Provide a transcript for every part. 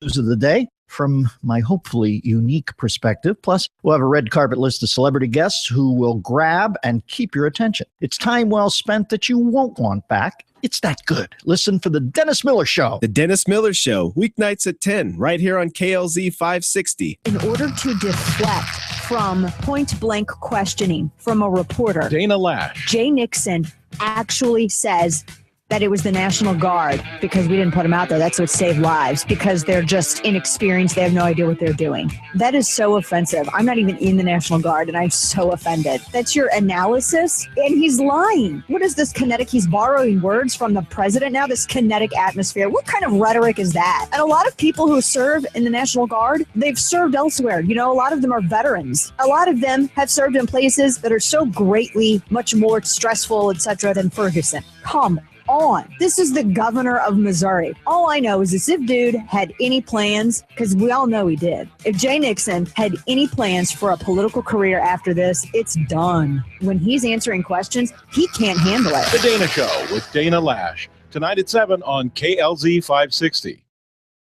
News of the day from my hopefully unique perspective. Plus, we'll have a red carpet list of celebrity guests who will grab and keep your attention. It's time well spent that you won't want back. It's that good. Listen for The Dennis Miller Show. The Dennis Miller Show, weeknights at 10, right here on KLZ 560. In order to deflect from point-blank questioning from a reporter, Dana Lash. Jay Nixon actually says that it was the National Guard because we didn't put them out there. That's what saved lives, because they're just inexperienced. They have no idea what they're doing. That is so offensive. I'm not even in the National Guard, and I'm so offended. That's your analysis? And he's lying. What is this kinetic? He's borrowing words from the president now, this kinetic atmosphere. What kind of rhetoric is that? And a lot of people who serve in the National Guard, they've served elsewhere. You know, a lot of them are veterans. A lot of them have served in places that are so greatly much more stressful, etc., than Ferguson. Come on. This is the governor of Missouri. All I know is this if dude had any plans, because we all know he did. If Jay Nixon had any plans for a political career after this, it's done. When he's answering questions, he can't handle it. The Dana Show with Dana Lash. Tonight at 7 on KLZ 560.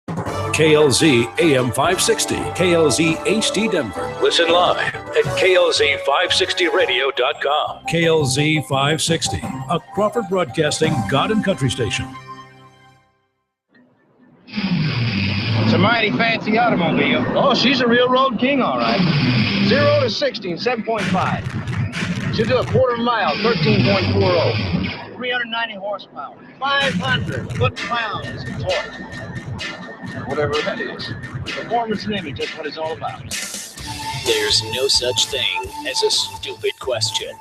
KLZ AM 560, KLZ HD Denver. Listen live at KLZ560radio.com. KLZ 560, a Crawford Broadcasting God and Country station. It's a mighty fancy automobile. Oh, she's a real road king, all right. 0 to 60 in 7.5. She'll do a quarter mile, 13.40. 390 horsepower, 500 foot-pounds of torque. Whatever that is. Performance and image, that's what it's all about. There's no such thing as a stupid question.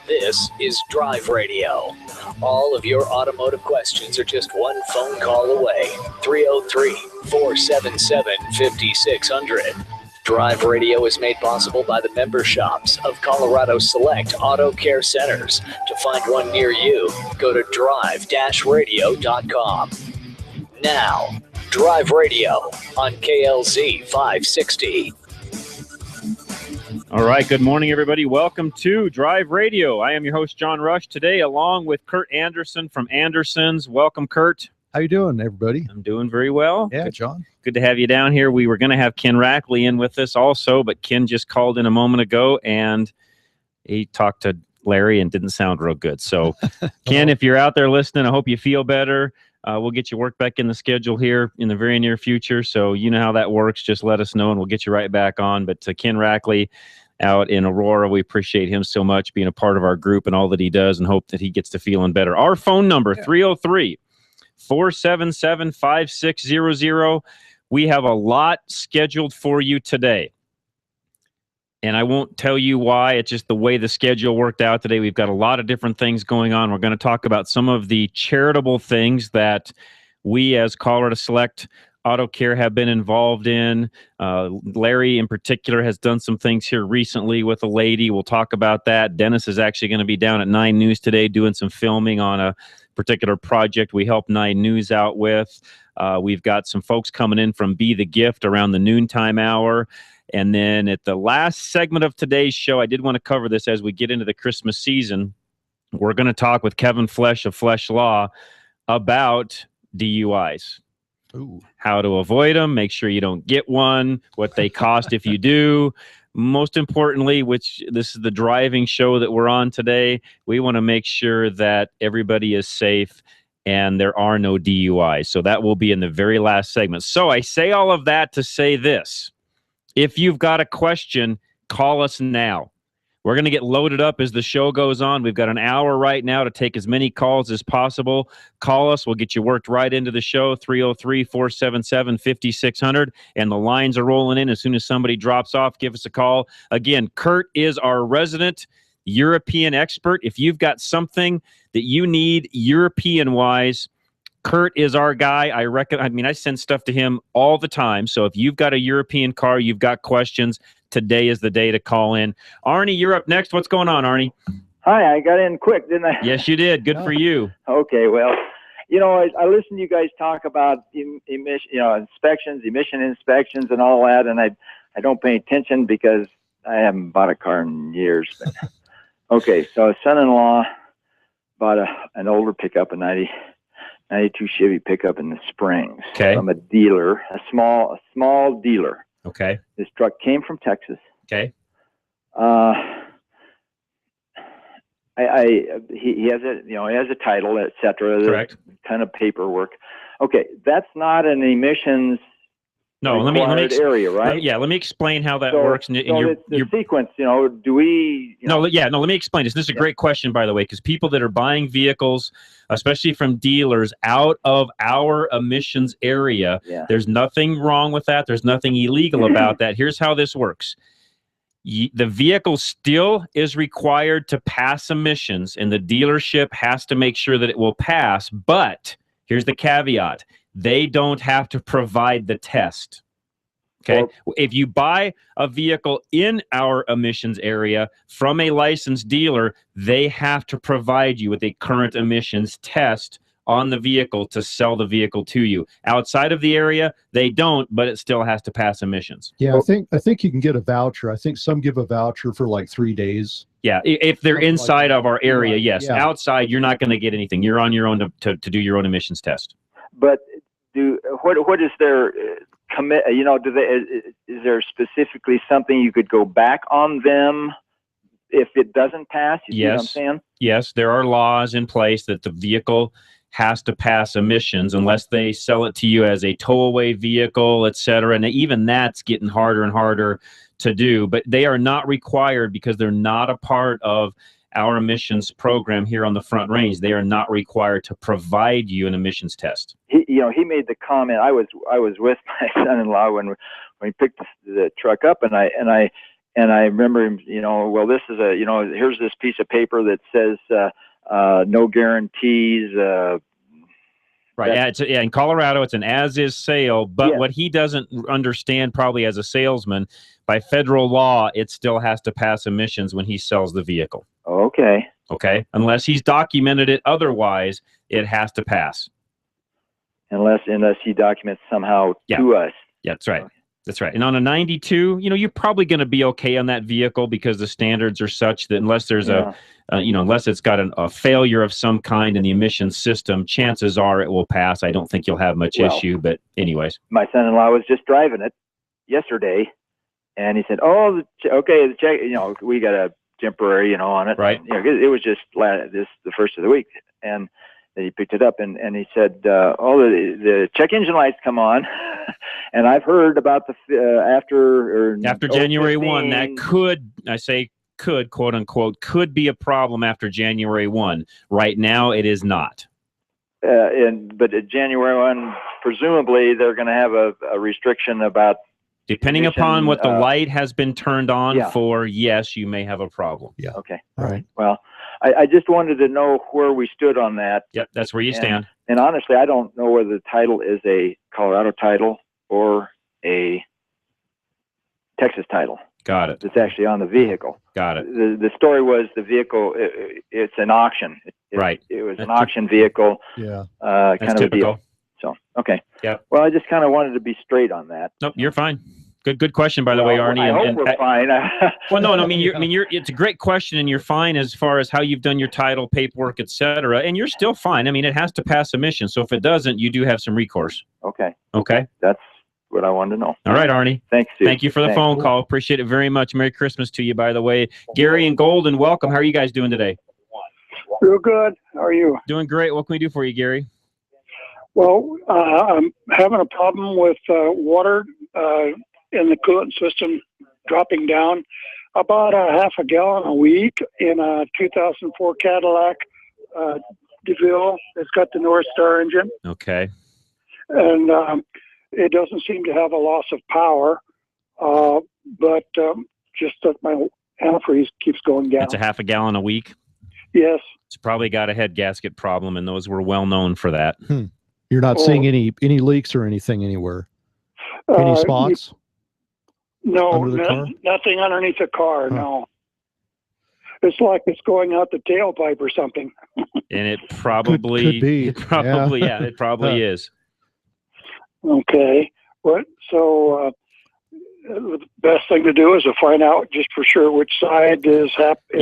This is Drive Radio. All of your automotive questions are just one phone call away. 303-477-5600. Drive Radio is made possible by the member shops of Colorado Select Auto Care Centers. To find one near you, go to drive-radio.com. Now, Drive Radio on KLZ 560. All right, good morning, everybody. Welcome to Drive Radio. I am your host, John Rush, today along with Kurt Anderson from Anderson's. Welcome, Kurt. How you doing, everybody? I'm doing very well. Yeah, John. Good to have you down here. We were going to have Ken Rackley in with us also, but Ken just called in a moment ago, and he talked to Larry and didn't sound real good. So, Ken, if you're out there listening, I hope you feel better. We'll get you work back in the schedule here in the very near future. So you know how that works. Just let us know, and we'll get you right back on. But to Ken Rackley out in Aurora, we appreciate him so much being a part of our group and all that he does, and hope that he gets to feeling better. Our phone number, 303-477-5600. We have a lot scheduled for you today. And I won't tell you why. It's just the way the schedule worked out today. We've got a lot of different things going on. We're going to talk about some of the charitable things that we as Colorado Select Auto Care have been involved in. Larry in particular has done some things here recently with a lady. We'll talk about that. Dennis is actually going to be down at 9 News today doing some filming on a particular project we helped 9 News out with. We've got some folks coming in from Be the Gift around the noontime hour. And then at the last segment of today's show, I did want to cover this as we get into the Christmas season. We're going to talk with Kevin Flesh of Flesh Law about DUIs. Ooh. How to avoid them, make sure you don't get one, what they cost if you do. Most importantly, which this is the driving show that we're on today, we want to make sure that everybody is safe and there are no DUIs. So that will be in the very last segment. So I say all of that to say this. If you've got a question, call us now. We're going to get loaded up as the show goes on. We've got an hour right now to take as many calls as possible. Call us. We'll get you worked right into the show, 303-477-5600. And the lines are rolling in. As soon as somebody drops off, give us a call. Again, Kurt is our resident European expert. If you've got something that you need European-wise, Kurt is our guy. I send stuff to him all the time. So if you've got a European car, you've got questions, today is the day to call in. Arnie, you're up next. What's going on, Arnie? Hi, I got in quick, didn't I? Yes, you did. Good for you. Okay, well, you know, I listen to you guys talk about emission inspections and all that, and I don't pay attention because I haven't bought a car in years. But okay, so a son-in-law bought an older pickup, a '92 Chevy pickup in the Springs. Okay. From a dealer, a small dealer. Okay. This truck came from Texas. Okay. He has a he has a title, etc. Correct. Ton of paperwork. Okay, that's not an emissions. No, let me area, right? let me explain how that works. And the sequence, do we? Let me explain this. This is a great question, by the way, because people that are buying vehicles, especially from dealers, out of our emissions area, there's nothing wrong with that. There's nothing illegal about that. Here's how this works. The vehicle still is required to pass emissions, and the dealership has to make sure that it will pass. But here's the caveat. They don't have to provide the test. Okay. If you buy a vehicle in our emissions area from a licensed dealer, they have to provide you with a current emissions test on the vehicle to sell the vehicle to you. Outside of the area, they don't, but it still has to pass emissions. Yeah, I think you can get a voucher. I think some give a voucher for like 3 days. Yeah, if they're inside of our area, yes. Yeah. Outside, you're not going to get anything. You're on your own to do your own emissions test. But what is their commit? Is there specifically something you could go back on them if it doesn't pass? You see what I'm saying? Yes, there are laws in place that the vehicle has to pass emissions unless they sell it to you as a tow-away vehicle, et cetera. And even that's getting harder and harder to do. But they are not required because they're not a part of our emissions program here on the Front Range. They are not required to provide you an emissions test. He made the comment. I was with my son-in-law when he picked the truck up, and I remember him. Well, this is here's this piece of paper that says no guarantees. Right. In Colorado, it's an as-is sale. But what he doesn't understand, probably as a salesman, by federal law, it still has to pass emissions when he sells the vehicle. Okay. Okay. Unless he's documented it otherwise, it has to pass. Unless he documents somehow to us. Yeah, that's right. That's right. And on a 92, you're probably going to be okay on that vehicle because the standards are such that unless there's unless it's got a failure of some kind in the emissions system, chances are it will pass. I don't think you'll have much issue, but anyways. My son-in-law was just driving it yesterday, and he said, the check, we got a temporary, on it. Right. It was just the first of the week, and then he picked it up, and he said, the check engine lights come on, and I've heard about after January 1, that could, quote unquote, could be a problem after January 1. Right now, it is not. But at January 1, presumably they're going to have a restriction about. Depending upon what the light has been turned on for, yes, you may have a problem. Yeah. Okay. All right. Well, I just wanted to know where we stood on that. Yep, that's where you stand. And honestly, I don't know whether the title is a Colorado title or a Texas title. Got it. It's actually on the vehicle. Got it. The story was the vehicle, it's an auction. Right. It was an auction vehicle. Yeah. Kind of typical. a deal. So, okay. Yeah. Well, I just kind of wanted to be straight on that. Nope, you're fine. Good question, by the way, Arnie. I hope we're fine. Well, no. It's a great question, and you're fine as far as how you've done your title, paperwork, et cetera, and you're still fine. I mean, it has to pass emissions, so if it doesn't, you do have some recourse. Okay. Okay. That's what I wanted to know. All right, Arnie. Thanks, Sue. Thank you for the phone call. Appreciate it very much. Merry Christmas to you, by the way. Gary and Golden, welcome. How are you guys doing today? Real good. How are you? Doing great. What can we do for you, Gary? Well, I'm having a problem with water in the coolant system dropping down about a half a gallon a week in a 2004 Cadillac DeVille. It's got the North Star engine. Okay. And it doesn't seem to have a loss of power, but just that my antifreeze keeps going down. It's a half a gallon a week? Yes. It's probably got a head gasket problem, and those were well known for that. You're not seeing any leaks or anything anywhere? Any spots? No, nothing underneath the car, no. It's like it's going out the tailpipe or something. And it probably could be. It probably is. Okay. So the best thing to do is to find out just for sure which side is happening.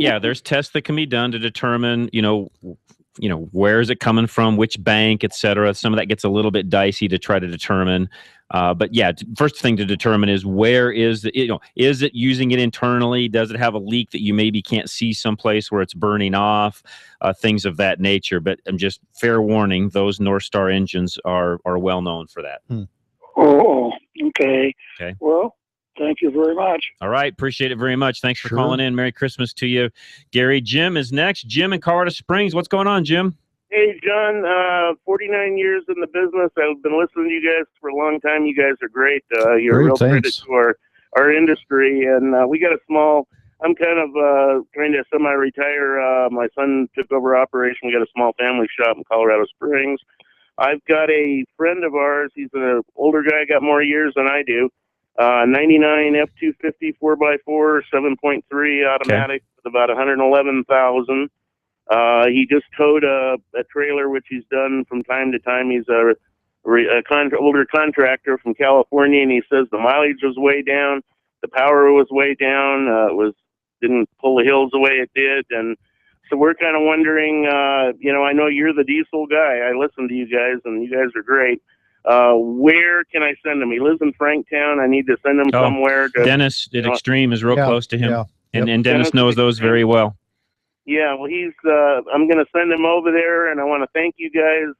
Yeah, there's tests that can be done to determine, where is it coming from, which bank, et cetera. Some of that gets a little bit dicey to try to determine. But yeah, first thing to determine is where is is it using it internally? Does it have a leak that you maybe can't see someplace where it's burning off? Things of that nature. But just fair warning, those North Star engines are well known for that. Oh, okay. Okay. Well, thank you very much. All right. Appreciate it very much. Thanks for calling in. Merry Christmas to you, Gary. Jim is next. Jim in Colorado Springs. What's going on, Jim? Hey, John, 49 years in the business. I've been listening to you guys for a long time. You guys are great. You're a real credit to our industry. And we got I'm kind of trying to semi-retire. My son took over operation. We got a small family shop in Colorado Springs. I've got a friend of ours. He's an older guy, got more years than I do. 99 F-250 4x4, 7.3 automatic with about 111,000. He just towed a trailer, which he's done from time to time. He's a older contractor from California, and he says the mileage was way down, the power was way down, didn't pull the hills the way it did, and so we're kind of wondering. I know you're the diesel guy. I listen to you guys, and you guys are great. Where can I send him? He lives in Franktown. I need to send him somewhere. Dennis at Extreme is real close to him, and Dennis knows those very well. Yeah, well, I'm going to send him over there, and I want to thank you guys.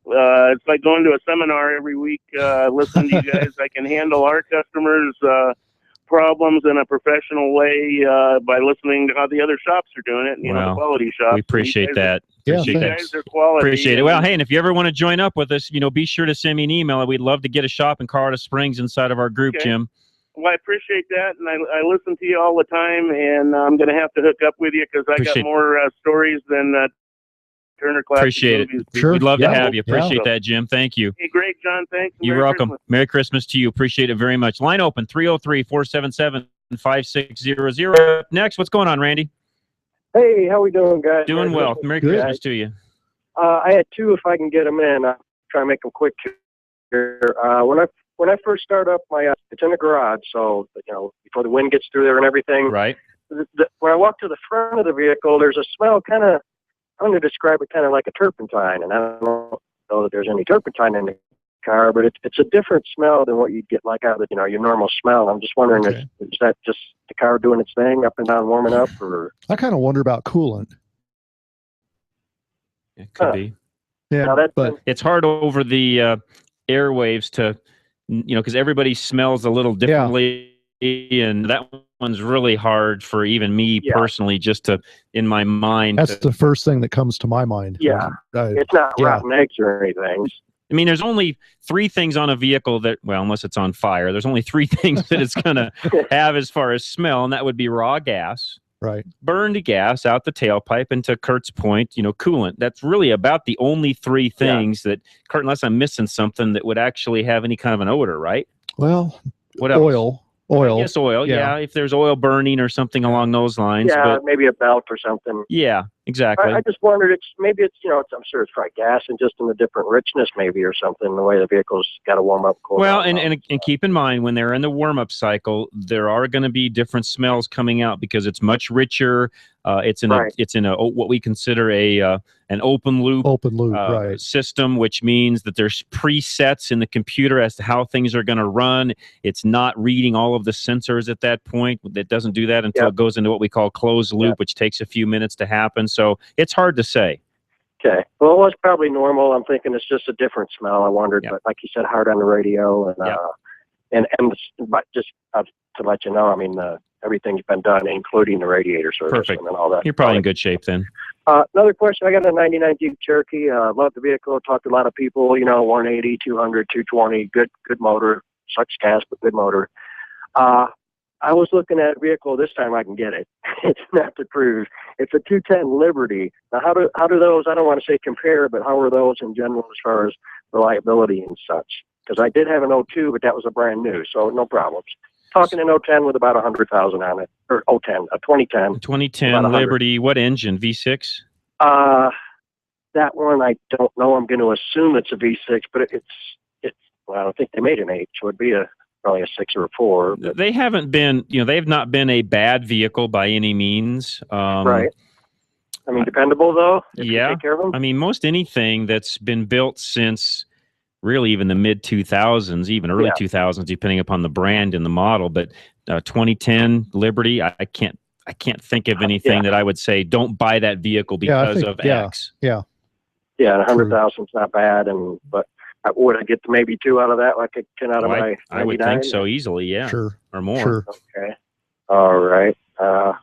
It's like going to a seminar every week, listening to you guys. I can handle our customers' problems in a professional way by listening to how the other shops are doing it, the quality shops. We appreciate that. You guys are quality. Appreciate it. Well, hey, and if you ever want to join up with us, be sure to send me an email. We'd love to get a shop in Colorado Springs inside of our group, Jim. Well, I appreciate that, and I listen to you all the time, and I'm going to have to hook up with you because I got more stories than Turner Classic Appreciate movies. it. Sure. We'd love to have you. Appreciate that, Jim. Thank you. Hey, great, John. Thanks. You're welcome. Christmas. Merry Christmas to you. Appreciate it very much. Line open, 303-477-5600. Next, what's going on, Randy? Hey, how we doing, guys? Doing well. Merry Christmas to you. I had two if I can get them in. I'll try to make them quick here. When I first start up it's in the garage, so before the wind gets through there and everything. Right. When I walk to the front of the vehicle, there's a smell kind of. I'm going to describe it kind of like a turpentine, and I don't know that there's any turpentine in the car, but it's a different smell than what you'd get like out of your normal smell. I'm just wondering, is that just the car doing its thing, up and down, warming up, or? I kind of wonder about coolant. It could be. Yeah, but it's hard over the airwaves to. Because everybody smells a little differently, and that one's really hard for even me personally, just to, in my mind. That's the first thing that comes to my mind. Yeah, it's not rotten eggs or anything. I mean, there's only three things on a vehicle that, unless it's on fire, there's only three things that it's going to have as far as smell, and that would be raw gas. Right. Burned gas out the tailpipe, and to Kurt's point, coolant. That's really about the only three things that, Kurt, unless I'm missing something, that would actually have any kind of an odor, right? Well, what else? Oil. Yes, oil. Yeah. If there's oil burning or something along those lines. Yeah, maybe a belt or something. Yeah, exactly. I just wondered, I'm sure it's probably gas and just in a different richness maybe or something, the way the vehicle's got to warm up. Well, and keep in mind, when they're in the warm-up cycle, there are going to be different smells coming out because it's much richer. It's in a what we consider an open loop system, which means that there's presets in the computer as to how things are going to run. It's not reading all of the sensors at that point. It doesn't do that until it goes into what we call closed loop, which takes a few minutes to happen. So it's hard to say. Okay. Well, it was probably normal. I'm thinking it's just a different smell. I wondered, but like you said, hard on the radio, and just to let you know, I mean, everything's been done, including the radiator service and all that. You're probably in good shape then. Another question. I got a 99 Jeep Cherokee. Love the vehicle. Talked to a lot of people, 180, 200, 220, good motor, sucks gas, but good motor. I was looking at a vehicle this time. I can get it. It's not to prove. It's a 210 Liberty. Now, how do those? I don't want to say compare, but how are those in general as far as reliability and such? Because I did have an 02, but that was a brand new, so no problems. Talking an 010 with about 100,000 on it, or 010, a 2010. 2010 Liberty. What engine? V6. That one I don't know. I'm going to assume it's a V6, but it's. Well, I don't think they made an 8, so it'd be probably a 6 or a 4. But. They haven't been, they've not been a bad vehicle by any means. Right. I mean, dependable though. If you Yeah. take care of them. I mean, most anything that's been built since really even the mid 2000s, even early 2000s, depending upon the brand and the model. But 2010 Liberty, I can't think of anything that I would say don't buy that vehicle because of X. Yeah. Yeah, 100,000 is not bad, but would I get maybe 2 out of that, like a 10 out of my 99? I would think so easily, yeah. Sure. Or more. Sure. Okay. All right.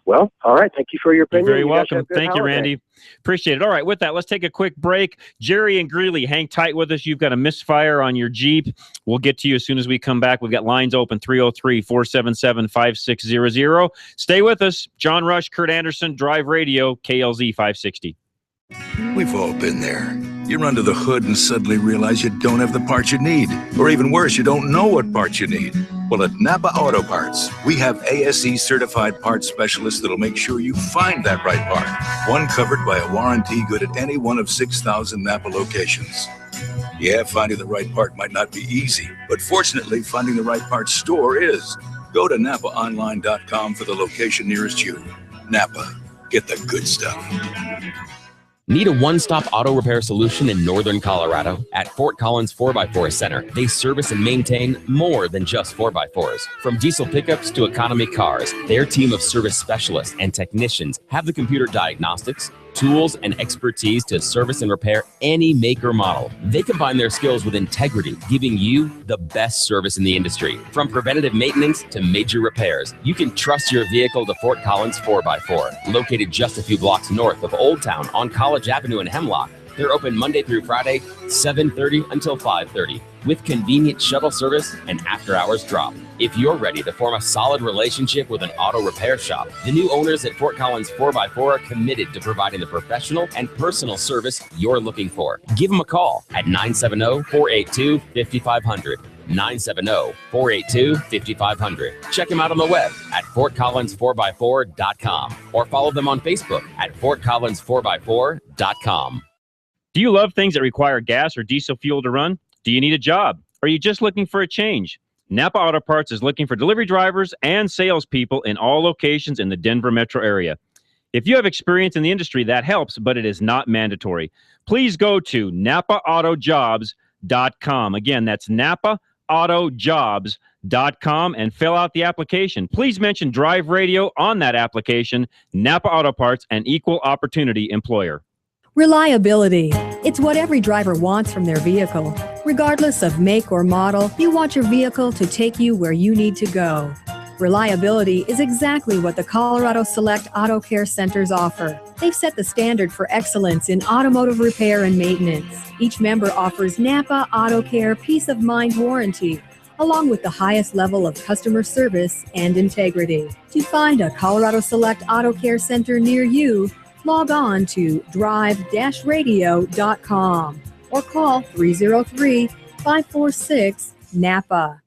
Well, all right. Thank you for your opinion. You're very You guys welcome. have a good Thank you, holiday. Randy. Appreciate it. All right, with that, let's take a quick break. Jerry and Greeley, hang tight with us. You've got a misfire on your Jeep. We'll get to you as soon as we come back. We've got lines open, 303-477-5600. Stay with us. John Rush, Kurt Anderson, Drive Radio, KLZ 560. We've all been there. You run to the hood and suddenly realize you don't have the parts you need. Or even worse, you don't know what parts you need. Well, at Napa Auto Parts, we have ASE certified parts specialists that'll make sure you find that right part. One covered by a warranty good at any one of 6,000 Napa locations. Yeah, finding the right part might not be easy, but fortunately, finding the right parts store is. Go to NapaOnline.com for the location nearest you. Napa, get the good stuff. Need a one-stop auto repair solution in northern Colorado? At Fort Collins 4x4 Center, they service and maintain more than just 4x4s. From diesel pickups to economy cars, their team of service specialists and technicians have the computer diagnostics, tools, and expertise to service and repair any make or model. They combine their skills with integrity, giving you the best service in the industry. From preventative maintenance to major repairs, you can trust your vehicle to Fort Collins 4x4, located just a few blocks north of Old Town on College Avenue in Hemlock. They're open Monday through Friday, 7:30 until 5:30, with convenient shuttle service and after-hours drop. If you're ready to form a solid relationship with an auto repair shop, the new owners at Fort Collins 4x4 are committed to providing the professional and personal service you're looking for. Give them a call at 970-482-5500. 970-482-5500. Check them out on the web at FortCollins4x4.com or follow them on Facebook at FortCollins4x4.com. Do you love things that require gas or diesel fuel to run? Do you need a job? Are you just looking for a change? Napa Auto Parts is looking for delivery drivers and salespeople in all locations in the Denver metro area. If you have experience in the industry, that helps, but it is not mandatory. Please go to NapaAutoJobs.com. Again, that's NapaAutoJobs.com and fill out the application. Please mention Drive Radio on that application. Napa Auto Parts, an equal opportunity employer. Reliability. It's what every driver wants from their vehicle. Regardless of make or model, you want your vehicle to take you where you need to go. Reliability is exactly what the Colorado Select Auto Care Centers offer. They've set the standard for excellence in automotive repair and maintenance. Each member offers Napa Auto Care Peace of Mind warranty, along with the highest level of customer service and integrity. To find a Colorado Select Auto Care Center near you, log on to drive-radio.com or call 303-546-NAPA.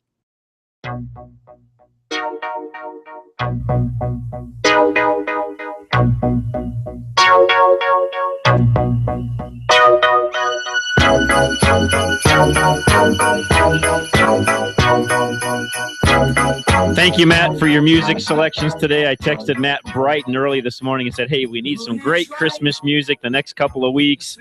Thank you, Matt, for your music selections today. I texted Matt Brighton early this morning and said, hey, we need some great Christmas music the next couple of weeks.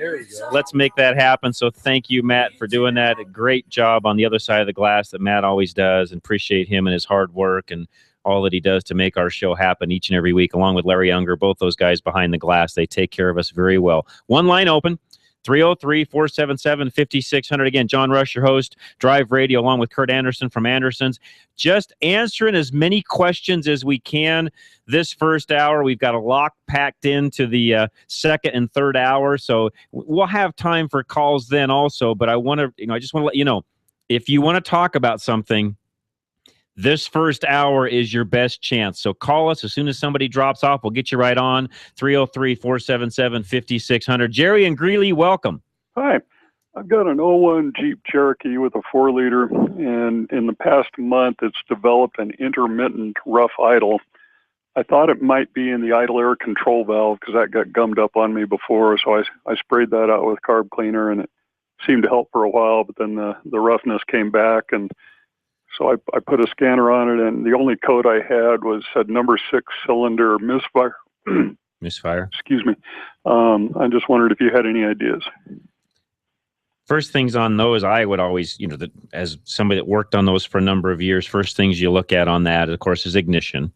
Let's make that happen. So thank you, Matt, for doing that. A great job on the other side of the glass that Matt always does, and appreciate him and his hard work and all that he does to make our show happen each and every week, along with Larry Unger, both those guys behind the glass. They take care of us very well. One line open. 303-477-5600. Again, John Rush, your host, Drive Radio, along with Kurt Anderson from Anderson's. Just answering as many questions as we can this first hour. We've got a lot packed into the second and third hour, so we'll have time for calls then also. But I just want to let you know, if you want to talk about something, this first hour is your best chance. So call us as soon as somebody drops off. We'll get you right on. 303-477-5600. Jerry and Greeley, welcome. Hi. I've got an 01 Jeep Cherokee with a 4-liter, and in the past month, it's developed an intermittent rough idle. I thought it might be in the idle air control valve because that got gummed up on me before, so I sprayed that out with carb cleaner, and it seemed to help for a while, but then the roughness came back, and so I put a scanner on it, and the only code I had said number 6 cylinder misfire. Misfire. Excuse me. I just wondered if you had any ideas. First things on those, I would always, as somebody that worked on those for a number of years, first things you look at on that, of course, is ignition.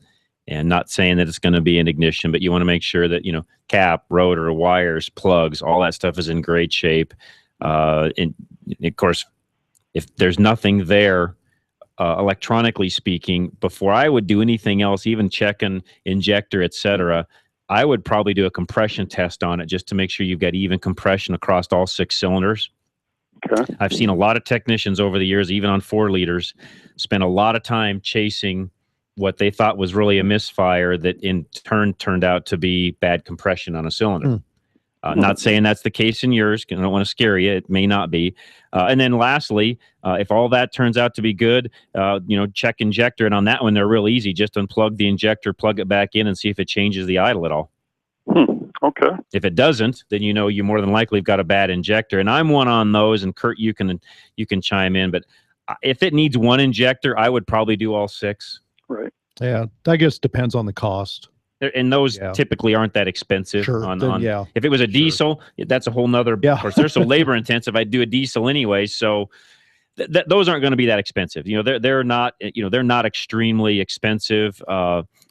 And not saying that it's going to be an ignition, but you want to make sure that, cap, rotor, wires, plugs, all that stuff is in great shape. And of course, if there's nothing there, electronically speaking, before I would do anything else, even check an injector, etc., I would probably do a compression test on it just to make sure you've got even compression across all 6 cylinders. Okay. I've seen a lot of technicians over the years, even on 4 liters, spend a lot of time chasing what they thought was really a misfire that in turn turned out to be bad compression on a cylinder. Not saying that's the case in yours. I don't want to scare you. It may not be. And then lastly, if all that turns out to be good, check injector. And on that one, they're real easy. Just unplug the injector, plug it back in, and see if it changes the idle at all. Okay. If it doesn't, then you more than likely have got a bad injector. And I'm one on those. And Kurt, you can chime in. But if it needs one injector, I would probably do all 6. Right. Yeah, I guess depends on the cost. And those typically aren't that expensive. Sure. If it was a diesel, that's a whole nother. Of course, they're so labor intensive. I'd do a diesel anyway. So those aren't going to be that expensive. They're not. They're not extremely expensive.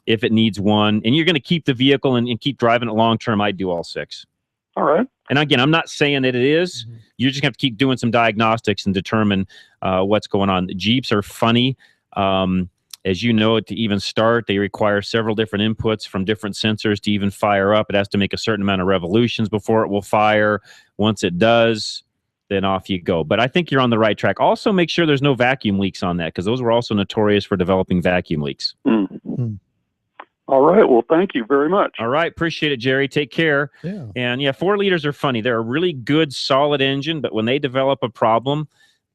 If it needs one, and you're going to keep the vehicle and keep driving it long term, I'd do all 6. All right. And again, I'm not saying that it is. You just have to keep doing some diagnostics and determine what's going on. The Jeeps are funny. As you know, to even start, they require several different inputs from different sensors to even fire up. It has to make a certain amount of revolutions before it will fire. Once it does, then off you go. But I think you're on the right track. Also, make sure there's no vacuum leaks on that, because those were also notorious for developing vacuum leaks. All right. Well, thank you very much. All right. Appreciate it, Jerry. Take care. Yeah. And 4 liters are funny. They're a really good, solid engine, but when they develop a problem,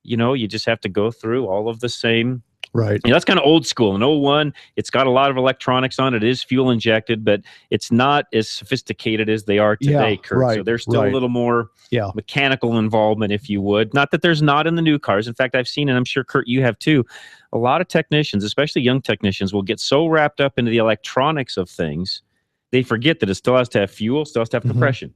you just have to go through all of the same. Right. That's kind of old school. In 01, it's got a lot of electronics on it. It is fuel injected, but it's not as sophisticated as they are today, Kurt. Right, so there's still a little more mechanical involvement, if you would. Not that there's not in the new cars. In fact, I've seen, and I'm sure, Kurt, you have too, a lot of technicians, especially young technicians, will get so wrapped up into the electronics of things, they forget that it still has to have fuel, still has to have compression.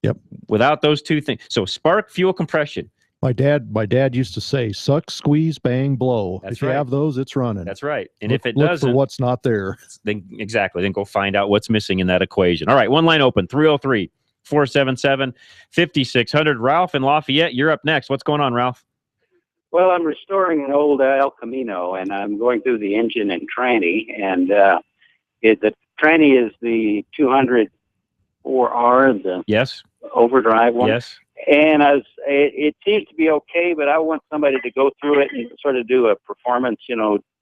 Yep. Without those two things. So spark, fuel, compression. My dad used to say, suck, squeeze, bang, blow. That's if you have those, it's running. That's right. And if it look doesn't, for what's not there. Then go find out what's missing in that equation. All right, one line open, 303-477-5600. Ralph in Lafayette, you're up next. What's going on, Ralph? Well, I'm restoring an old El Camino, and I'm going through the engine and tranny, and the tranny is the 204R, the overdrive one. Yes. And it seems to be okay, but I want somebody to go through it and sort of do a performance,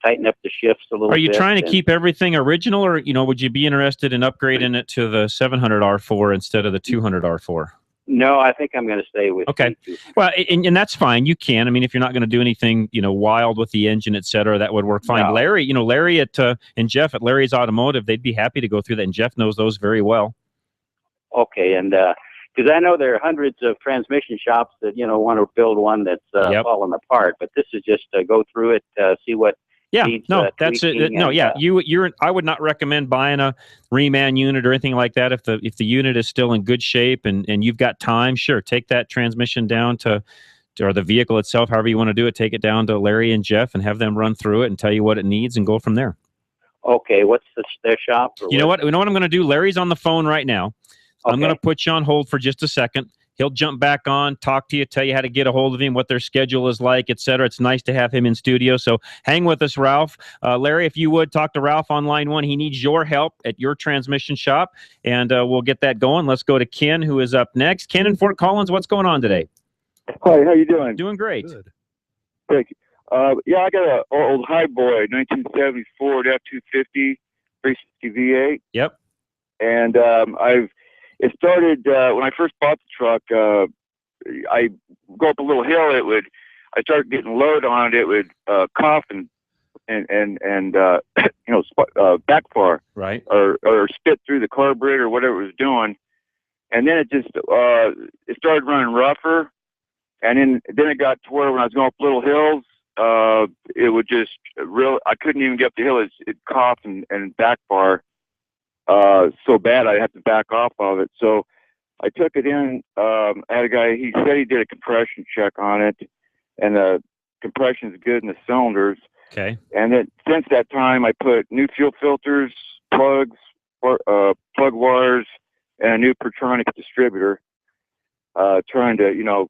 tighten up the shifts a little bit. Are you trying to keep everything original, or, would you be interested in upgrading it to the 700R4 instead of the 200R4? No, I think I'm going to stay with Okay. Well, and that's fine. You can. I mean, if you're not going to do anything, wild with the engine, et cetera, that would work fine. No. Larry and Jeff at Larry's Automotive, they'd be happy to go through that, and Jeff knows those very well. Okay, and because I know there are hundreds of transmission shops that want to build one that's falling apart, but this is just go through it, see what. Needs, that's it. No, I would not recommend buying a reman unit or anything like that. If the unit is still in good shape and you've got time, sure, take that transmission down or the vehicle itself, however you want to do it, take it down to Larry and Jeff and have them run through it and tell you what it needs and go from there. Okay, what's their shop? You know what I'm going to do? Larry's on the phone right now. Okay. I'm going to put you on hold for just a second. He'll jump back on, talk to you, tell you how to get a hold of him, what their schedule is like, et cetera. It's nice to have him in studio. So hang with us, Ralph. Larry, if you would, talk to Ralph on line 1. He needs your help at your transmission shop, and we'll get that going. Let's go to Ken, who is up next. Ken in Fort Collins, what's going on today? Hi, how you doing? Doing great. Good. Thank you. I got an old High Boy, 1970 Ford F-250, 360 V8. Yep. And it started when I first bought the truck. I go up a little hill. I started getting load on it. It would cough and backfire, right, or spit through the carburetor or whatever it was doing. And then it just it started running rougher. And then it got to where when I was going up little hills, it would just I couldn't even get up the hill. It'd cough and backfire. so bad I had to back off of it. So I took it in. I had a guy. He said he did a compression check on it, and the compression's good in the cylinders. Okay. And then since that time, I put new fuel filters, plugs, plug wires, and a new Pertronic distributor. Trying to,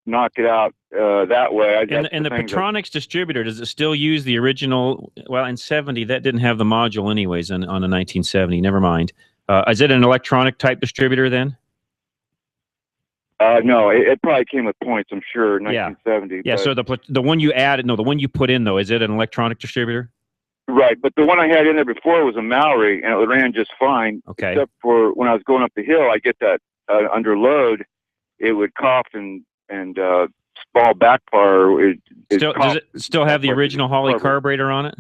knock it out that way. And the Petronix distributor, does it still use the original? Well, in 70, that didn't have the module anyways on a 1970. Never mind. Is it an electronic type distributor then? No, it probably came with points, I'm sure, 1970. Yeah, so the one you added, the one you put in, though, is it an electronic distributor? Right, but the one I had in there before was a Maori, and it ran just fine. Okay. Except for when I was going up the hill, I get that under load, it would cough and small backfire. Does it still have the original Holley carburetor on it?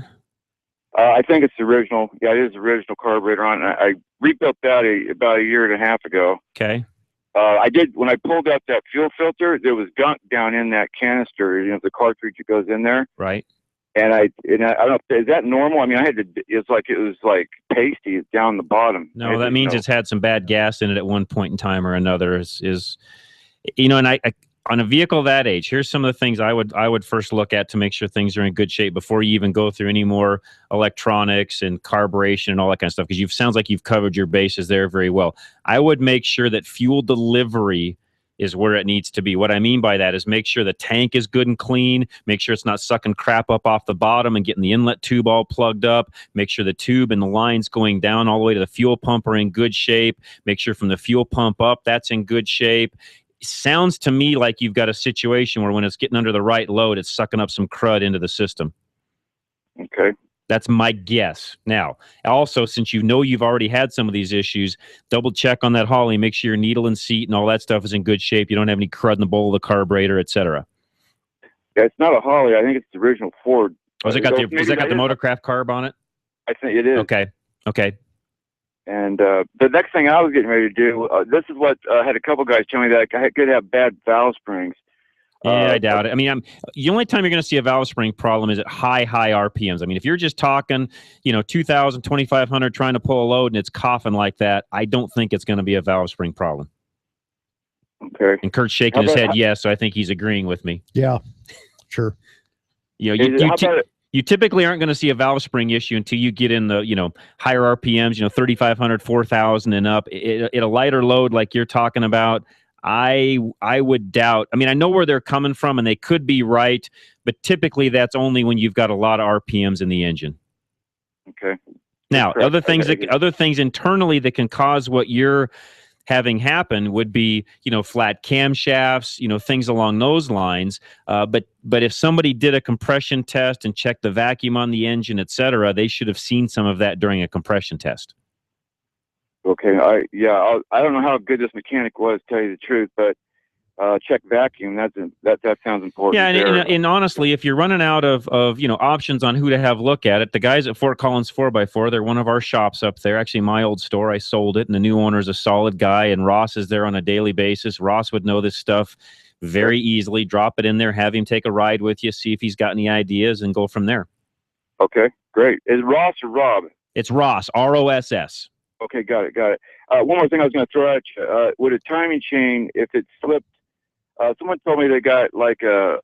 I think it's the original. Yeah, it is the original carburetor on it. I rebuilt that about a year and a half ago. Okay. I did, when I pulled out that fuel filter, there was gunk down in that canister, the cartridge that goes in there. Right. And I don't know, is that normal? I mean, it was like pasty down the bottom. No, that means it's had some bad gas in it at one point in time or another. And I on a vehicle that age, here's some of the things I would first look at to make sure things are in good shape before you even go through any more electronics and carburation and all that kind of stuff, because sounds like you've covered your bases there very well. I would make sure that fuel delivery is where it needs to be. What I mean by that is make sure the tank is good and clean, make sure it's not sucking crap up off the bottom and getting the inlet tube all plugged up, make sure the tube and the lines going down all the way to the fuel pump are in good shape, make sure from the fuel pump up that's in good shape. Sounds to me like you've got a situation where when it's getting under the right load, it's sucking up some crud into the system. Okay. That's my guess. Now, also, since you've already had some of these issues, double check on that Holley, make sure your needle and seat and all that stuff is in good shape. You don't have any crud in the bowl of the carburetor, etc. Yeah, it's not a Holley. I think it's the original Ford. Has it got the Motorcraft carb on it? I think it is. Okay. And the next thing I was getting ready to do, this is what I had a couple guys tell me that I could have bad valve springs. Yeah, I doubt it. I mean, the only time you're going to see a valve spring problem is at high RPMs. I mean, if you're just talking, 2,000, 2,500 trying to pull a load and it's coughing like that, I don't think it's going to be a valve spring problem. Okay. And Kurt's shaking his head yes, so I think he's agreeing with me. Yeah, sure. You typically aren't going to see a valve spring issue until you get in the, higher RPMs, 3,500, 4,000 and up. At a lighter load like you're talking about, I would doubt. I mean, I know where they're coming from, and they could be right, but typically that's only when you've got a lot of RPMs in the engine. Okay. Now, other things internally that can cause what you're having happen would be, flat camshafts, things along those lines. But if somebody did a compression test and checked the vacuum on the engine, et cetera, they should have seen some of that during a compression test. Okay. I don't know how good this mechanic was, to tell you the truth, but check vacuum. That sounds important. Yeah, and honestly, if you're running out of options on who to have look at it, the guys at Fort Collins 4x4, they're one of our shops up there. Actually, my old store, I sold it, and the new owner is a solid guy, and Ross is there on a daily basis. Ross would know this stuff very easily. Drop it in there, have him take a ride with you, see if he's got any ideas, and go from there. Okay, great. Is it Ross or Rob? It's Ross, ROSS. Okay, got it. One more thing I was going to throw at you. With a timing chain, if it slipped, someone told me they got like a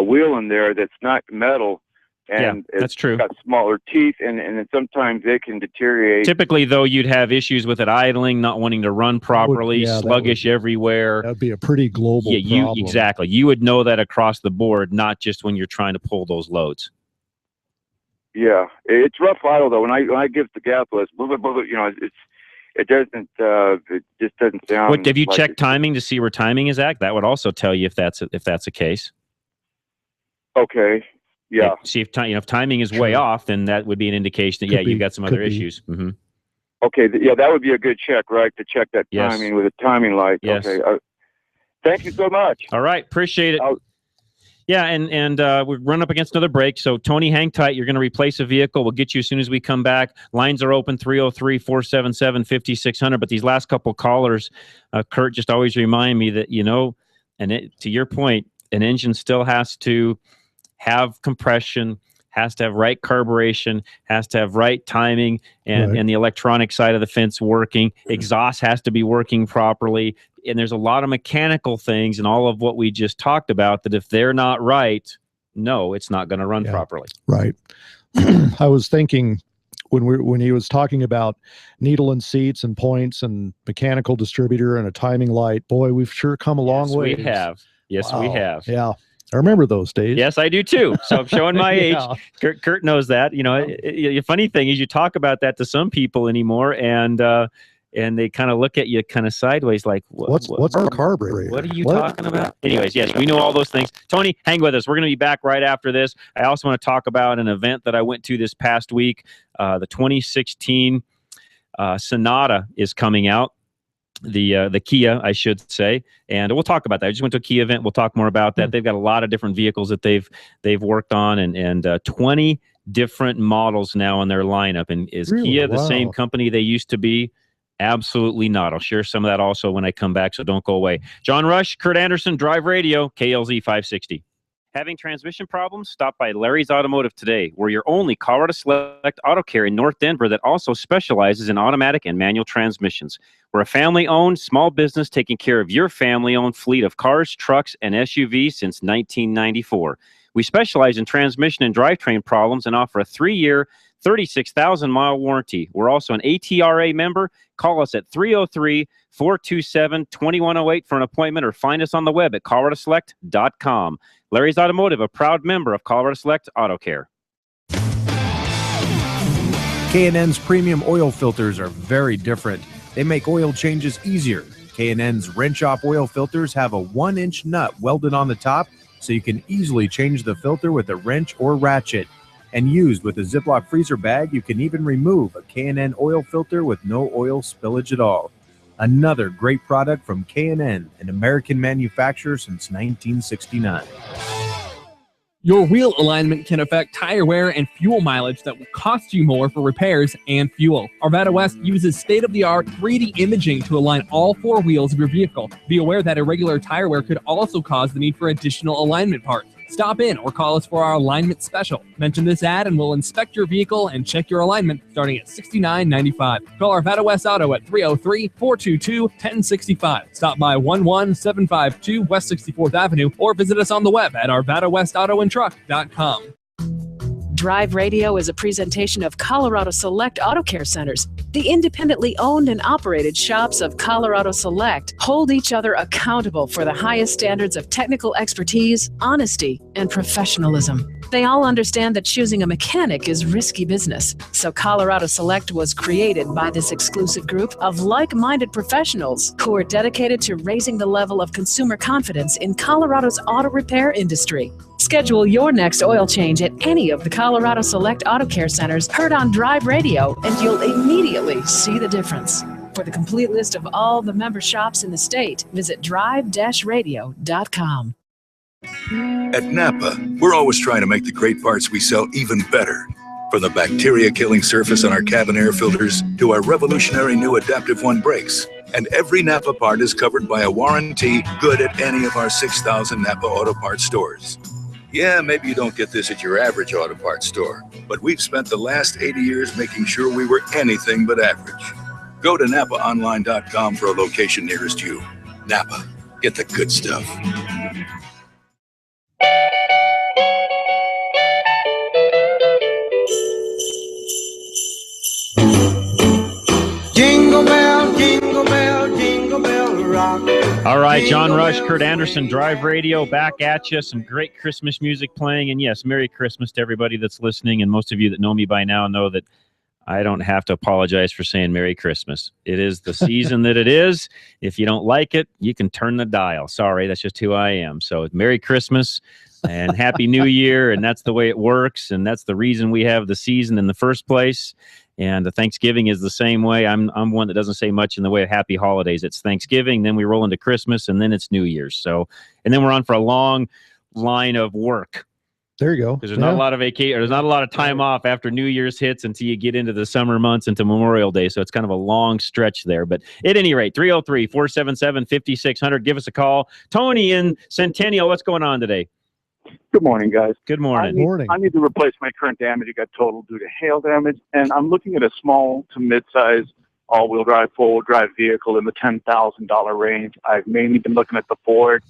wheel in there that's not metal, and that's true. Got smaller teeth, and then sometimes it can deteriorate. Typically, though, you'd have issues with it idling, not wanting to run properly, sluggish everywhere. That'd be a pretty global problem. Exactly. You would know that across the board, not just when you're trying to pull those loads. Yeah, it's rough idle though. When I give the gap list, it just doesn't sound. Have you checked timing to see where timing is at? That would also tell you if that's a case. Okay. Yeah. See if timing is way off, then that would be an indication that you've got some other issues. Mm-hmm. Okay. That would be a good check, right? To check that timing with a timing light. Yes. Okay. Thank you so much. All right. Appreciate it. Yeah, and we're running up against another break. So, Tony, hang tight. You're going to replace a vehicle. We'll get you as soon as we come back. Lines are open, 303-477-5600. But these last couple callers, Kurt, just always remind me that, to your point, an engine still has to have compression, has to have right carburation, has to have right timing, and the electronic side of the fence working. Exhaust has to be working properly. And there's a lot of mechanical things and all of what we just talked about that if they're not right, no, it's not going to run properly. Right. I was thinking when he was talking about needle and seats and points and mechanical distributor and a timing light, boy, we've sure come a long way. We have. Yes, we have. Yeah. I remember those days. Yes, I do too. So I'm showing my age. Yeah. Kurt knows that. You know, the funny thing is you talk about that to some people anymore, and they kind of look at you kind of sideways like, what's the carburetor? What are you talking about? Anyways, yes, we know all those things. Tony, hang with us. We're going to be back right after this. I also want to talk about an event that I went to this past week. The 2016 Sonata is coming out. The Kia, I should say, and we'll talk about that. I just went to a Kia event. We'll talk more about that. They've got a lot of different vehicles that they've worked on, and 20 different models now in their lineup. And is Really? Kia the Wow. same company they used to be? Absolutely not. I'll share some of that also when I come back, so don't go away. John Rush, Kurt Anderson, Drive Radio, KLZ 560. Having transmission problems? Stop by Larry's Automotive today. We're your only Colorado Select Auto Care in North Denver that also specializes in automatic and manual transmissions. We're a family-owned small business taking care of your family-owned fleet of cars, trucks, and SUVs since 1994. We specialize in transmission and drivetrain problems and offer a 3-year, 36,000-mile warranty. We're also an ATRA member. Call us at 303-427-2108 for an appointment or find us on the web at coloradoselect.com. Larry's Automotive, a proud member of Colorado Select Auto Care. K&N's premium oil filters are very different. They make oil changes easier. K&N's wrench-off oil filters have a 1-inch nut welded on the top, so you can easily change the filter with a wrench or ratchet. And used with a Ziploc freezer bag, you can even remove a K&N oil filter with no oil spillage at all. Another great product from K&N, an American manufacturer since 1969. Your wheel alignment can affect tire wear and fuel mileage that will cost you more for repairs and fuel. Arvada West uses state-of-the-art 3D imaging to align all 4 wheels of your vehicle. Be aware that irregular tire wear could also cause the need for additional alignment parts. Stop in or call us for our alignment special. Mention this ad and we'll inspect your vehicle and check your alignment starting at $69.95. Call Arvada West Auto at 303-422-1065. Stop by 11752 West 64th Avenue or visit us on the web at arvadawestautoandtruck.com. Drive Radio is a presentation of Colorado Select Auto Care Centers. The independently owned and operated shops of Colorado Select hold each other accountable for the highest standards of technical expertise, honesty, and professionalism. They all understand that choosing a mechanic is risky business, so Colorado Select was created by this exclusive group of like-minded professionals who are dedicated to raising the level of consumer confidence in Colorado's auto repair industry. Schedule your next oil change at any of the Colorado Select Auto Care Centers heard on Drive Radio, and you'll immediately see the difference. For the complete list of all the member shops in the state, visit drive-radio.com. At Napa, we're always trying to make the great parts we sell even better. From the bacteria-killing surface on our cabin air filters to our revolutionary new Adaptive One brakes. And every Napa part is covered by a warranty good at any of our 6,000 Napa Auto Parts stores. Yeah, maybe you don't get this at your average auto parts store, but we've spent the last 80 years making sure we were anything but average. Go to NapaOnline.com for a location nearest you. Napa, get the good stuff. Jingle bell, jingle bell, jingle bell rock. All right, John Rush, Kurt Anderson, Drive Radio, back at you. Some great Christmas music playing. And yes, Merry Christmas to everybody that's listening. And most of you that know me by now know that I don't have to apologize for saying Merry Christmas. It is the season that it is. If you don't like it, you can turn the dial. Sorry, that's just who I am. So Merry Christmas and Happy New Year. And that's the way it works. And that's the reason we have the season in the first place. And the Thanksgiving is the same way. I'm one that doesn't say much in the way of happy holidays. It's Thanksgiving, then we roll into Christmas, and then it's New Year's. So, and then we're on for a long line of work. There you go. Because there's not a lot of vacation, or there's not a lot of time off after New Year's hits until you get into the summer months, into Memorial Day. So it's kind of a long stretch there. But at any rate, 303-477-5600. Give us a call. Tony in Centennial, what's going on today? Good morning, guys. Good morning. I need to replace my current damage. It got totaled due to hail damage, and I'm looking at a small to mid-size all-wheel drive, four-wheel drive vehicle in the $10,000 range. I've mainly been looking at the Ford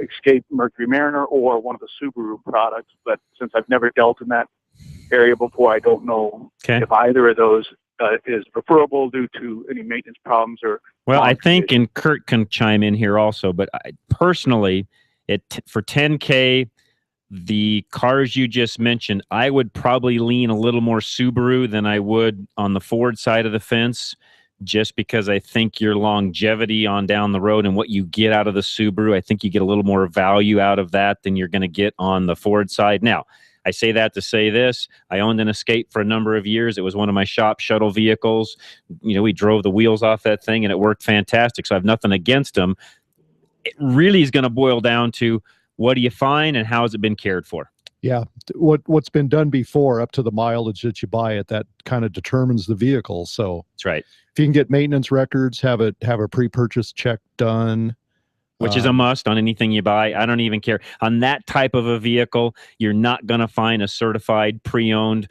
Escape Mercury Mariner or one of the Subaru products, but since I've never dealt in that area before, I don't know if either of those is preferable due to any maintenance problems or. Well, I think, and Kurt can chime in here also, but personally, for 10K, the cars you just mentioned, I would probably lean a little more Subaru than I would on the Ford side of the fence, just because I think your longevity on down the road and what you get out of the Subaru, I think you get a little more value out of that than you're going to get on the Ford side. Now, I say that to say this. I owned an Escape for a number of years. It was one of my shop shuttle vehicles. We drove the wheels off that thing, and it worked fantastic, so I have nothing against them. It really is going to boil down to what do you find and how has it been cared for? Yeah. What's been done before up to the mileage that you buy it, that kind of determines the vehicle. So that's right. If you can get maintenance records, have a pre-purchase check done. Which is a must on anything you buy. I don't even care. On that type of a vehicle, you're not going to find a certified pre-owned,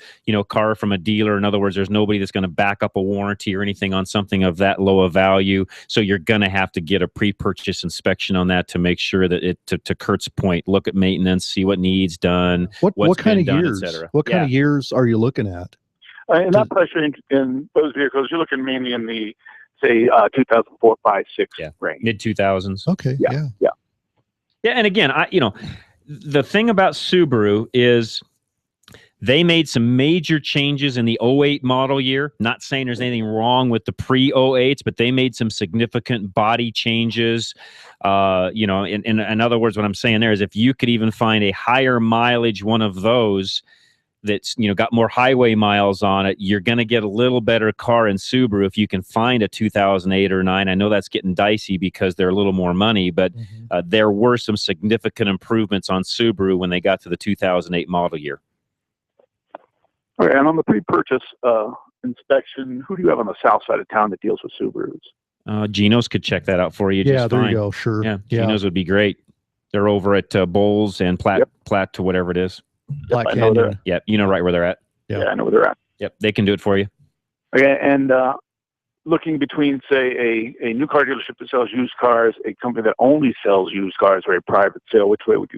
car from a dealer. In other words, there's nobody that's going to back up a warranty or anything on something of that low a value. So you're going to have to get a pre-purchase inspection on that to make sure that it, to Kurt's point, look at maintenance, see what needs done, what kind of done, years? et cetera. What kind of years are you looking at? In that pressure in those vehicles, you're looking mainly in the say 2004, 5, 6 range, mid 2000s. Okay, yeah. And again, the thing about Subaru is they made some major changes in the 08 model year. Not saying there's anything wrong with the pre-08s, but they made some significant body changes. In other words, what I'm saying there is if you could even find a higher mileage one of those that's got more highway miles on it, you're going to get a little better car in Subaru if you can find a 2008 or 9. I know that's getting dicey because they're a little more money, but there were some significant improvements on Subaru when they got to the 2008 model year. Okay, and on the pre-purchase inspection, who do you have on the south side of town that deals with Subarus? Geno's could check that out for you. Yeah, just there fine. you go. Sure. Yeah, Geno's would be great. They're over at Bowles and Platte to whatever it is. Black I know Canyon. Yep, you know right where they're at. Yeah, I know where they're at. Yep, they can do it for you. Okay, and looking between, say, a new car dealership that sells used cars, a company that only sells used cars, or a private sale, which way would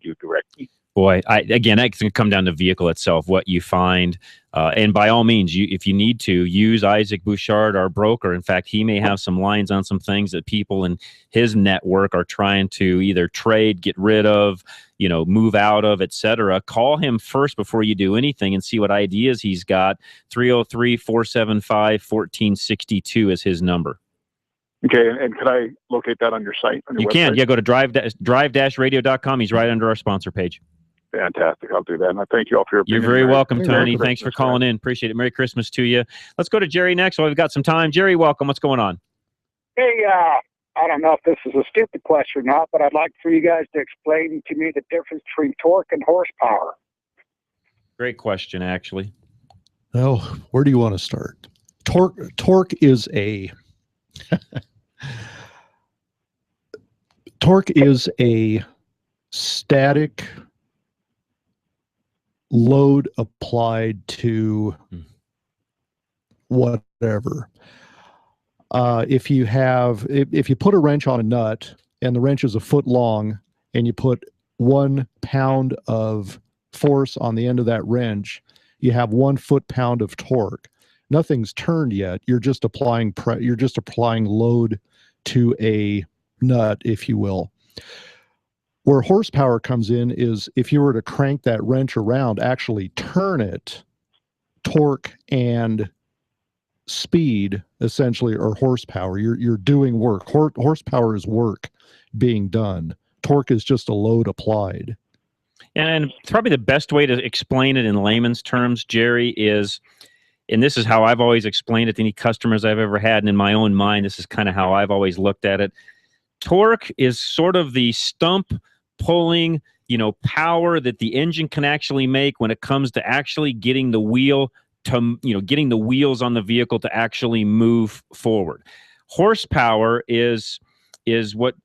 you direct me? Boy, again, it's going to come down to the vehicle itself, what you find. And by all means, if you need to, use Isaac Bouchard, our broker. In fact, he may have some lines on some things that people in his network are trying to either trade, get rid of, move out of, etc. Call him first before you do anything and see what ideas he's got. 303-475-1462 is his number. Okay, and could I locate that on your site? On your website? Can. Yeah, go to drive-radio.com. He's right under our sponsor page. Fantastic. I'll do that. And I thank you all for your opinion. You're very welcome, Tony. Thanks for calling in. Appreciate it. Merry Christmas to you. Let's go to Jerry next while we've got some time. Jerry, welcome. What's going on? Hey, I don't know if this is a stupid question or not, but I'd like for you guys to explain to me the difference between torque and horsepower. Great question, actually. Well, where do you want to start? Torque is a static load applied to whatever. If you put a wrench on a nut and the wrench is a foot long and you put 1 pound of force on the end of that wrench, you have 1 foot-pound of torque. Nothing's turned yet. You're just applying load to a nut, if you will. Where horsepower comes in is if you were to crank that wrench around, actually turn it, torque and speed essentially are horsepower. You're doing work. Horsepower is work being done. Torque is just a load applied. And probably the best way to explain it in layman's terms, Jerry, is, and this is how I've always explained it to any customers I've ever had, and in my own mind, this is kind of how I've always looked at it. Torque is sort of the stump pulling, power that the engine can actually make when it comes to actually getting the wheel to, getting the wheels on the vehicle to actually move forward. Horsepower is what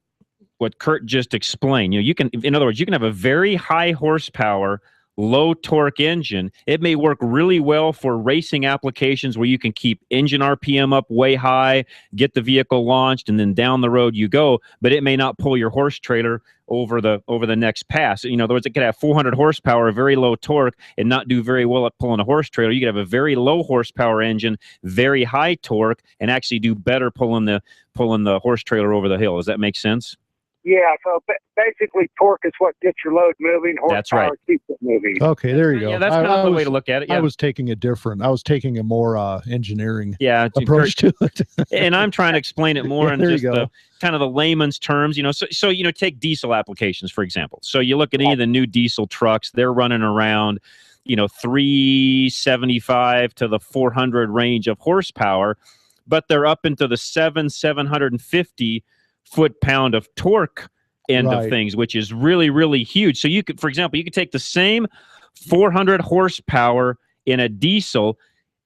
what Kurt just explained. You can, in other words, you can have a very high horsepower, low torque engine. It may work really well for racing applications where you can keep engine RPM up way high, get the vehicle launched, and then down the road you go, but it may not pull your horse trailer over the next pass. In other words, it could have 400 horsepower, very low torque, and not do very well at pulling a horse trailer. You could have a very low horsepower engine, very high torque, and actually do better pulling the horse trailer over the hill. Does that make sense? Yeah, so basically torque is what gets your load moving. Horsepower That's right. keeps it moving. Okay, there you go. Yeah, that's kind of the way to look at it. Yeah. I was taking a more engineering Kurt, approach to it. And I'm trying to explain it more in there just you go. the kind of the layman's terms. So take diesel applications, for example. So you look at any of the new diesel trucks, they're running around 375 to the 400 range of horsepower, but they're up into the 750 foot-pound of torque end of things, which is really, really huge. So you could, for example, you could take the same 400 horsepower in a diesel.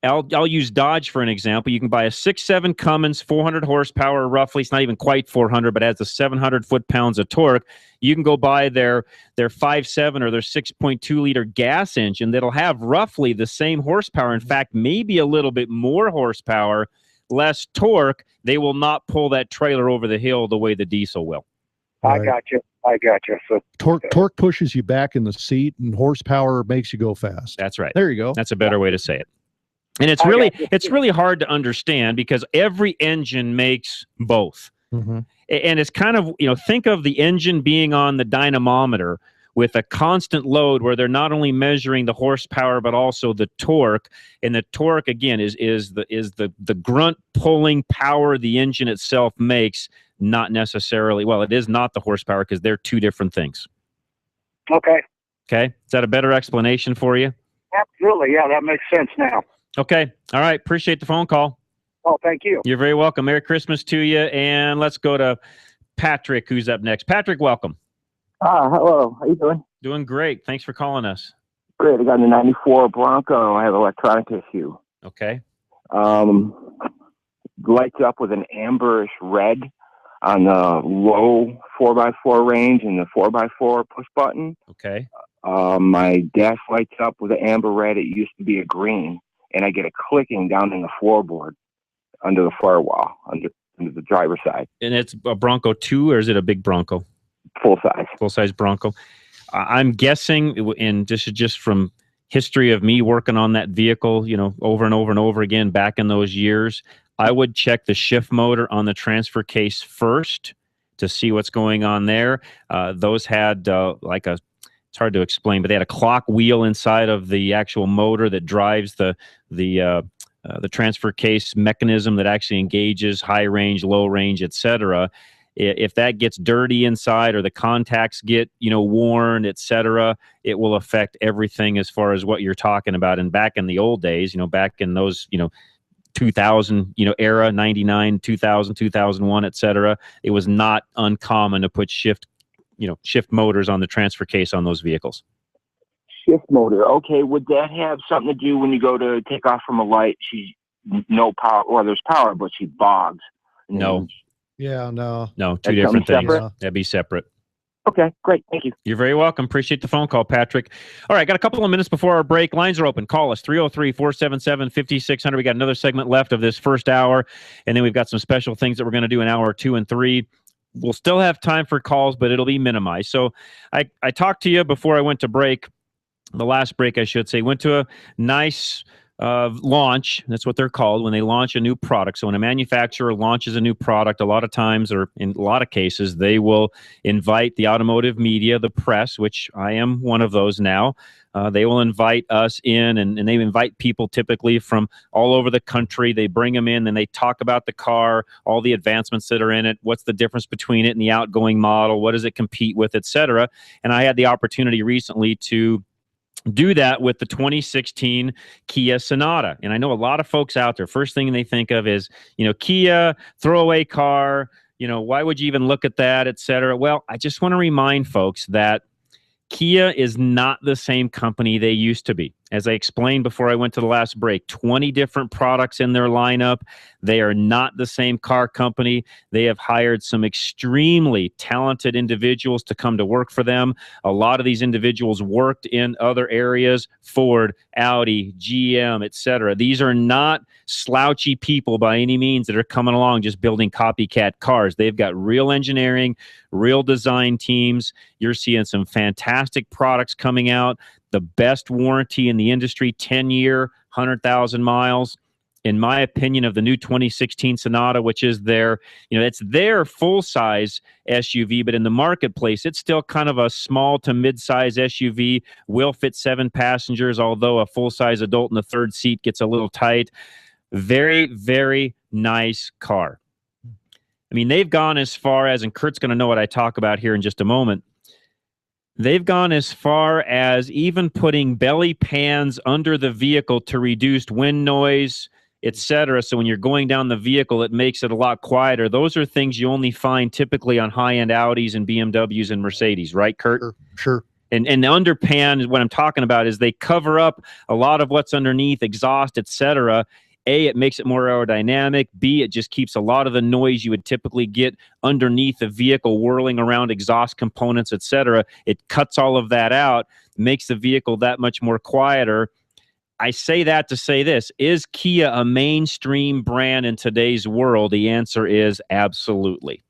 I'll use Dodge for an example. You can buy a 6.7 Cummins, 400 horsepower, roughly. It's not even quite 400, but has the 700 foot-pounds of torque. You can go buy their 5.7 or their 6.2 liter gas engine that'll have roughly the same horsepower. In fact, maybe a little bit more horsepower, less torque. They will not pull that trailer over the hill the way the diesel will. I got you. So torque pushes you back in the seat, and horsepower makes you go fast. That's right. There you go. That's a better way to say it. And it's really hard to understand because every engine makes both. Mm-hmm. And it's kind of, think of the engine being on the dynamometer with a constant load where they're not only measuring the horsepower but also the torque. And the torque, again, is the grunt pulling power the engine itself makes, not necessarily, well, it is not the horsepower because they're two different things. Okay. Okay. Is that a better explanation for you? Absolutely. Yeah, that makes sense now. Okay. All right. Appreciate the phone call. Oh, thank you. You're very welcome. Merry Christmas to you. And let's go to Patrick, who's up next. Patrick, welcome. Hello. How you doing? Doing great. Thanks for calling us. Great. I got a 94 Bronco. I have electronic issue. Okay. Lights up with an amberish red on the low 4x4 range and the 4x4 push button. Okay. My dash lights up with an amber red. It used to be a green, and I get a clicking down in the floorboard under the firewall, under the driver's side. And it's a Bronco 2, or is it a big Bronco? Full size. Full size Bronco. I'm guessing, and this is just from history of me working on that vehicle, over and over and over again back in those years, I would check the shift motor on the transfer case first to see what's going on there. Those had it's hard to explain, but they had a clock wheel inside of the actual motor that drives the transfer case mechanism that actually engages high range, low range, etc. If that gets dirty inside or the contacts get, worn, etc., it will affect everything as far as what you're talking about. And back in the old days, back in those, 2000, era, 99, 2000, 2001, etc., it was not uncommon to put shift motors on the transfer case on those vehicles. Shift motor. Okay. Would that have something to do when you go to take off from a light? She's no power. Well, there's power, but she bogs. No. Yeah, no. No, two different things. Separate? That'd be separate. Okay, great. Thank you. You're very welcome. Appreciate the phone call, Patrick. All right, got a couple of minutes before our break. Lines are open. Call us, 303-477-5600. We got another segment left of this first hour, and then we've got some special things that we're going to do in hour 2 and 3. We'll still have time for calls, but it'll be minimized. So I talked to you before I went to break, the last break, I should say. Went to a nice launch. That's what they're called when they launch a new product. So when a manufacturer launches a new product, a lot of times, or in a lot of cases, they will invite the automotive media, the press, which I am one of those now. They will invite us in, and they invite people typically from all over the country. They bring them in and they talk about the car, all the advancements that are in it, what's the difference between it and the outgoing model, what does it compete with, etc. And I had the opportunity recently to do that with the 2016 Kia Sonata. And I know a lot of folks out there, first thing they think of is, Kia, throwaway car, why would you even look at that, et cetera? Well, I just want to remind folks that Kia is not the same company they used to be. As I explained before I went to the last break, 20 different products in their lineup. They are not the same car company. They have hired some extremely talented individuals to come to work for them. A lot of these individuals worked in other areas, Ford, Audi, GM, etc. These are not slouchy people by any means that are coming along just building copycat cars. They've got real engineering, real design teams. You're seeing some fantastic products coming out. The best warranty in the industry, 10-year, 100,000 miles. In my opinion, of the new 2016 Sonata, which is their, it's their full-size SUV, but in the marketplace, it's still kind of a small to mid-size SUV, will fit 7 passengers, although a full-size adult in the third seat gets a little tight. Very, very nice car. I mean, they've gone as far as, and Kurt's going to know what I talk about here in just a moment, they've gone as far as even putting belly pans under the vehicle to reduce wind noise, etc. So when you're going down the vehicle, it makes it a lot quieter. Those are things you only find typically on high-end Audis and BMWs and Mercedes, right, Kurt? Sure. And the underpan, what I'm talking about, is they cover up a lot of what's underneath, exhaust, etc. A, it makes it more aerodynamic. B, it just keeps a lot of the noise you would typically get underneath the vehicle whirling around exhaust components, etc. It cuts all of that out, makes the vehicle that much more quieter. I say that to say this. Is Kia a mainstream brand in today's world? The answer is absolutely.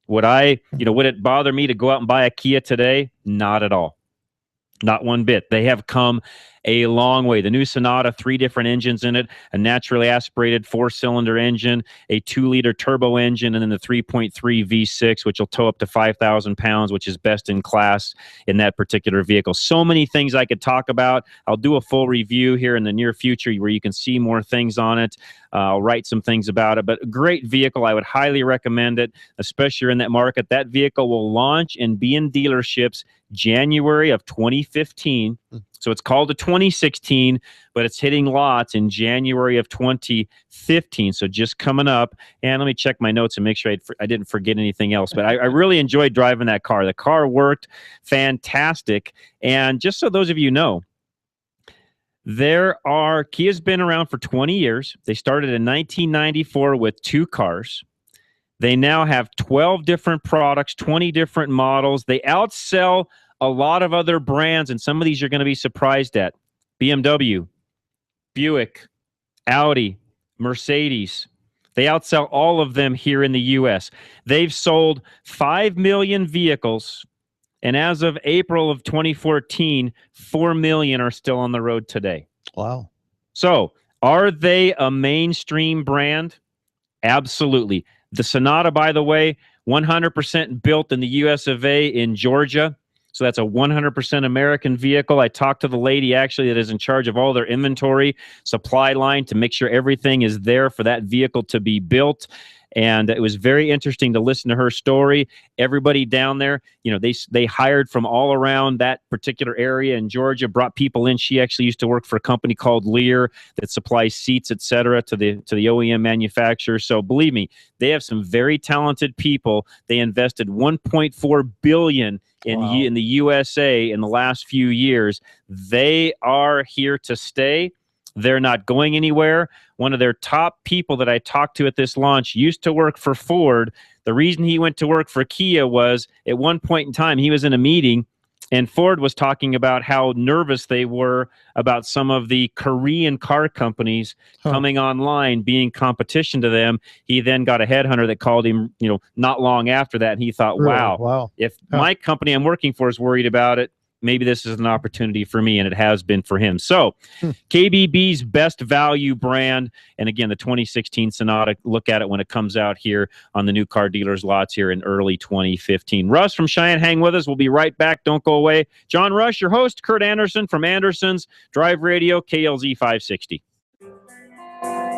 Would it bother me to go out and buy a Kia today? Not at all. Not one bit. They have come a long way. The new Sonata, 3 different engines in it, a naturally aspirated 4-cylinder engine, a 2-liter turbo engine, and then the 3.3 V6, which will tow up to 5,000 pounds, which is best in class in that particular vehicle. So many things I could talk about. I'll do a full review here in the near future where you can see more things on it. I'll write some things about it, but a great vehicle. I would highly recommend it, especially in that market. That vehicle will launch and be in dealerships January of 2015. So it's called a 2016, but it's hitting lots in January of 2015. So just coming up. And let me check my notes and make sure I didn't forget anything else. But I really enjoyed driving that car. The car worked fantastic. And just so those of you know, Kia's been around for 20 years. They started in 1994 with 2 cars. They now have 12 different products, 20 different models. They outsell a lot of other brands, and some of these you're going to be surprised at. BMW, Buick, Audi, Mercedes. They outsell all of them here in the U.S. They've sold 5 million vehicles, and as of April of 2014, 4 million are still on the road today. Wow. So, are they a mainstream brand? Absolutely. The Sonata, by the way, 100% built in the US of A in Georgia. So that's a 100% American vehicle. I talked to the lady actually that is in charge of all their inventory supply line to make sure everything is there for that vehicle to be built. And it was very interesting to listen to her story. Everybody down there, they hired from all around that particular area in Georgia, brought people in. She actually used to work for a company called Lear that supplies seats, et cetera, to the OEM manufacturer. So believe me, they have some very talented people. They invested $1.4 billion in the USA in the last few years. They are here to stay. They're not going anywhere. One of their top people that I talked to at this launch used to work for Ford. The reason he went to work for Kia was at one point in time he was in a meeting and Ford was talking about how nervous they were about some of the Korean car companies coming online, being competition to them. He then got a headhunter that called him, not long after that. And he thought, wow, if my company I'm working for is worried about it, maybe this is an opportunity for me, and it has been for him. So KBB's best value brand, and again, the 2016 Sonata, look at it when it comes out here on the new car dealers lots here in early 2015. Russ from Cheyenne, hang with us. We'll be right back. Don't go away. John Rush, your host, Kurt Anderson from Anderson's Drive Radio, KLZ 560.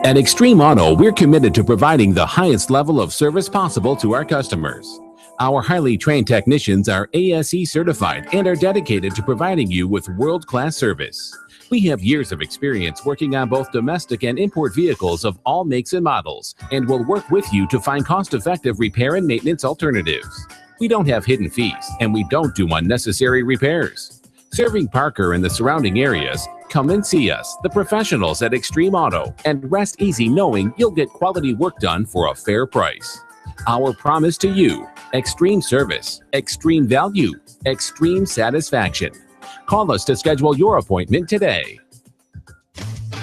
At Extreme Auto, we're committed to providing the highest level of service possible to our customers. Our highly trained technicians are ASE certified and are dedicated to providing you with world-class service. We have years of experience working on both domestic and import vehicles of all makes and models, and will work with you to find cost-effective repair and maintenance alternatives. We don't have hidden fees, and we don't do unnecessary repairs. Serving Parker and the surrounding areas, Come and see us, the professionals at Extreme Auto, and rest easy knowing you'll get quality work done for a fair price. Our promise to you: extreme service, extreme value, extreme satisfaction. Call us to schedule your appointment today.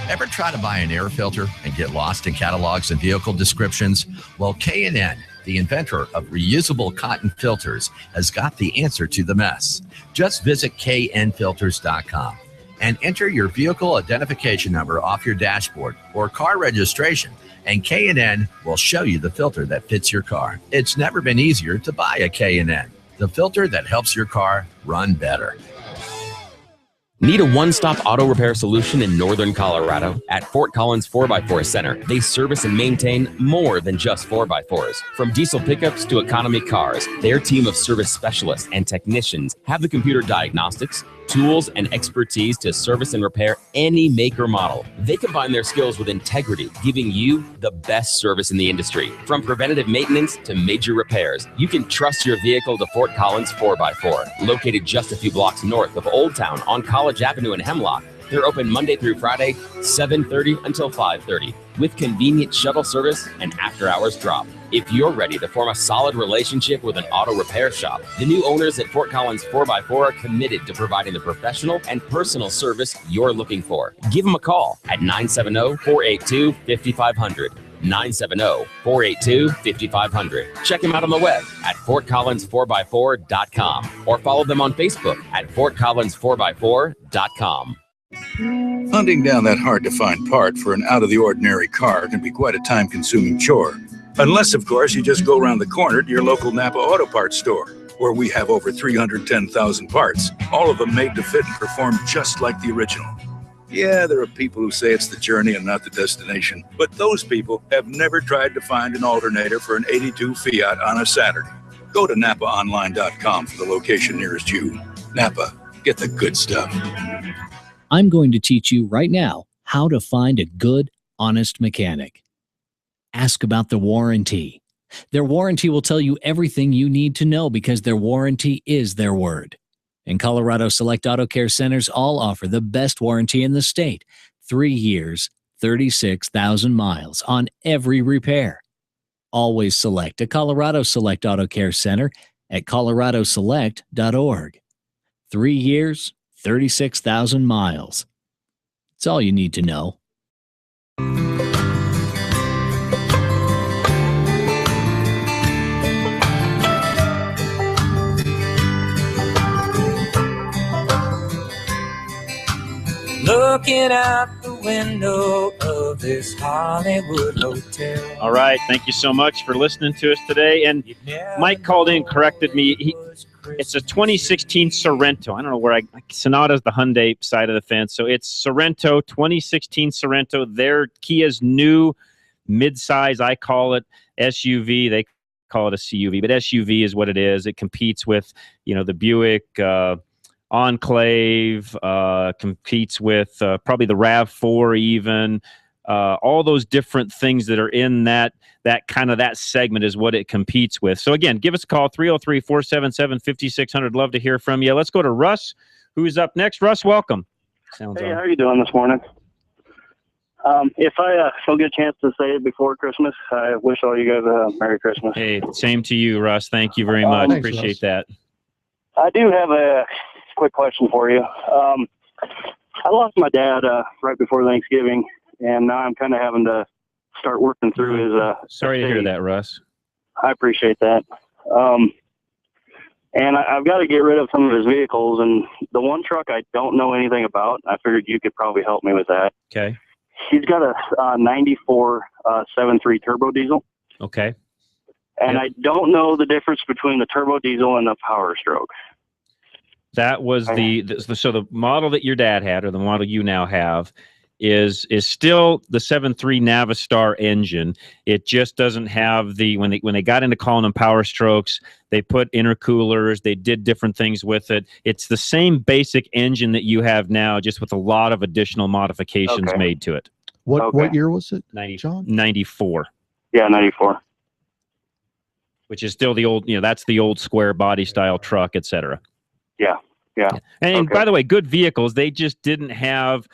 Ever try to buy an air filter and get lost in catalogs and vehicle descriptions? Well, K&N, the inventor of reusable cotton filters, has got the answer to the mess. Just visit knfilters.com and enter your vehicle identification number off your dashboard or car registration, and K&N will show you the filter that fits your car. It's never been easier to buy a K&N, the filter that helps your car run better. Need a one-stop auto repair solution in northern Colorado? At Fort Collins 4x4 Center, they service and maintain more than just 4x4s. From diesel pickups to economy cars, their team of service specialists and technicians have the computer diagnostics, tools, and expertise to service and repair any make or model. They combine their skills with integrity, giving you the best service in the industry. From preventative maintenance to major repairs, you can trust your vehicle to Fort Collins 4x4. Located just a few blocks north of Old Town on College Avenue in Hemlock, they're open Monday through Friday, 7:30 until 5:30, with convenient shuttle service and after-hours drop. If you're ready to form a solid relationship with an auto repair shop, the new owners at Fort Collins 4x4 are committed to providing the professional and personal service you're looking for. Give them a call at 970-482-5500. 970-482-5500. Check them out on the web at fortcollins4x4.com or follow them on Facebook at fortcollins4x4.com. Hunting down that hard-to-find part for an out-of-the-ordinary car can be quite a time-consuming chore. Unless, of course, you just go around the corner to your local Napa Auto Parts store, where we have over 310,000 parts, all of them made to fit and perform just like the original. Yeah, there are people who say it's the journey and not the destination, but those people have never tried to find an alternator for an 82 Fiat on a Saturday. Go to NapaOnline.com for the location nearest you. Napa, get the good stuff. I'm going to teach you right now how to find a good, honest mechanic. Ask about the warranty. Their warranty will tell you everything you need to know because their warranty is their word. And Colorado Select Auto Care Centers all offer the best warranty in the state. 3 years, 36,000 miles on every repair. Always select a Colorado Select Auto Care Center at coloradoselect.org. 3 years, 36,000 miles. It's all you need to know. Looking out the window of this Hollywood hotel. All right. Thank you so much for listening to us today. And Mike called in and corrected me. It's a 2016 Sorrento. I don't know where Sonata's the Hyundai side of the fence. So it's Sorrento, 2016 Sorrento. They're Kia's new midsize, I call it SUV. They call it a CUV, but SUV is what it is. It competes with, the Buick Enclave, competes with probably the RAV4 even. All those different things that are in that segment is what it competes with. So again, give us a call, 303-477-5600. Love to hear from you. Let's go to Russ, who's up next. Russ, welcome. Hey, how are you doing this morning? If I shall get a chance to say it before Christmas, I wish all you guys a Merry Christmas. Hey, same to you, Russ. Thank you very much. Thanks, Appreciate Russ. that. I do have a quick question for you. I lost my dad right before Thanksgiving, and now I'm kind of having to start working through his Sorry to hear that, Russ. I appreciate that. And I've got to get rid of some of his vehicles, and the one truck I don't know anything about. I figured you could probably help me with that. Okay. He's got a 94 7.3 turbo diesel. Okay. And I don't know the difference between the turbo diesel and the Power Stroke. That was so the model that your dad had, or the model you now have, is still the 7.3 Navistar engine. It just doesn't have when they got into calling them Power Strokes, they put intercoolers, they did different things with it. It's the same basic engine that you have now, just with a lot of additional modifications made to it. What year was it, John? 94. Yeah, 94. Which is still the old, that's the old square body style truck, etc. Yeah. Yeah. And by the way, good vehicles, they just didn't have,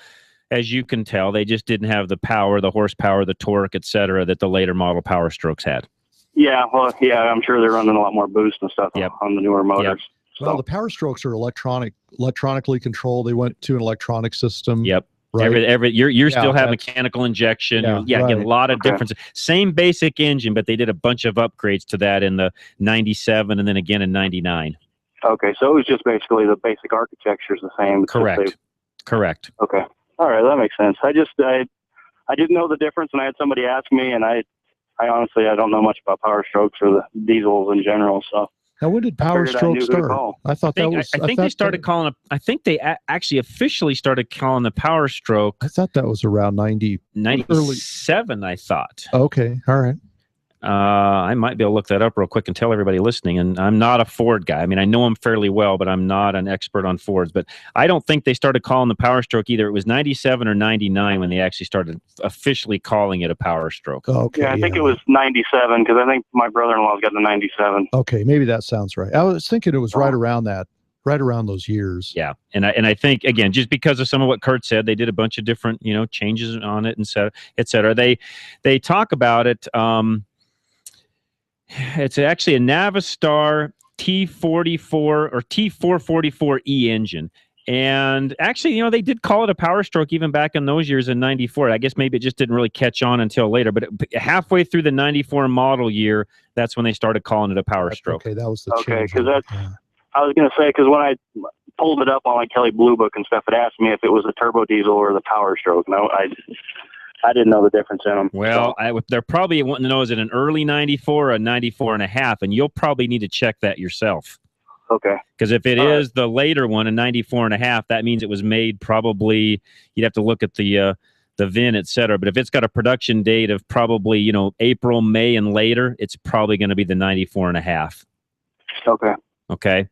as you can tell, they just didn't have the power, the horsepower, the torque, et cetera, that the later model Power Strokes had. Yeah, well, yeah, I'm sure they're running a lot more boost and stuff on the newer motors. Well, the Power Strokes are electronically controlled. They went to an electronic system. Yep. Right. You still have mechanical injection. Get a lot of differences. Same basic engine, but they did a bunch of upgrades to that in the 97 and then again in 99. Okay, so it was just basically the basic architecture is the same. Correct. Okay. All right, that makes sense. I didn't know the difference, and I had somebody ask me, and I honestly don't know much about Power Strokes or the diesels in general. So now, when did Power Strokes start? I think they started calling. I think they actually officially started calling the Power Stroke. I thought that was around 97. I thought. Okay, all right. I might be able to look that up real quick and tell everybody listening. And I'm not a Ford guy. I mean, I know them fairly well, but I'm not an expert on Fords. But I don't think they started calling the Power Stroke either. It was 97 or 99 when they actually started officially calling it a Power Stroke. Okay. Yeah, I think it was 97 because I think my brother-in-law's got the 97. Okay, maybe that sounds right. I was thinking it was right around those years. Yeah, and I think again, just because of some of what Kurt said, they did a bunch of different changes on it and et cetera. They talk about it. It's actually a Navistar T44 or T444E engine. And actually, they did call it a Power Stroke even back in those years in 94. I guess maybe it just didn't really catch on until later. But halfway through the 94 model year, that's when they started calling it a Power Stroke. Okay, that was the change. Because I was going to say, because when I pulled it up on like Kelly Blue Book and stuff, it asked me if it was a turbo diesel or the Power Stroke. No, I didn't know the difference in them. Well, they're probably wanting to know, is it an early 94 or a 94 and a half? And you'll probably need to check that yourself. Okay. Because if it is the later one, a 94 and a half, that means it was made probably, you'd have to look at the VIN, et cetera. But if it's got a production date of probably, April, May, and later, it's probably going to be the 94 and a half. Okay. Okay.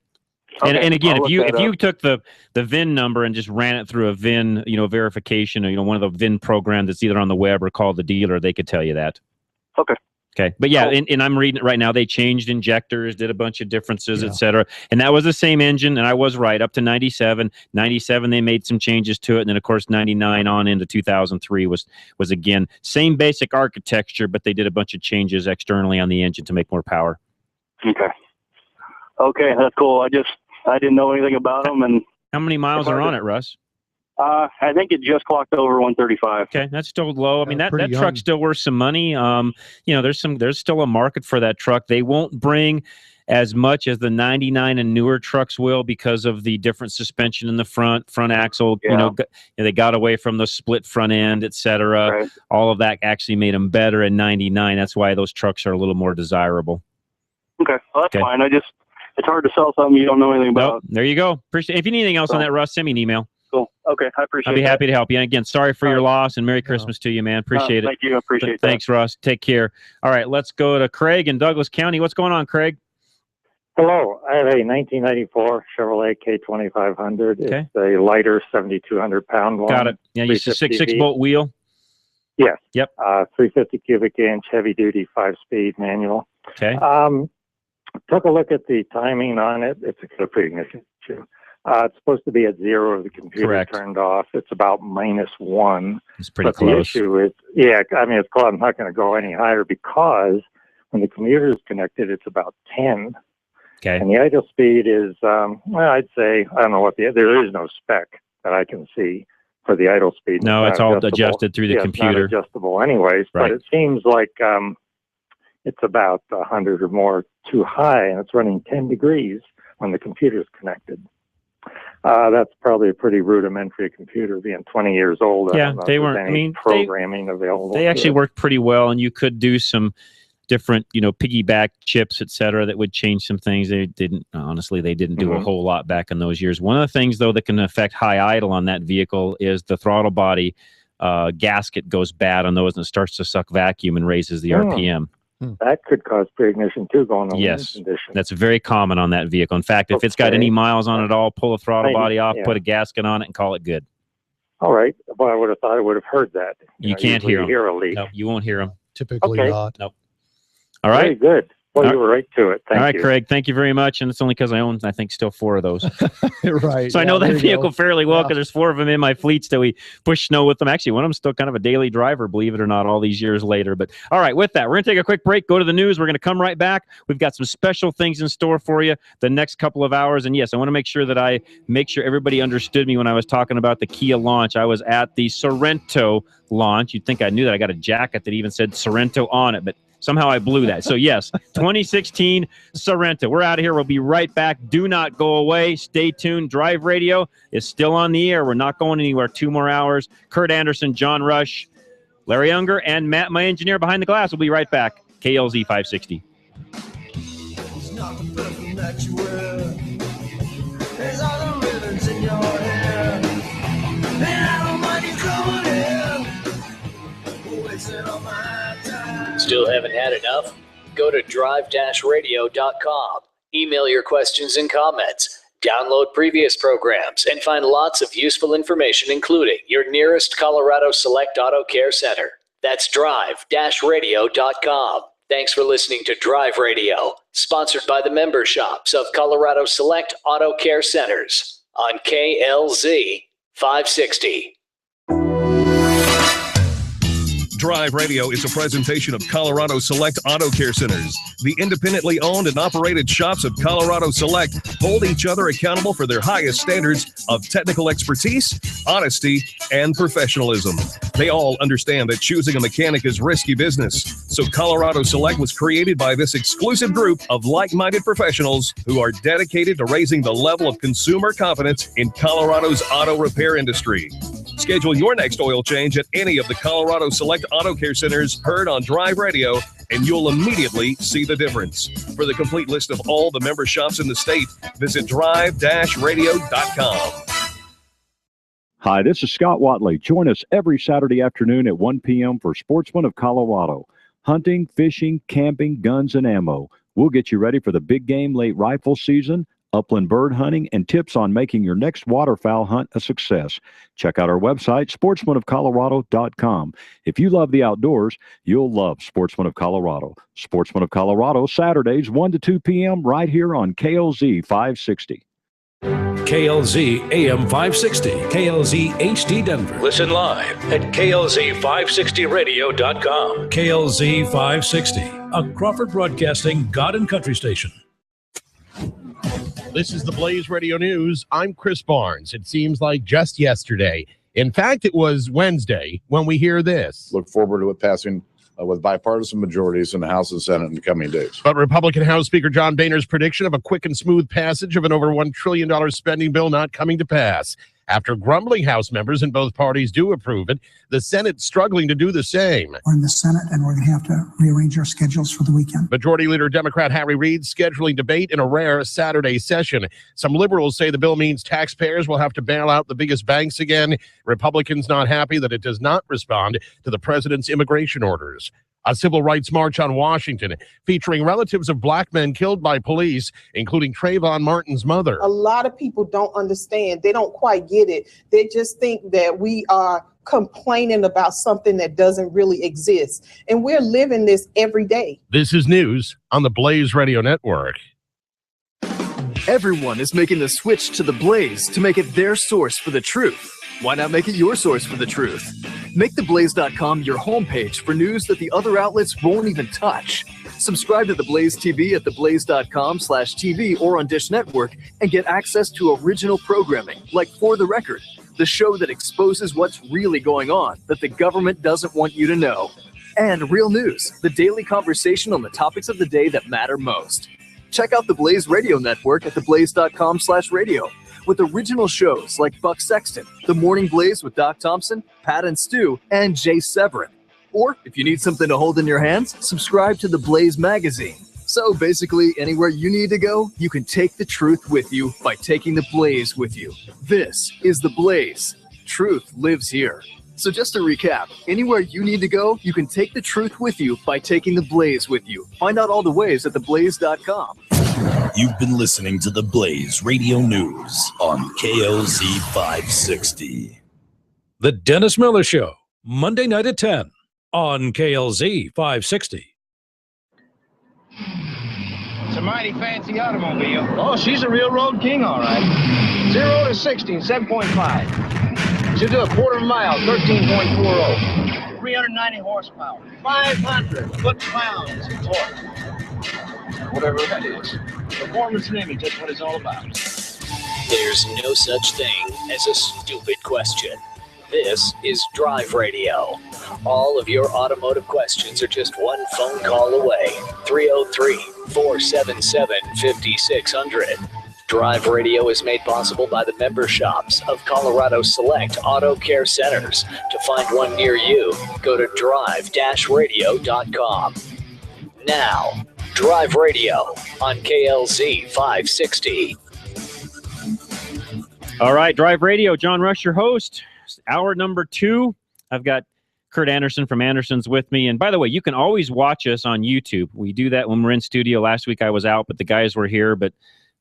And again, if you took the VIN number and just ran it through a VIN, verification, or one of the VIN programs that's either on the web or called the dealer, they could tell you that. Okay. Okay. But yeah, and I'm reading it right now. They changed injectors, did a bunch of differences, et cetera. And that was the same engine. And I was right up to 97. 97, they made some changes to it. And then, of course, 99 on into 2003 was again, same basic architecture, but they did a bunch of changes externally on the engine to make more power. Okay. Okay, that's cool. I didn't know anything about them. And how many miles are on it, Russ? I think it just clocked over 135. Okay, that's still low. I mean, that truck's still worth some money. There's still a market for that truck. They won't bring as much as the 99 and newer trucks will because of the different suspension in the front axle. Yeah. They got away from the split front end, et cetera. Right. All of that actually made them better in 99. That's why those trucks are a little more desirable. Okay, well, that's fine. It's hard to sell something you don't know anything about. Nope. There you go. Appreciate. If you need anything else on that, Russ, send me an email. Cool. Okay, I appreciate it. I'll be happy to help you. And again, sorry for your loss, and Merry Christmas to you, man. Appreciate it. Thank you. I appreciate that. Thanks, Russ. Take care. All right, let's go to Craig in Douglas County. What's going on, Craig? Hello. I have a 1994 Chevrolet K2500. Okay. It's a lighter 7,200-pound one. Got it. Yeah, you use a 6-bolt wheel? Yes. Yep. 350 cubic inch, heavy-duty, 5-speed manual. Okay. Took a look at the timing on it. It's a good ignition issue. It's supposed to be at 0 if the computer turned off. It's about -1. It's pretty close. The issue is, it's close. I'm not going to go any higher because when the computer is connected, it's about 10. Okay. And the idle speed is, I'd say, I don't know there is no spec that I can see for the idle speed. No, it's all adjusted through the computer. It's not adjustable anyways, right. But it seems like it's about 100 or more too high, and it's running 10 degrees when the computer's connected. That's probably a pretty rudimentary computer, being 20 years old. Yeah, they weren't. I mean, programming available. They actually worked pretty well, and you could do some different, piggyback chips, et cetera, that would change some things. They didn't do a whole lot back in those years. One of the things, though, that can affect high idle on that vehicle is the throttle body gasket goes bad on those, and it starts to suck vacuum and raises the RPM. That could cause pre-ignition too, going on yes, condition. That's very common on that vehicle. In fact, if it's got any miles on it at all, pull the throttle body off, put a gasket on it, and call it good. All right. Well, I would have thought I would have heard that. You can't hear them. Hear a leak. No, you won't hear them. Typically not. Nope. All right. Very good. Well, you were right to it. Thank you. All right, Craig. Thank you very much. And it's only because I own, I think, still 4 of those. Right. So I know that vehicle fairly well because there's 4 of them in my fleet still. We push snow with them. Actually, one of them's still kind of a daily driver, believe it or not, all these years later. But all right, with that, we're going to take a quick break, go to the news. We're going to come right back. We've got some special things in store for you the next couple of hours. And yes, I want to make sure that I make sure everybody understood me when I was talking about the Kia launch. I was at the Sorento launch. You'd think I knew that. I got a jacket that even said Sorento on it, but somehow I blew that. So yes, 2016 Sorento. We're out of here. We'll be right back. Do not go away. Stay tuned. Drive Radio is still on the air. We're not going anywhere. 2 more hours. Kurt Anderson, John Rush, Larry Unger, and Matt, my engineer behind the glass. We'll be right back. KLZ 560. It's not the perfume that you wear. There's all the ribbons in your hair. And I don't mind you coming in. Wasting all my time. Still haven't had enough? Go to drive-radio.com. Email your questions and comments. Download previous programs and find lots of useful information, including your nearest Colorado Select Auto Care Center. That's drive-radio.com. Thanks for listening to Drive Radio, sponsored by the member shops of Colorado Select Auto Care Centers on KLZ 560. Drive Radio is a presentation of Colorado Select Auto Care Centers. The independently owned and operated shops of Colorado Select hold each other accountable for their highest standards of technical expertise, honesty, and professionalism. They all understand that choosing a mechanic is risky business. So Colorado Select was created by this exclusive group of like-minded professionals who are dedicated to raising the level of consumer confidence in Colorado's auto repair industry. Schedule your next oil change at any of the Colorado Select Auto Care Centers heard on Drive Radio, and you'll immediately see the difference. For the complete list of all the member shops in the state, visit drive-radio.com. Hi, this is Scott Watley. Join us every Saturday afternoon at 1 p.m. for Sportsman of Colorado. Hunting, fishing, camping, guns, and ammo. We'll get you ready for the big game late rifle season, upland bird hunting, and tips on making your next waterfowl hunt a success. Check out our website, sportsmanofcolorado.com. If you love the outdoors, you'll love Sportsman of Colorado. Sportsman of Colorado, Saturdays, 1 to 2 p.m. right here on KLZ 560. KLZ AM 560, KLZ HD Denver. Listen live at KLZ560radio.com. KLZ 560, a Crawford Broadcasting God and Country station. This is the Blaze Radio News. I'm Chris Barnes. It seems like just yesterday. In fact, it was Wednesday when we hear this. Look forward to it passing with bipartisan majorities in the House and Senate in the coming days. But Republican House Speaker John Boehner's prediction of a quick and smooth passage of an over $1 trillion spending bill not coming to pass. After grumbling House members in both parties do approve it, the Senate struggling to do the same. We're in the Senate, and we're going to have to rearrange our schedules for the weekend. Majority Leader Democrat Harry Reid scheduling debate in a rare Saturday session. Some liberals say the bill means taxpayers will have to bail out the biggest banks again. Republicans not happy that it does not respond to the president's immigration orders. A civil rights march on Washington featuring relatives of black men killed by police, including Trayvon Martin's mother. A lot of people don't understand. They don't quite get it. They just think that we are complaining about something that doesn't really exist. And we're living this every day. This is news on the Blaze Radio Network. Everyone is making the switch to the Blaze to make it their source for the truth. Why not make it your source for the truth? Make theblaze.com your homepage for news that the other outlets won't even touch. Subscribe to The Blaze TV at theblaze.com/TV or on Dish Network and get access to original programming like For the Record, the show that exposes what's really going on that the government doesn't want you to know. And Real News, the daily conversation on the topics of the day that matter most. Check out the Blaze Radio Network at theblaze.com/radio. with original shows like Buck Sexton, The Morning Blaze with Doc Thompson, Pat and Stu, and Jay Severin. Or, if you need something to hold in your hands, subscribe to The Blaze magazine. So basically, anywhere you need to go, you can take the truth with you by taking The Blaze with you. This is The Blaze. Truth lives here. So just to recap, anywhere you need to go, you can take the truth with you by taking The Blaze with you. Find out all the ways at theblaze.com. You've been listening to The Blaze Radio News on KLZ 560. The Dennis Miller Show, Monday night at 10 on KLZ 560. It's a mighty fancy automobile. Oh, she's a real road king, all right. 0 to 60 in 7.5. She'll do a quarter mile, 13.40. 390 horsepower. 500 foot-pounds of torque. Whatever that is. Performance and image, that's what it's all about. There's no such thing as a stupid question. This is Drive Radio. All of your automotive questions are just one phone call away. 303-477-5600. Drive Radio is made possible by the member shops of Colorado Select Auto Care Centers. To find one near you, go to drive-radio.com. Now, Drive Radio on KLZ 560. All right, Drive Radio, John Rush, your host. Hour number 2. I've got Kurt Anderson from Anderson's with me. And by the way, you can always watch us on YouTube. We do that when we're in studio. Last week I was out, but the guys were here, but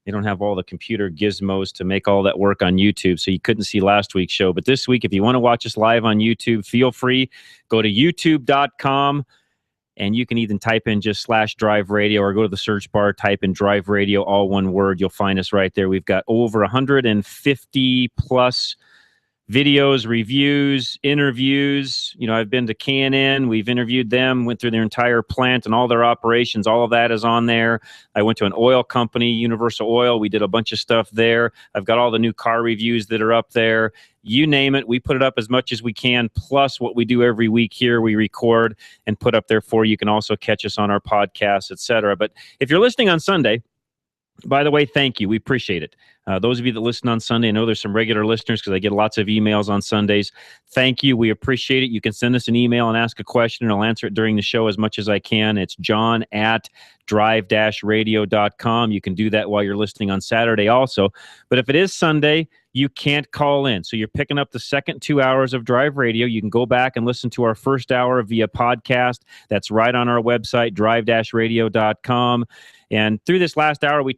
they don't have all the computer gizmos to make all that work on YouTube, so you couldn't see last week's show. But this week, if you want to watch us live on YouTube, feel free. Go to youtube.com, and you can even type in just /Drive Radio or go to the search bar, type in Drive Radio, all one word. You'll find us right there. We've got over 150 plus videos, reviews, interviews. You know, I've been to K&N. We've interviewed them, went through their entire plant and all their operations. All of that is on there. I went to an oil company, Universal Oil. We did a bunch of stuff there. I've got all the new car reviews that are up there. You name it, we put it up as much as we can, plus what we do every week here, we record and put up there for you. You can also catch us on our podcast, etc. But if you're listening on Sunday, by the way, thank you. We appreciate it. Those of you that listen on Sunday, I know there's some regular listeners because I get lots of emails on Sundays. Thank you. We appreciate it. You can send us an email and ask a question, and I'll answer it during the show as much as I can. It's john@drive-radio.com. You can do that while you're listening on Saturday also. But if it is Sunday, you can't call in. So you're picking up the second 2 hours of Drive Radio. You can go back and listen to our first hour via podcast. That's right on our website, drive-radio.com. And through this last hour, we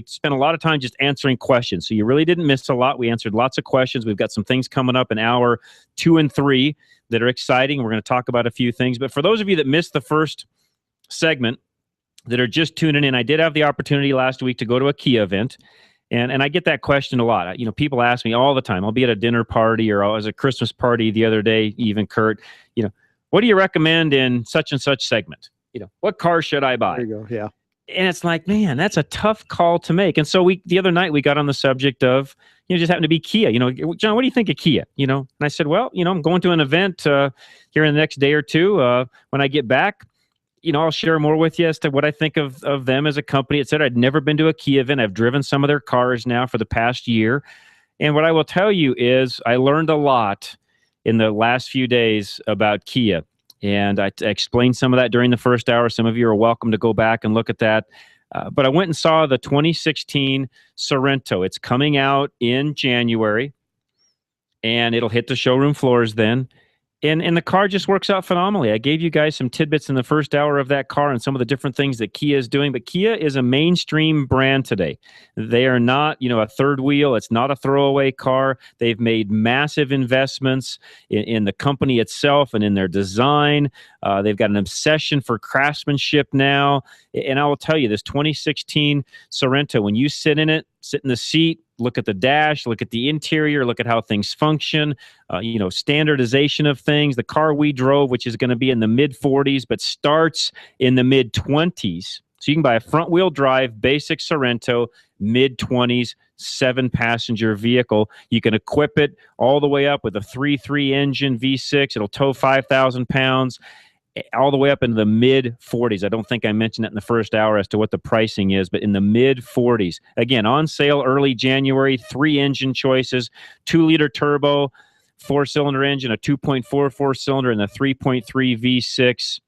spent a lot of time just answering questions. So you really didn't miss a lot. We answered lots of questions. We've got some things coming up in hour 2 and 3 that are exciting. We're going to talk about a few things. But for those of you that missed the first segment that are just tuning in, I did have the opportunity last week to go to a Kia event. And I get that question a lot. You know, people ask me all the time. I'll be at a dinner party or I was at a Christmas party the other day, even Kurt, you know, what do you recommend in such and such segment? You know, what car should I buy? There you go. Yeah. And it's like, man, that's a tough call to make. And so the other night we got on the subject of, you know, just happened to be Kia. You know, John, what do you think of Kia? You know, and I said, well, you know, I'm going to an event here in the next day or two. When I get back, you know, I'll share more with you as to what I think of them as a company, et cetera. I'd never been to a Kia event. I've driven some of their cars now for the past year. And what I will tell you is I learned a lot in the last few days about Kia. And I explained some of that during the first hour. Some of you are welcome to go back and look at that. But I went and saw the 2016 Sorento. It's coming out in January, and it'll hit the showroom floors then. And the car just works out phenomenally. I gave you guys some tidbits in the first hour of that car and some of the different things that Kia is doing. But Kia is a mainstream brand today. They are not, you know, a third wheel. It's not a throwaway car. They've made massive investments in the company itself and in their design. They've got an obsession for craftsmanship now. And I will tell you, this 2016 Sorento, when you sit in it, sit in the seat, look at the dash, look at the interior, look at how things function, you know, standardization of things. The car we drove, which is going to be in the mid-40s, but starts in the mid-20s. So you can buy a front-wheel drive, basic Sorento, mid-20s, 7-passenger vehicle. You can equip it all the way up with a 3.3 engine V6. It'll tow 5,000 pounds. All the way up into the mid-40s. I don't think I mentioned that in the first hour as to what the pricing is, but in the mid-40s. Again, on sale early January, 3 engine choices, 2-liter turbo, 4-cylinder engine, a 2.44 cylinder, and the 3.3 V6.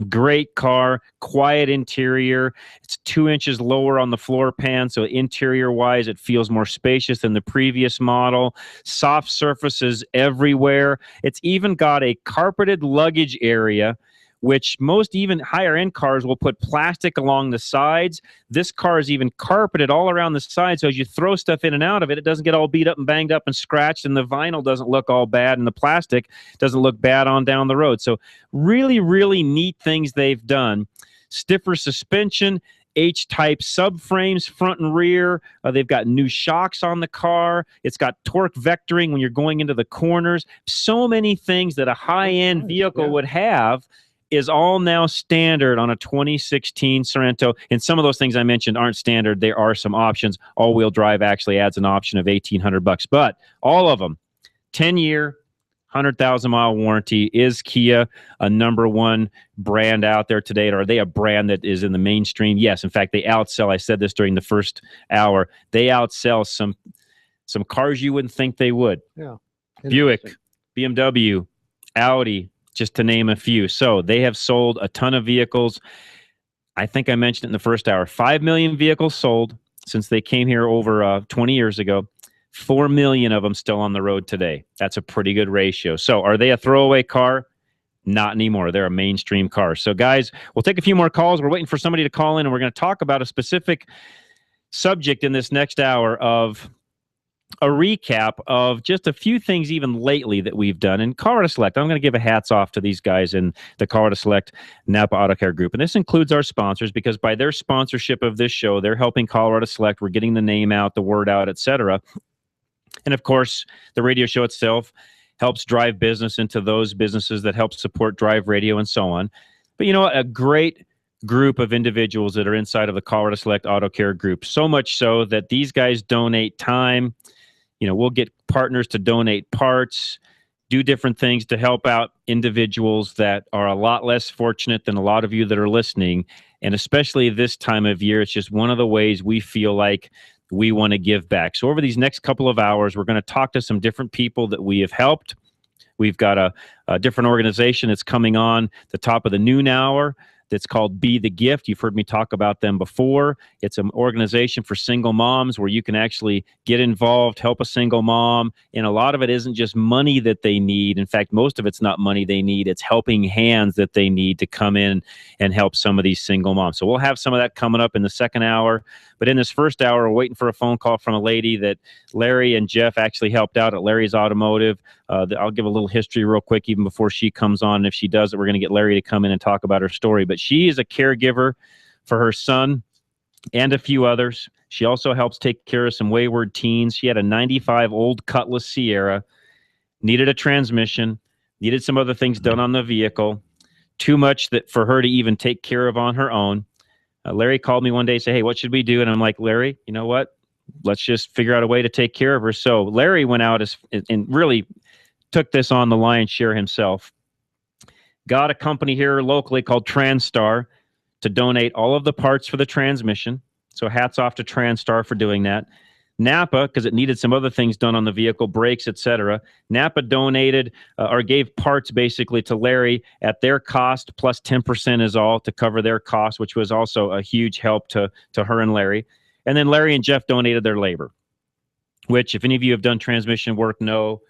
Great car, quiet interior. It's 2 inches lower on the floor pan, so interior-wise, it feels more spacious than the previous model. Soft surfaces everywhere. It's even got a carpeted luggage area, which most even higher-end cars will put plastic along the sides. This car is even carpeted all around the side, so as you throw stuff in and out of it, it doesn't get all beat up and banged up and scratched, and the vinyl doesn't look all bad, and the plastic doesn't look bad on down the road. So really, really neat things they've done. Stiffer suspension. H-type subframes, front and rear. They've got new shocks on the car. It's got torque vectoring when you're going into the corners. So many things that a high-end vehicle would have is all now standard on a 2016 Sorento. And some of those things I mentioned aren't standard. There are some options. All-wheel drive actually adds an option of $1,800, but all of them, 10-year, 100,000-mile warranty. Is Kia a number one brand out there today? Or are they a brand that is in the mainstream? Yes. In fact, they outsell, I said this during the first hour, they outsell some cars you wouldn't think they would. Yeah. Buick, BMW, Audi, just to name a few. So they have sold a ton of vehicles. I think I mentioned it in the first hour. 5 million vehicles sold since they came here over 20 years ago. 4 million of them still on the road today. That's a pretty good ratio. So are they a throwaway car? Not anymore. They're a mainstream car. So guys, we'll take a few more calls. We're waiting for somebody to call in, and we're going to talk about a specific subject in this next hour of a recap of just a few things even lately that we've done. And Colorado Select, I'm going to give a hats off to these guys in the Colorado Select Napa Auto Care Group. And this includes our sponsors, because by their sponsorship of this show, they're helping Colorado Select. We're getting the name out, the word out, etc. And of course, the radio show itself helps drive business into those businesses that help support Drive Radio and so on. But you know what? A great group of individuals that are inside of the Colorado Select Auto Care Group. So much so that these guys donate time. You know, we'll get partners to donate parts, do different things to help out individuals that are a lot less fortunate than a lot of you that are listening. And especially this time of year, it's just one of the ways we feel like we want to give back. So over these next couple of hours, we're going to talk to some different people that we have helped. We've got a different organization that's coming on the top of the noon hour that's called Be the Gift. You've heard me talk about them before. It's an organization for single moms where you can actually get involved, help a single mom. And a lot of it isn't just money that they need. In fact, most of it's not money they need. It's helping hands that they need to come in and help some of these single moms. So we'll have some of that coming up in the second hour. But in this first hour, we're waiting for a phone call from a lady that Larry and Jeff actually helped out at Larry's Automotive. I'll give a little history real quick even before she comes on. And if she does it, we're going to get Larry to come in and talk about her story. But she is a caregiver for her son and a few others. She also helps take care of some wayward teens. She had a 95 old Cutlass Sierra, needed a transmission, needed some other things done on the vehicle, too much that for her to even take care of on her own. Larry called me one day and said, hey, what should we do? And I'm like, Larry, you know what? Let's just figure out a way to take care of her. So Larry went out and really took this on the lion's share himself. Got a company here locally called TransStar to donate all of the parts for the transmission. So hats off to TransStar for doing that. Napa, because it needed some other things done on the vehicle, brakes, etc. Napa donated or gave parts basically to Larry at their cost, plus 10% is all to cover their cost, which was also a huge help to her and Larry. And then Larry and Jeff donated their labor, which if any of you have done transmission work know,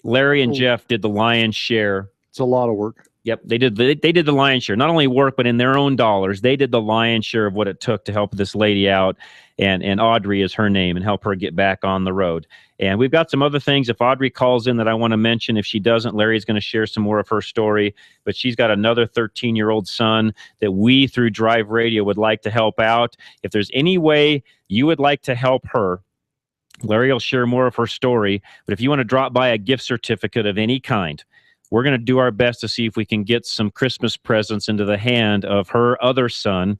Larry and Jeff did the lion's share. It's a lot of work. Yep, they did the lion's share. Not only work, but in their own dollars, they did the lion's share of what it took to help this lady out. And Audrey is her name, and help her get back on the road. And we've got some other things. If Audrey calls in that I want to mention, if she doesn't, Larry's going to share some more of her story. But she's got another 13-year-old son that we, through Drive Radio, would like to help out. If there's any way you would like to help her, Larry will share more of her story. But if you want to drop by a gift certificate of any kind, we're going to do our best to see if we can get some Christmas presents into the hand of her other son.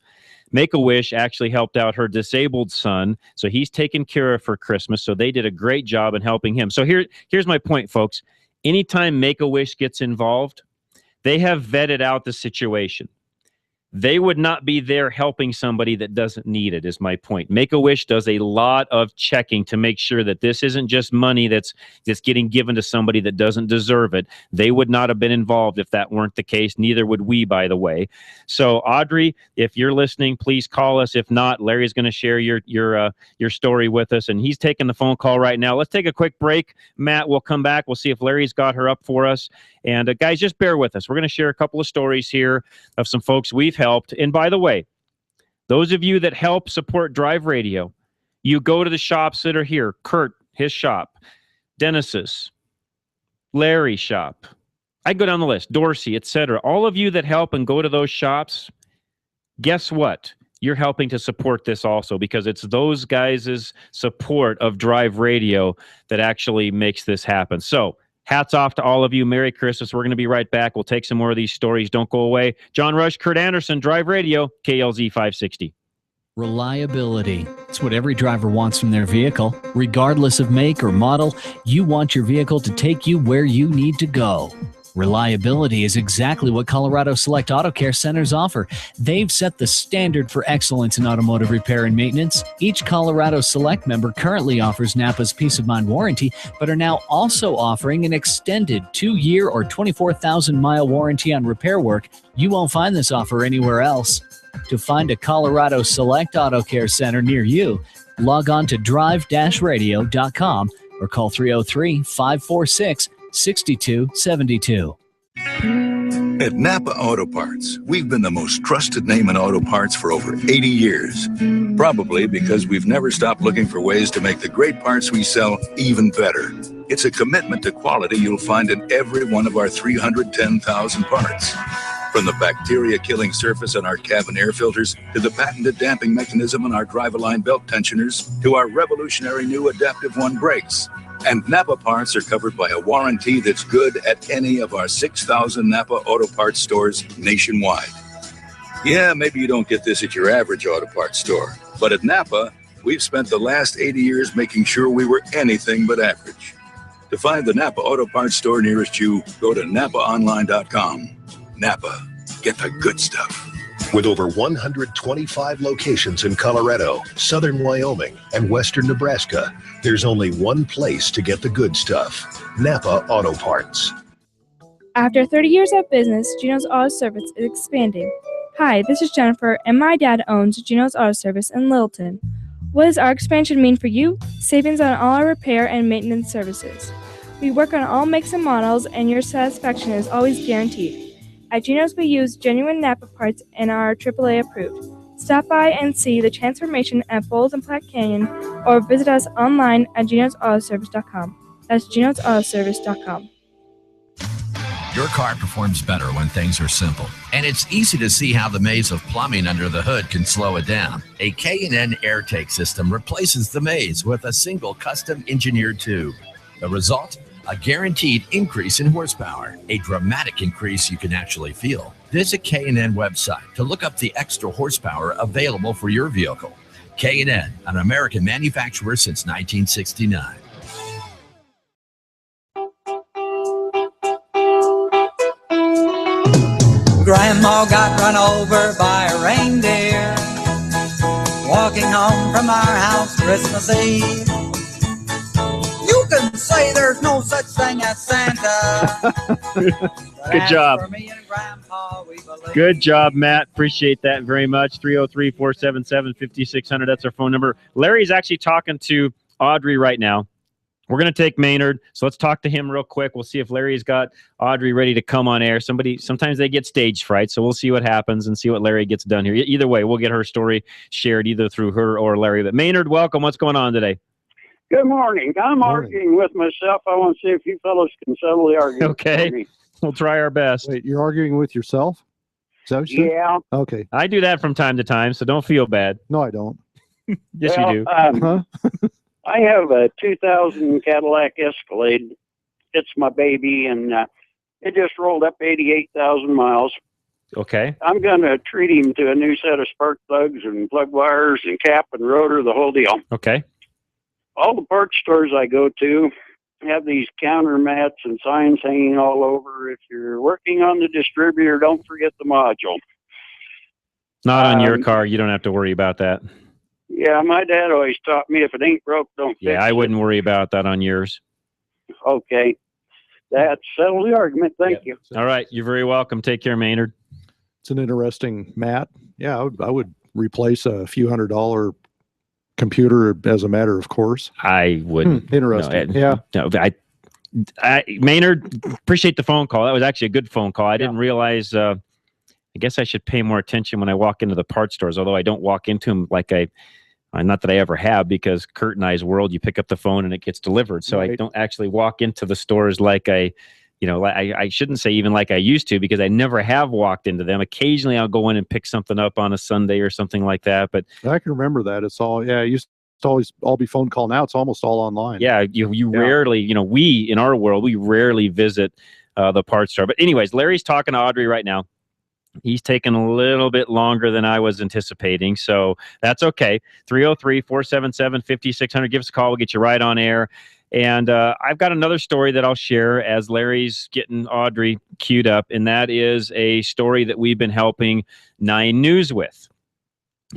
Make-A-Wish actually helped out her disabled son, so he's taken care of for Christmas. So they did a great job in helping him. So here's my point, folks. Anytime Make-A-Wish gets involved, they have vetted out the situation. They would not be there helping somebody that doesn't need it, is my point. Make-A-Wish does a lot of checking to make sure that this isn't just money that's getting given to somebody that doesn't deserve it. They would not have been involved if that weren't the case. Neither would we, by the way. So, Audrey, if you're listening, please call us. If not, Larry's going to share your story with us, and he's taking the phone call right now. Let's take a quick break. Matt, we'll come back. We'll see if Larry's got her up for us. And guys, just bear with us. We're going to share a couple of stories here of some folks we've helped. And by the way, those of you that help support Drive Radio, you go to the shops that are here. Kurt, his shop. Dennis's. Larry's shop. I go down the list. Dorsey, etc. All of you that help and go to those shops, guess what? you're helping to support this also, because it's those guys' support of Drive Radio that actually makes this happen. So hats off to all of you. Merry Christmas. We're going to be right back. We'll take some more of these stories. Don't go away. John Rush, Kurt Anderson, Drive Radio, KLZ 560. Reliability. It's what every driver wants from their vehicle. Regardless of make or model, you want your vehicle to take you where you need to go. Reliability is exactly what Colorado Select Auto Care Centers offer. They've set the standard for excellence in automotive repair and maintenance. Each Colorado Select member currently offers Napa's Peace of Mind warranty, but are now also offering an extended 2-year or 24,000-mile warranty on repair work. You won't find this offer anywhere else. To find a Colorado Select Auto Care Center near you, log on to drive-radio.com or call 303-546-6272. At Napa Auto Parts, we've been the most trusted name in auto parts for over 80 years. Probably because we've never stopped looking for ways to make the great parts we sell even better. It's a commitment to quality you'll find in every one of our 310,000 parts. From the bacteria-killing surface on our cabin air filters, to the patented damping mechanism on our drive-align belt tensioners, to our revolutionary new Adaptive One brakes. And Napa parts are covered by a warranty that's good at any of our 6,000 Napa Auto Parts stores nationwide. Yeah, maybe you don't get this at your average auto parts store, but at Napa, we've spent the last 80 years making sure we were anything but average. To find the Napa Auto Parts store nearest you, go to NapaOnline.com. Napa, get the good stuff. With over 125 locations in Colorado, southern Wyoming, and western Nebraska, there's only one place to get the good stuff: Napa Auto Parts. After 30 years of business, Gino's Auto Service is expanding. Hi, this is Jennifer, and my dad owns Gino's Auto Service in Littleton. What does our expansion mean for you? Savings on all our repair and maintenance services. We work on all makes and models, and your satisfaction is always guaranteed. At Gino's, we use genuine Napa parts and are AAA approved. Stop by and see the transformation at Bowles and Platte Canyon, or visit us online at Gino'sAutoservice.com. That's Gino'sAutoservice.com. Your car performs better when things are simple, and it's easy to see how the maze of plumbing under the hood can slow it down. A K&N AirTake system replaces the maze with a single custom engineered tube. The result? A guaranteed increase in horsepower, a dramatic increase you can actually feel. Visit K&N website to look up the extra horsepower available for your vehicle. K&N, an American manufacturer since 1969. Grandma got run over by a reindeer walking home from our house Christmas Eve. You can say there's no such thing as Santa. Good job. Good job, Matt. Appreciate that very much. 303-477-5600. That's our phone number. Larry's actually talking to Audrey right now. We're going to take Maynard, so let's talk to him real quick. We'll see if Larry's got Audrey ready to come on air. Sometimes they get stage fright, so we'll see what happens and see what Larry gets done here. Either way, we'll get her story shared either through her or Larry. But Maynard, welcome. What's going on today? Good morning. I'm arguing with myself. I want to see if you fellows can settle the argument. Okay. We'll try our best. Wait, you're arguing with yourself? Is that what you said? Yeah. Okay. I do that from time to time, so don't feel bad. No, I don't. Yes, you do. I have a 2000 Cadillac Escalade. It's my baby, and it just rolled up 88,000 miles. Okay. I'm going to treat him to a new set of spark plugs and plug wires and cap and rotor, the whole deal. Okay. All the parts stores I go to have these counter mats and signs hanging all over. If you're working on the distributor, don't forget the module. Not on your car. You don't have to worry about that. Yeah, my dad always taught me if it ain't broke, don't fix it. Yeah, I wouldn't worry about that on yours. Okay. That settles the argument. Thank you. All right. You're very welcome. Take care, Maynard. It's an interesting mat. Yeah, I would replace a few $100 computer as a matter of course. I wouldn't. Interesting. No, Maynard, appreciate the phone call. That was actually a good phone call. I didn't realize, I guess I should pay more attention when I walk into the parts stores, although I don't walk into them like not that I ever have, because Kurt and I's world, you pick up the phone and it gets delivered. So I don't actually walk into the stores like I I shouldn't say even like I used to, because I never have walked into them. Occasionally I'll go in and pick something up on a Sunday or something like that. But I can remember that. It's all, it used to always all be phone call. Now it's almost all online. Yeah, you rarely, we in our world, we rarely visit the parts store. But anyways, Larry's talking to Audrey right now. He's taken a little bit longer than I was anticipating, so that's okay. 303-477-5600. Give us a call. We'll get you right on air. And I've got another story that I'll share as Larry's getting Audrey queued up, and that is a story that we've been helping 9 News with.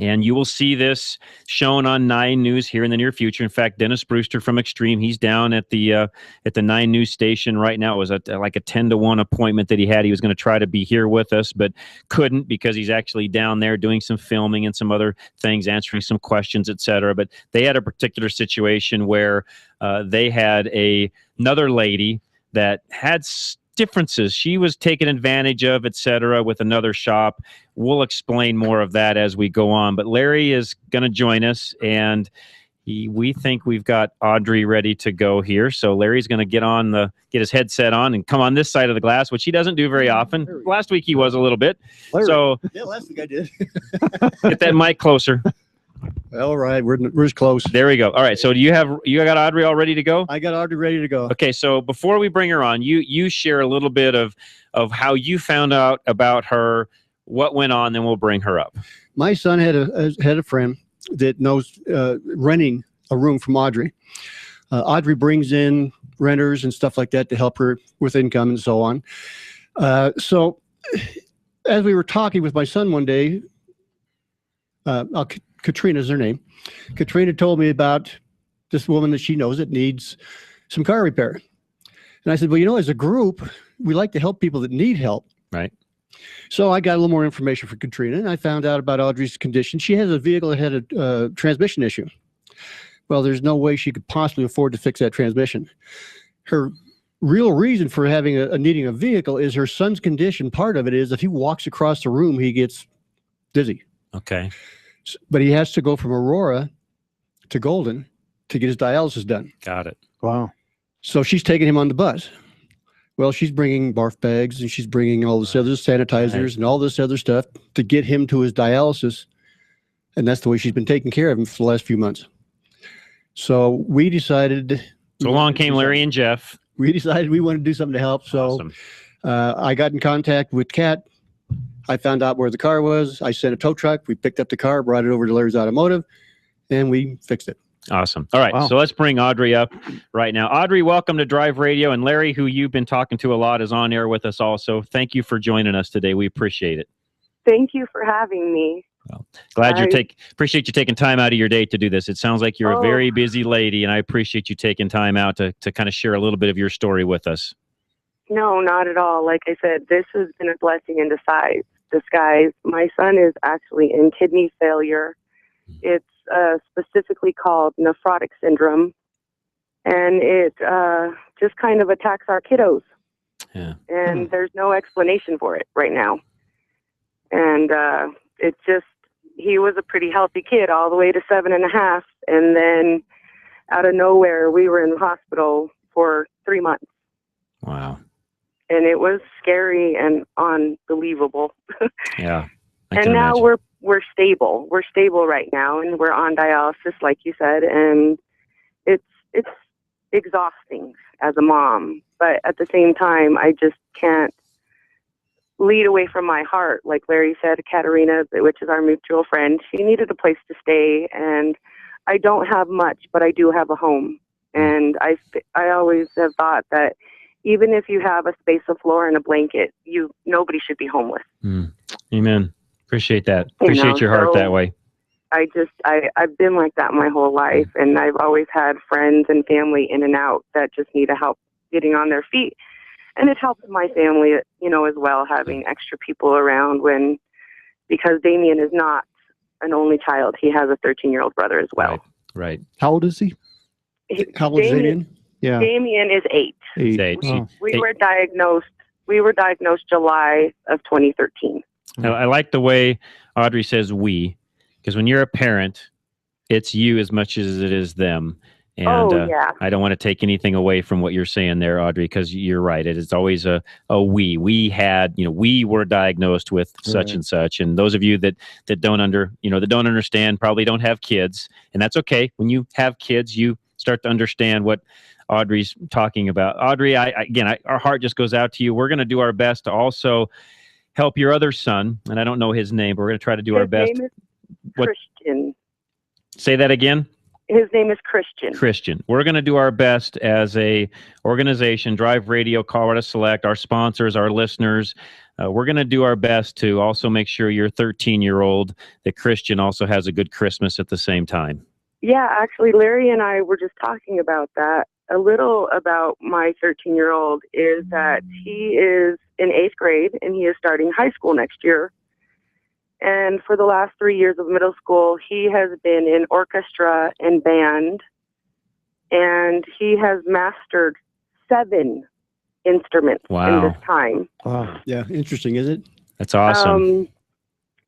And you will see this shown on 9 News here in the near future. In fact, Dennis Brewster from Extreme, he's down at the 9 News station right now. It was like a 10-to-1 appointment that he had. He was going to try to be here with us, but couldn't, because he's actually down there doing some filming and some other things, answering some questions, etc. But they had a particular situation where they had another lady that had differences she was taken advantage of, etc., with another shop. We'll explain more of that as we go on. But Larry is going to join us, and we think we've got Audrey ready to go here. So Larry's going to get his headset on and come on this side of the glass, which he doesn't do very often. Last week he was a little bit. Larry. So Yeah, last week I did. get that mic closer. All right, we're close. There we go. All right. So you got Audrey all ready to go? I got Audrey ready to go. Okay. So before we bring her on, you share a little bit of how you found out about her, what went on, then we'll bring her up. My son had a friend that knows renting a room from Audrey. Audrey brings in renters and stuff like that to help her with income and so on. So as we were talking with my son one day, Katrina's her name. Katrina told me about this woman that she knows that needs some car repair. And I said, well, as a group, we like to help people that need help. Right. So I got a little more information from Katrina, and I found out about Audrey's condition. She has a vehicle that had a transmission issue. Well, there's no way she could possibly afford to fix that transmission. Her real reason for having needing a vehicle is her son's condition. Part of it is if he walks across the room, he gets dizzy. Okay. But he has to go from Aurora to Golden to get his dialysis done. Got it. Wow. So she's taking him on the bus. Well, she's bringing barf bags, and she's bringing all this other sanitizers and all this other stuff to get him to his dialysis. And that's the way she's been taking care of him for the last few months. So we decided. So along came Larry and Jeff. We decided we wanted to do something to help. So Awesome. I got in contact with Kat. I found out where the car was. I sent a tow truck. We picked up the car, brought it over to Larry's Automotive, and we fixed it. Awesome. All right. Wow. So let's bring Audrey up right now. Audrey, welcome to Drive Radio. And Larry, who you've been talking to a lot, is on air with us also. Thank you for joining us today. We appreciate it. Thank you for having me. Glad appreciate you taking time out of your day to do this. It sounds like you're a very busy lady, and I appreciate you taking time out to kind of share a little bit of your story with us. No, not at all. Like I said, this has been a blessing in disguise. My son is actually in kidney failure. It's specifically called nephrotic syndrome, and it just kind of attacks our kiddos. Yeah. And there's no explanation for it right now. And it's just, he was a pretty healthy kid all the way to 7.5, and then out of nowhere, we were in the hospital for 3 months. Wow. And it was scary and unbelievable. Yeah. And now we're stable. We're stable right now, and we're on dialysis, like you said, and it's exhausting as a mom. But at the same time, I just can't lead away from my heart. Like Larry said, Katarina, which is our mutual friend, she needed a place to stay, and I don't have much, but I do have a home. And I always have thought that even if you have a space of floor and a blanket, nobody should be homeless. Amen. Appreciate that. Appreciate your heart that way. I've been like that my whole life, and I've always had friends and family in and out that just need help getting on their feet. And it helps my family, as well, having extra people around because Damien is not an only child. He has a 13-year-old brother as well. Right. How old is he? How old is Damien? Yeah. Damien is 8. He's 8. We were diagnosed July of 2013. I like the way Audrey says we, because when you're a parent, it's you as much as it is them. And yeah. I don't want to take anything away from what you're saying there, Audrey, because you're right. It is always a we. We had, we were diagnosed with such and such. And those of you that don't understand probably don't have kids. And that's okay. When you have kids, you start to understand what Audrey's talking about. Audrey, our heart just goes out to you. We're going to do our best to also help your other son. And I don't know his name, but we're going to try to do our best. His name is Christian. Say that again. His name is Christian. Christian. We're going to do our best as a organization, Drive Radio, Colorado Select, our sponsors, our listeners. We're going to do our best to also make sure your 13-year-old, that Christian, also has a good Christmas at the same time. Yeah, actually, Larry and I were just talking about that. A little about my 13-year-old is that he is in 8th grade and he is starting high school next year. And for the last 3 years of middle school, he has been in orchestra and band, and he has mastered 7 instruments in this time. Wow. Yeah, interesting, is it? That's awesome.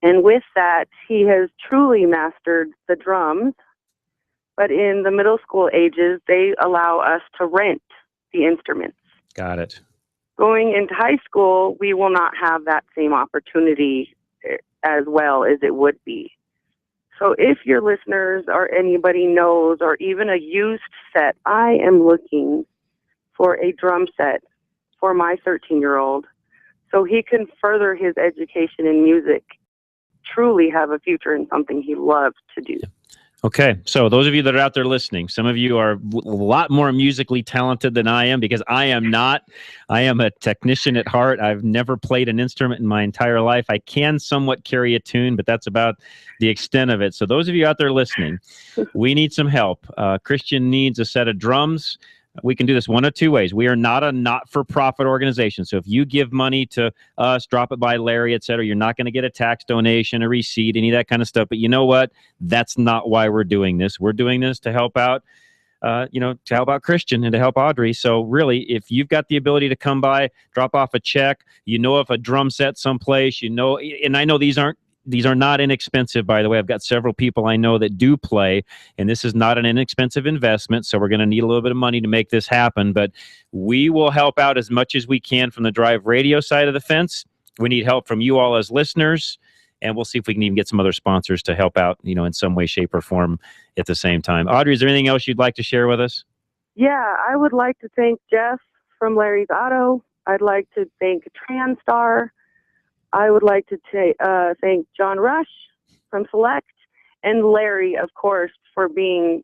And with that, he has truly mastered the drums. But in the middle school ages, they allow us to rent the instruments. Got it. Going into high school, we will not have that same opportunity as well as it would be. So if your listeners or anybody knows, or even a used set, I am looking for a drum set for my 13-year-old so he can further his education in music, truly have a future in something he loves to do. Okay, so those of you that are out there listening, some of you are a lot more musically talented than I am, because I am not. I am a technician at heart. I've never played an instrument in my entire life. I can somewhat carry a tune, but that's about the extent of it. So those of you out there listening, we need some help. Christian needs a set of drums. We can do this one of two ways. We are not a not-for-profit organization. So if you give money to us, drop it by Larry, et cetera, you're not going to get a tax donation, a receipt, any of that kind of stuff. But you know what? That's not why we're doing this. We're doing this to help out, to help out Christian and to help Audrey. So really, if you've got the ability to come by, drop off a check, of a drum set someplace, and I know these are not inexpensive, by the way. I've got several people I know that do play, and this is not an inexpensive investment, so we're going to need a little bit of money to make this happen, but we will help out as much as we can from the Drive Radio side of the fence. We need help from you all as listeners, and we'll see if we can even get some other sponsors to help out, in some way, shape, or form at the same time. Audrey, is there anything else you'd like to share with us? Yeah, I would like to thank Jeff from Larry's Auto. I'd like to thank TransStar. I would like to thank John Rush from Select, and Larry, of course, for being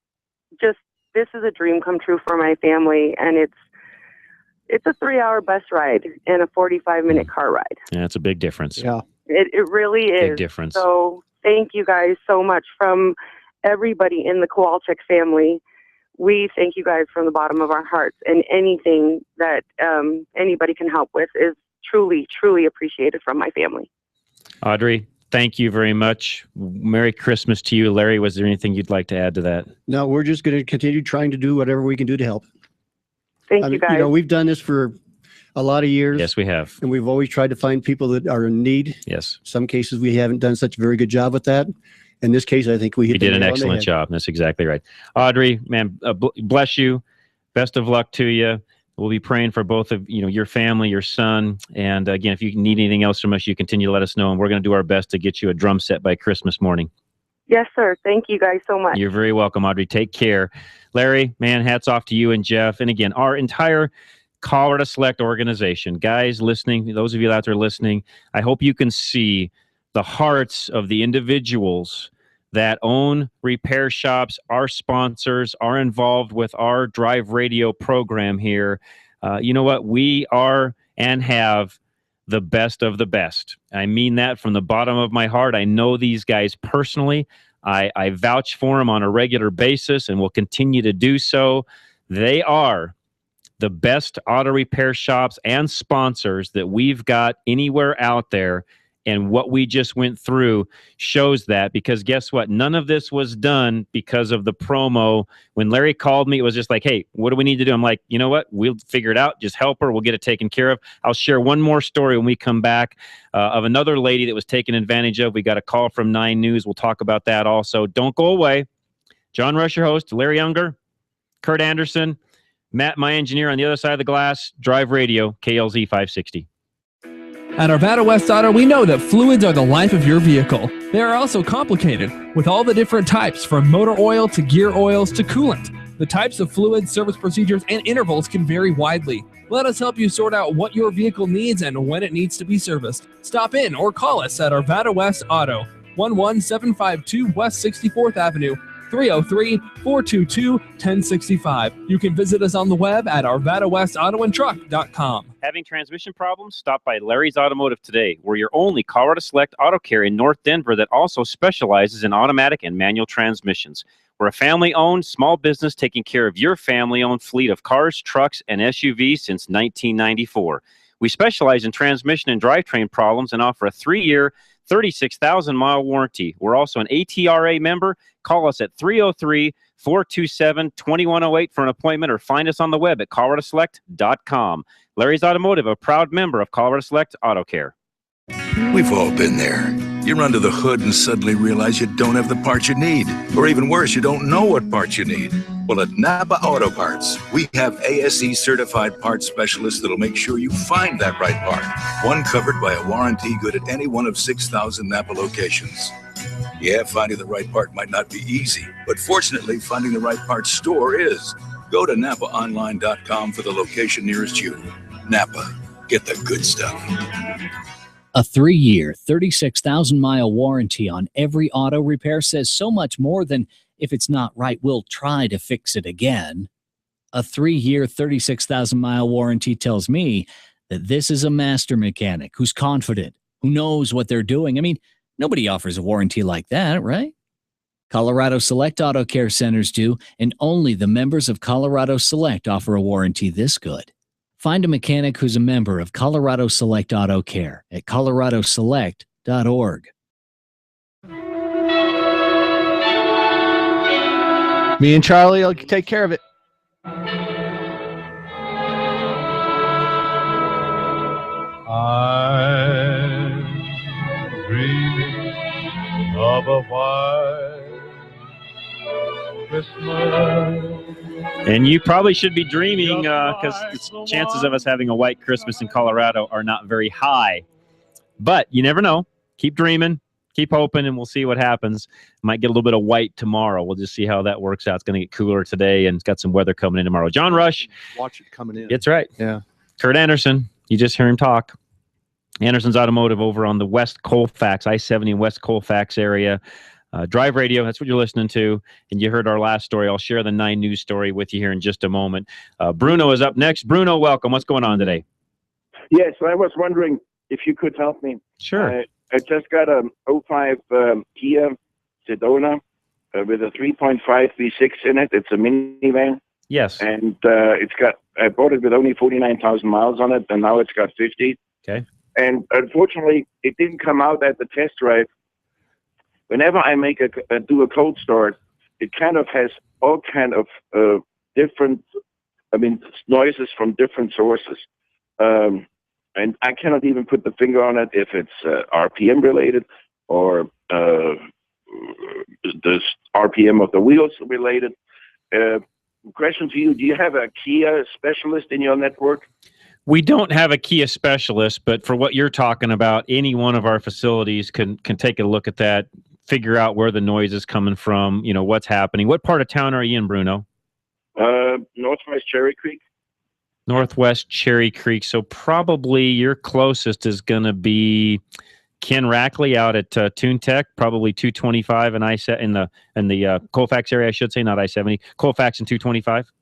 this is a dream come true for my family, and it's a 3-hour bus ride and a 45-minute car ride. Yeah, it's a big difference. Yeah. It really is. Big difference. So thank you guys so much from everybody in the Kowalczyk family. We thank you guys from the bottom of our hearts, and anything that anybody can help with is truly, truly appreciated from my family. Audrey, thank you very much. Merry Christmas to you. Larry, was there anything you'd like to add to that? No, we're just going to continue trying to do whatever we can do to help. Thank you, guys. We've done this for a lot of years. Yes, we have. And we've always tried to find people that are in need. Yes. Some cases we haven't done such a very good job with that. In this case, I think we did an excellent job. That's exactly right. Audrey, man, bless you. Best of luck to you. We'll be praying for both of your family, your son, and again, if you need anything else from us, you continue to let us know, and we're going to do our best to get you a drum set by Christmas morning. Yes, sir. Thank you guys so much. You're very welcome, Audrey. Take care. Larry, man, hats off to you and Jeff, and again, our entire Colorado Select organization. Guys listening, those of you out there listening, I hope you can see the hearts of the individuals that own repair shops, our sponsors, are involved with our Drive Radio program here. You know what? We are and have the best of the best. I mean that from the bottom of my heart. I know these guys personally. I vouch for them on a regular basis and will continue to do so. They are the best auto repair shops and sponsors that we've got anywhere out there. And what we just went through shows that, because guess what? None of this was done because of the promo. When Larry called me, it was just like, hey, what do we need to do? I'm like, you know what? We'll figure it out. Just help her. We'll get it taken care of. I'll share one more story when we come back of another lady that was taken advantage of. We got a call from 9 News. We'll talk about that also. Don't go away. John Rush, your host, Larry Unger, Kurt Anderson, Matt, my engineer on the other side of the glass, Drive Radio, KLZ 560. At Arvada West Auto, we know that fluids are the life of your vehicle. They are also complicated, with all the different types, from motor oil to gear oils to coolant. The types of fluids, service procedures, and intervals can vary widely. Let us help you sort out what your vehicle needs and when it needs to be serviced. Stop in or call us at Arvada West Auto, 11752 West 64th Avenue, 303-422-1065. You can visit us on the web at arvadawestautoandtruck.com. Having transmission problems? Stop by Larry's Automotive today. We're your only Colorado Select Auto Care in North Denver that also specializes in automatic and manual transmissions. We're a family-owned small business taking care of your family-owned fleet of cars, trucks, and SUVs since 1994. We specialize in transmission and drivetrain problems and offer a 3-year, 36,000-mile warranty. We're also an ATRA member. Call us at 303-427-2108 for an appointment or find us on the web at coloradoselect.com. Larry's Automotive, a proud member of Colorado Select Auto Care. We've all been there. You're under the hood and suddenly realize you don't have the parts you need. Or even worse, you don't know what parts you need. Well, at Napa Auto Parts, we have ASE certified parts specialists that'll make sure you find that right part. One covered by a warranty good at any one of 6,000 Napa locations. Yeah, finding the right part might not be easy, but fortunately, finding the right parts store is. Go to NapaOnline.com for the location nearest you. Napa, get the good stuff. A 3-year, 36,000-mile warranty on every auto repair says so much more than, if it's not right, we'll try to fix it again. A 3-year, 36,000-mile warranty tells me that this is a master mechanic who's confident, who knows what they're doing. I mean, nobody offers a warranty like that, right? Colorado Select Auto Care Centers do, and only the members of Colorado Select offer a warranty this good. Find a mechanic who's a member of Colorado Select Auto Care at coloradoselect.org. Me and Charlie will take care of it. I'm dreaming of a white Christmas. And you probably should be dreaming because the chances of us having a white Christmas in Colorado are not very high. But you never know. Keep dreaming, keep hoping, and we'll see what happens. Might get a little bit of white tomorrow. We'll just see how that works out. It's going to get cooler today, and it's got some weather coming in tomorrow. John Rush. Watch it coming in. That's right. Yeah. Kurt Anderson. You just hear him talk. Anderson's Automotive over on the West Colfax, I-70 West Colfax area. Drive Radio, that's what you're listening to. And you heard our last story. I'll share the 9 News story with you here in just a moment. Bruno is up next. Bruno, welcome. What's going on today? Yes, I was wondering if you could help me. Sure. I just got a 05 Kia Sedona with a 3.5 V6 in it. It's a minivan. Yes. And I bought it with only 49,000 miles on it, and now it's got 50. Okay. And unfortunately, it didn't come out at the test drive. Whenever I do a cold start, it kind of has all kind of different, noises from different sources. And I cannot even put the finger on it if it's RPM related or the RPM of the wheels related. Question to you, do you have a Kia specialist in your network? We don't have a Kia specialist, but for what you're talking about, any one of our facilities can take a look at that, figure out where the noise is coming from, what's happening. What part of town are you in, Bruno? Northwest Cherry Creek. Northwest Cherry Creek. So probably your closest is going to be Ken Rackley out at TuneTech, probably 225 and in the Colfax area, I should say, not I-70. Colfax and 225.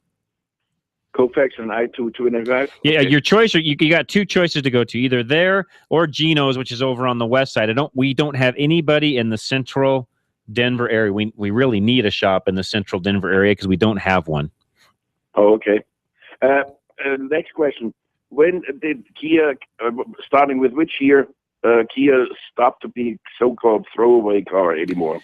Colfax and I-225. Yeah, Okay. your choice. You got 2 choices to go to, either there or Geno's, which is over on the west side. We don't have anybody in the central Denver area. We really need a shop in the central Denver area because we don't have one. Oh, okay. Next question. When did Kia, starting with which year, Kia stopped to be so-called throwaway car anymore?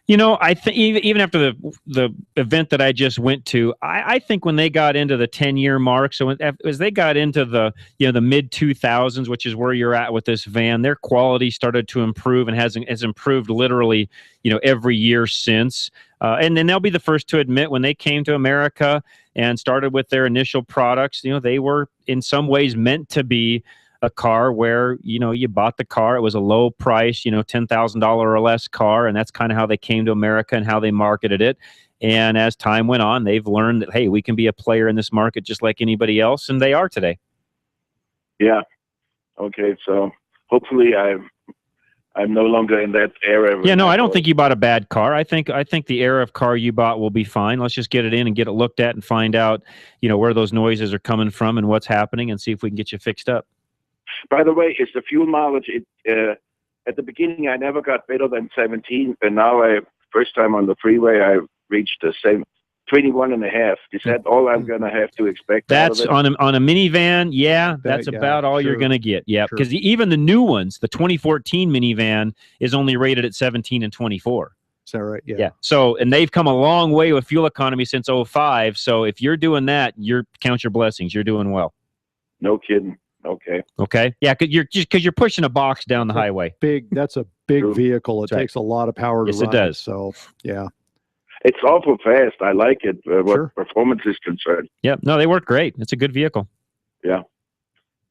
I think even after the event that I just went to, I think when they got into the 10-year mark, so as they got into the mid 2000s, which is where you're at with this van, their quality started to improve and has improved literally every year since. And then they'll be the first to admit when they came to America and started with their initial products, they were in some ways meant to be a car where, you bought the car, it was a low price, $10,000 or less car. And that's kind of how they came to America and how they marketed it. And as time went on, they've learned that, hey, we can be a player in this market just like anybody else. And they are today. Yeah. Okay. So hopefully I'm no longer in that era. Yeah, no, I don't think you bought a bad car. I think the era of car you bought will be fine. Let's just get it in and get it looked at and find out, where those noises are coming from and what's happening, and see if we can get you fixed up. By the way, it's the fuel mileage. At the beginning, I never got better than 17, and now first time on the freeway, I reached the same 21 and a half. Is that all I'm going to have to expect? That's on a minivan. Yeah, that's about all you're going to get. Yeah, because even the new ones, the 2014 minivan is only rated at 17 and 24. Is that right? Yeah. Yeah. So, and they've come a long way with fuel economy since 05. So if you're doing that, count your blessings. You're doing well. No kidding. Okay. Okay. Yeah, because you're pushing a box down the highway. That's a big vehicle. It takes a lot of power to run. Yes, it does. So, yeah. It's awful fast. I like it. What performance is concerned. Yeah. No, they work great. It's a good vehicle. Yeah.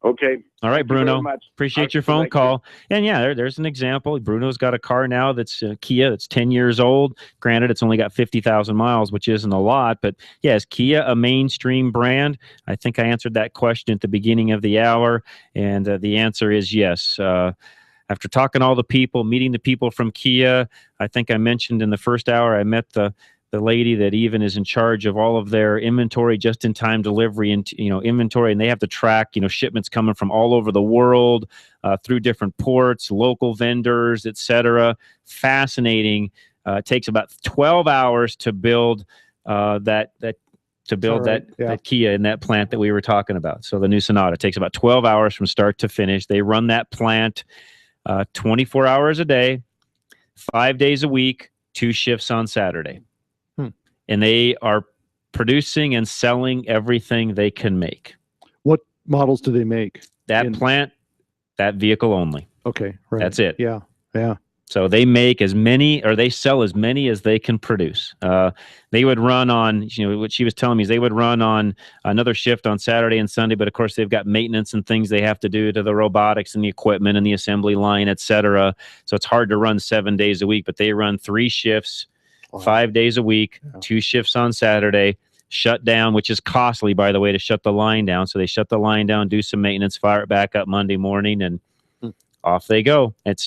Okay. All right, Bruno. Appreciate your phone call. You. And yeah, there's an example. Bruno's got a car now that's Kia that's 10 years old. Granted, it's only got 50,000 miles, which isn't a lot. But yeah, is Kia a mainstream brand? I think I answered that question at the beginning of the hour. And the answer is yes. After talking to all the people, meeting the people from Kia, I think I mentioned in the first hour, I met the lady that even is in charge of all of their inventory, just-in-time delivery and inventory, and they have to track shipments coming from all over the world through different ports, local vendors, etc. Fascinating. It takes about 12 hours to build that Kia in that plant that we were talking about. So the new Sonata takes about 12 hours from start to finish. They run that plant 24 hours a day, 5 days a week, 2 shifts on Saturday. And they are producing and selling everything they can make. What models do they make? That plant, that vehicle only. Okay, right. That's it. Yeah, yeah. So they make as many, or they sell as many as they can produce. They would run on, what she was telling me is they would run on another shift on Saturday and Sunday, but of course they've got maintenance and things they have to do to the robotics and the equipment and the assembly line, etc. So it's hard to run 7 days a week, but they run 3 shifts. 5 days a week, 2 shifts on Saturday, shut down, which is costly, by the way, to shut the line down. So they shut the line down, do some maintenance, fire it back up Monday morning, and off they go. It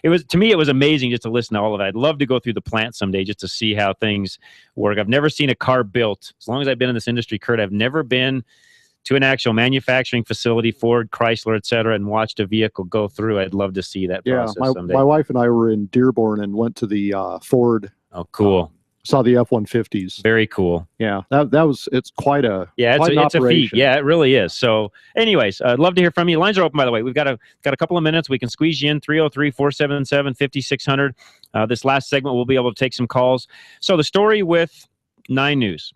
was to me, it was amazing just to listen to all of that. I'd love to go through the plant someday just to see how things work. I've never seen a car built. As long as I've been in this industry, Kurt, I've never been to an actual manufacturing facility, Ford, Chrysler, et cetera, and watched a vehicle go through. I'd love to see that process someday. My wife and I were in Dearborn and went to the Ford. Oh, cool. Saw the F-150s. Very cool. Yeah, it's quite a it's a feat. Yeah, it really is. So anyways, I'd love to hear from you. Lines are open, by the way. We've got a couple of minutes. We can squeeze you in, 303-477-5600. This last segment, we'll be able to take some calls. So the story with 9 News.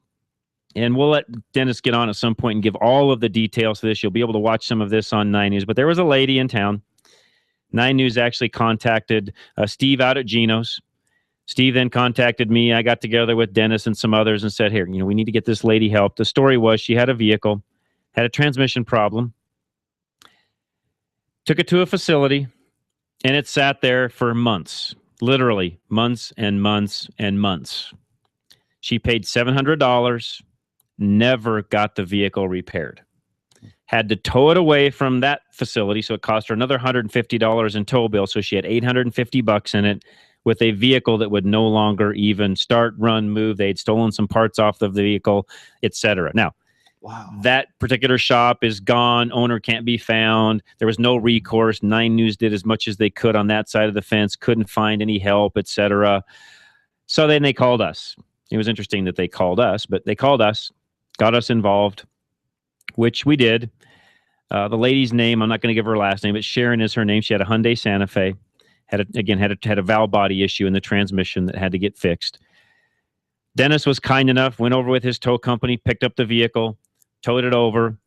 And we'll let Dennis get on at some point and give all of the details to this. You'll be able to watch some of this on 9 News. But there was a lady in town. 9 News actually contacted Steve out at Geno's. Steve then contacted me. I got together with Dennis and some others and said, here, we need to get this lady help. The story was she had a vehicle, had a transmission problem, took it to a facility, and it sat there for months, literally months and months and months. She paid $700, never got the vehicle repaired. Had to tow it away from that facility, so it cost her another $150 in tow bill, so she had $850 in it, with a vehicle that would no longer even start, run, move. They'd stolen some parts off of the vehicle, etc. Now, that particular shop is gone. Owner can't be found. There was no recourse. 9 News did as much as they could on that side of the fence. Couldn't find any help, etc. So then they called us. It was interesting that they called us, but they called us, got us involved, which we did. The lady's name, I'm not going to give her last name, but Sharon is her name. She had a Hyundai Santa Fe. Had a valve body issue in the transmission that had to get fixed. Dennis was kind enough, went over with his tow company, picked up the vehicle, towed it over,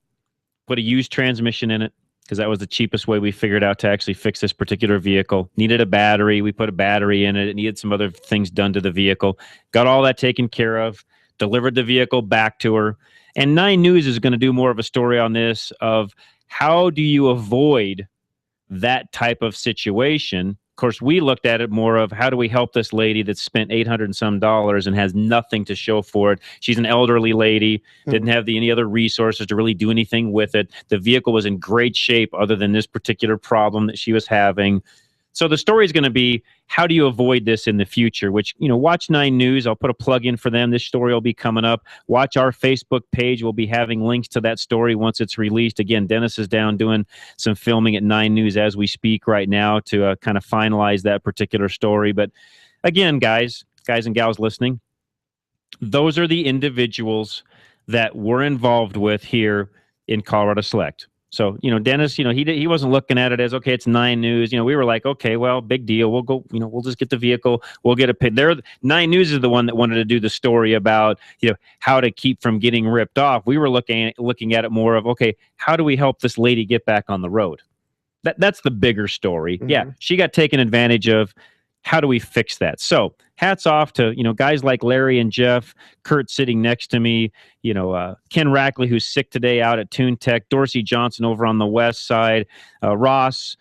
put a used transmission in it, because that was the cheapest way we figured out to actually fix this particular vehicle. Needed a battery. We put a battery in it. It needed some other things done to the vehicle. Got all that taken care of. Delivered the vehicle back to her. And 9 News is going to do more of a story on this of how do you avoid that type of situation. Of course, we looked at it more of how do we help this lady that spent $800 and some and has nothing to show for it. She's an elderly lady, didn't have any other resources to really do anything with it. The vehicle was in great shape other than this particular problem that she was having. So the story is going to be, how do you avoid this in the future? Which, watch 9 News. I'll put a plug in for them. This story will be coming up. Watch our Facebook page. We'll be having links to that story once it's released. Again, Dennis is down doing some filming at 9 News as we speak right now to kind of finalize that particular story. But again, guys and gals listening, those are the individuals that we're involved with here in Colorado Select. So, Dennis, he wasn't looking at it as, okay, it's 9 News. We were like, okay, well, big deal. We'll go, we'll just get the vehicle. We'll get it paid. 9 News is the one that wanted to do the story about, how to keep from getting ripped off. We were looking at it more of, okay, how do we help this lady get back on the road? That's the bigger story. Mm-hmm. Yeah, she got taken advantage of. How do we fix that? So hats off to, guys like Larry and Jeff, Kurt sitting next to me, Ken Rackley, who's sick today out at Toon Tech, Dorsey Johnson over on the west side, Ross,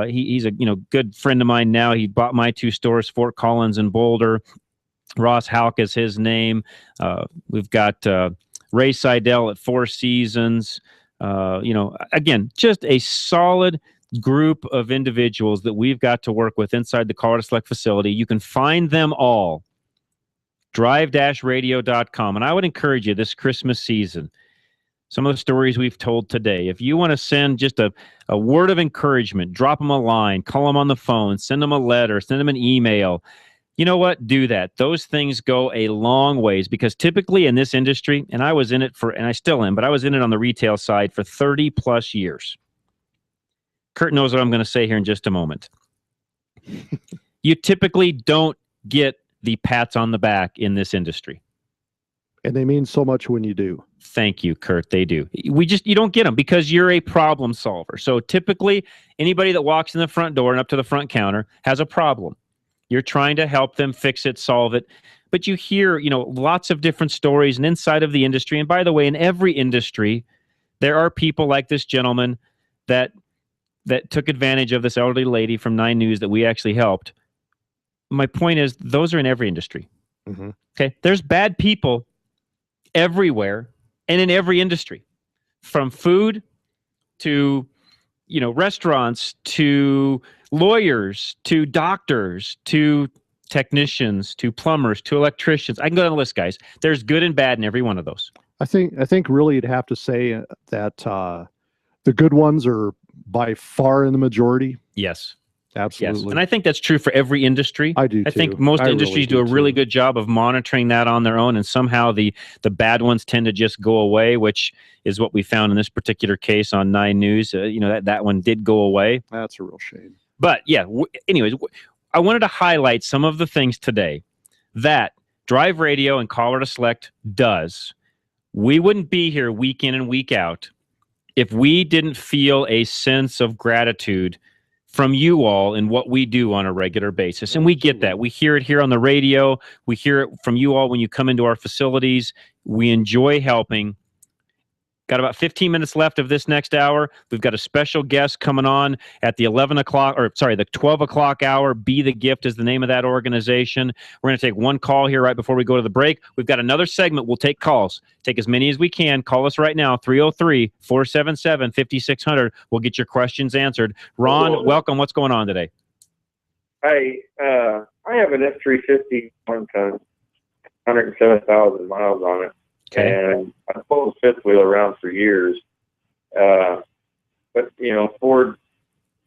he's a, good friend of mine now. He bought my 2 stores, Fort Collins and Boulder. Ross Halk is his name. We've got Ray Seidel at Four Seasons. Again, just a solid group of individuals that we've got to work with inside the Colorado Select facility. You can find them all, drive-radio.com. And I would encourage you this Christmas season, some of the stories we've told today, if you want to send just a word of encouragement, drop them a line, call them on the phone, send them a letter, send them an email. You know what? Do that. Those things go a long ways, because typically in this industry, and I was in it and I still am, but I was in it on the retail side for 30 plus years. Kurt knows what I'm going to say here in just a moment. You typically don't get the pats on the back in this industry. And they mean so much when you do. Thank you, Kurt. They do. You don't get them because you're a problem solver. So typically anybody that walks in the front door and up to the front counter has a problem. You're trying to help them fix it, solve it. But you hear, lots of different stories and inside of the industry. And by the way, in every industry, there are people like this gentleman that took advantage of this elderly lady from 9 News that we actually helped. My point is, those are in every industry. Mm-hmm. Okay. There's bad people everywhere and in every industry, from food to, restaurants, to lawyers, to doctors, to technicians, to plumbers, to electricians. I can go down the list, guys. There's good and bad in every one of those. I think really you'd have to say that the good ones are by far in the majority. Yes. Absolutely. Yes. And I think that's true for every industry. I do too. I think most industries do a really good job of monitoring that on their own, and somehow the bad ones tend to just go away, which is what we found in this particular case on 9 News. That one did go away. That's a real shame. But yeah, anyways, I wanted to highlight some of the things today that Drive Radio and Colorado Select does. We wouldn't be here week in and week out if we didn't feel a sense of gratitude from you all in what we do on a regular basis. And we get that. We hear it here on the radio. We hear it from you all when you come into our facilities. We enjoy helping. Got about 15 minutes left of this next hour. We've got a special guest coming on at the 12 o'clock hour. Be the Gift is the name of that organization. We're going to take one call here right before we go to the break. We've got another segment. We'll take calls. Take as many as we can. Call us right now, 303-477-5600. We'll get your questions answered. Ron, welcome. What's going on today? Hi, I have an F-350 one-ton, 107,000 miles on it. Okay. And I pulled the fifth wheel around for years. But, Ford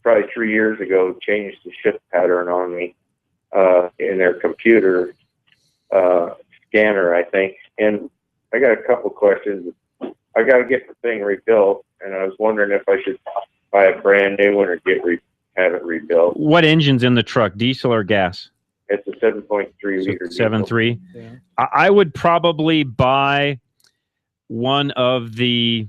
probably 3 years ago changed the shift pattern on me in their computer scanner, I think. And I got a couple questions. I got to get the thing rebuilt, and I was wondering if I should buy a brand new one or have it rebuilt. What engine's in the truck, diesel or gas? It's a 7.3 liter. 7.3. Yeah. I would probably buy one of the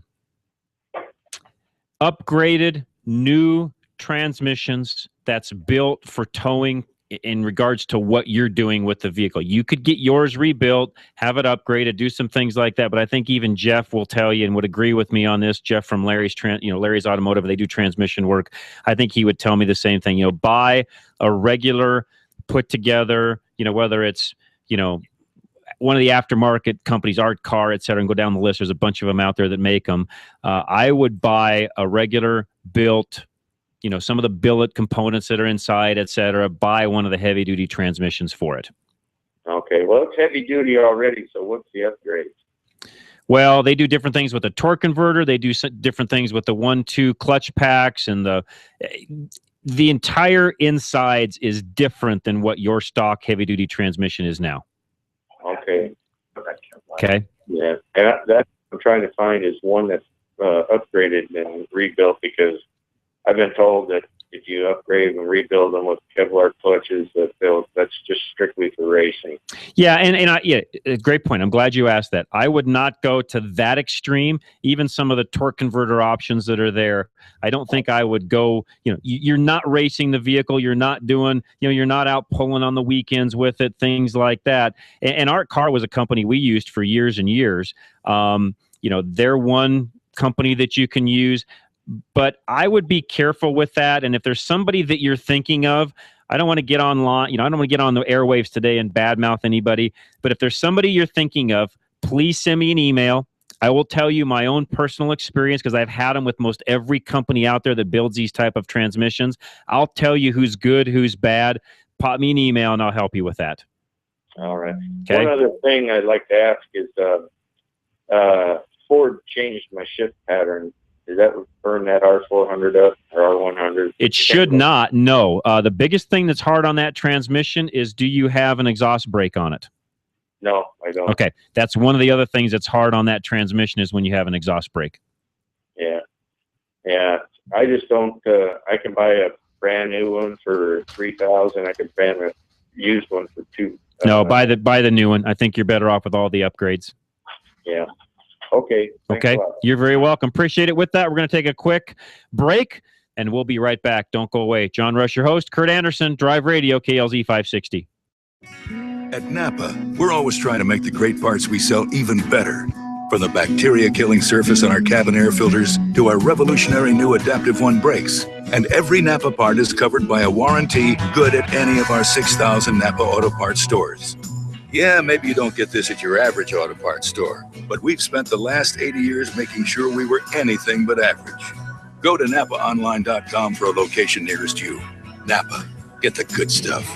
upgraded new transmissions that's built for towing in regards to what you're doing with the vehicle. You could get yours rebuilt, have it upgraded, do some things like that. But I think even Jeff will tell you and would agree with me on this. Jeff from Larry's Automotive, they do transmission work. I think he would tell me the same thing. Buy a regular put together, whether it's, one of the aftermarket companies, Art Car, et cetera, and go down the list. There's a bunch of them out there that make them. I would buy a regular built, some of the billet components that are inside, et cetera, buy one of the heavy duty transmissions for it. Okay. Well, it's heavy duty already. So what's the upgrade? Well, they do different things with the torque converter. They do different things with the 1-2 clutch packs, and the entire insides is different than what your stock heavy duty transmission is now. Okay. Okay. Yeah. And that I'm trying to find is one that's upgraded and rebuilt, because I've been told that if you upgrade and rebuild them with Kevlar clutches, that's just strictly for racing. Yeah, and great point. I'm glad you asked that. I would not go to that extreme. Even some of the torque converter options that are there, I don't think I would go. You're not racing the vehicle. You're not doing. You're not out pulling on the weekends with it. Things like that. And Art Car was a company we used for years and years. They're one company that you can use. But I would be careful with that. And if there's somebody that you're thinking of, I don't want to get online, I don't want to get on the airwaves today and badmouth anybody. But if there's somebody you're thinking of, please send me an email. I will tell you my own personal experience, because I've had them with most every company out there that builds these type of transmissions. I'll tell you who's good, who's bad. Pop me an email and I'll help you with that. All right. Okay. One other thing I'd like to ask is Ford changed my shift pattern. Does that burn that R400 up or R100? It should not, no. The biggest thing that's hard on that transmission is, do you have an exhaust brake on it? No, I don't. Okay, that's one of the other things that's hard on that transmission, is when you have an exhaust brake. Yeah. I just don't. I can buy a brand new one for $3,000. I can buy a used one for $2,000. No, buy the new one. I think you're better off with all the upgrades. Yeah. Okay. Okay. You're very welcome. Appreciate it. With that, we're going to take a quick break, and we'll be right back. Don't go away. John Rush, your host. Kurt Anderson, Drive Radio, KLZ 560. At Napa, we're always trying to make the great parts we sell even better. From the bacteria-killing surface on our cabin air filters to our revolutionary new Adaptive One brakes. And every Napa part is covered by a warranty good at any of our 6,000 Napa Auto Parts stores. Yeah, maybe you don't get this at your average auto parts store, but we've spent the last 80 years making sure we were anything but average. Go to NapaOnline.com for a location nearest you. Napa, get the good stuff.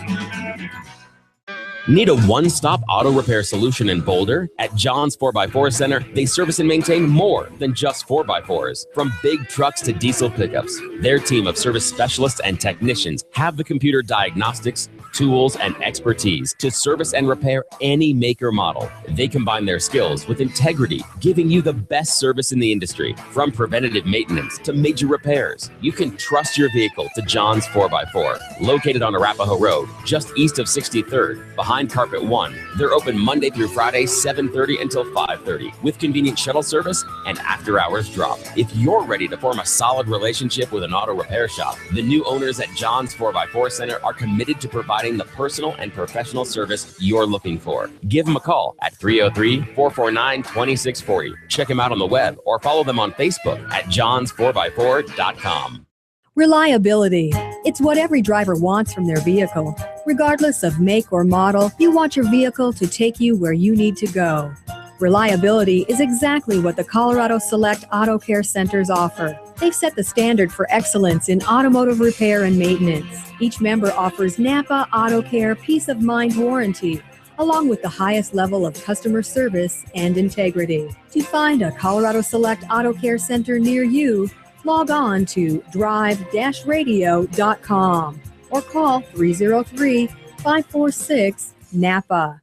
Need a one-stop auto repair solution in Boulder? At John's 4x4 Center, they service and maintain more than just 4x4s. From big trucks to diesel pickups, their team of service specialists and technicians have the computer diagnostics, tools, and expertise to service and repair any make or model. They combine their skills with integrity, giving you the best service in the industry. From preventative maintenance to major repairs, you can trust your vehicle to John's 4x4. Located on Arapahoe Road, just east of 63rd, behind Carpet One. They're open Monday through Friday, 7:30 until 5:30, with convenient shuttle service and after-hours drop. If you're ready to form a solid relationship with an auto repair shop, the new owners at John's 4x4 Center are committed to providing the personal and professional service you're looking for. Give them a call at 303-449-2640. Check them out on the web or follow them on Facebook at johns4x4.com. Reliability. It's what every driver wants from their vehicle. Regardless of make or model, you want your vehicle to take you where you need to go. Reliability is exactly what the Colorado Select Auto Care Centers offer. They've set the standard for excellence in automotive repair and maintenance. Each member offers Napa Auto Care Peace of Mind Warranty, along with the highest level of customer service and integrity. To find a Colorado Select Auto Care Center near you, log on to drive-radio.com or call 303-546-NAPA.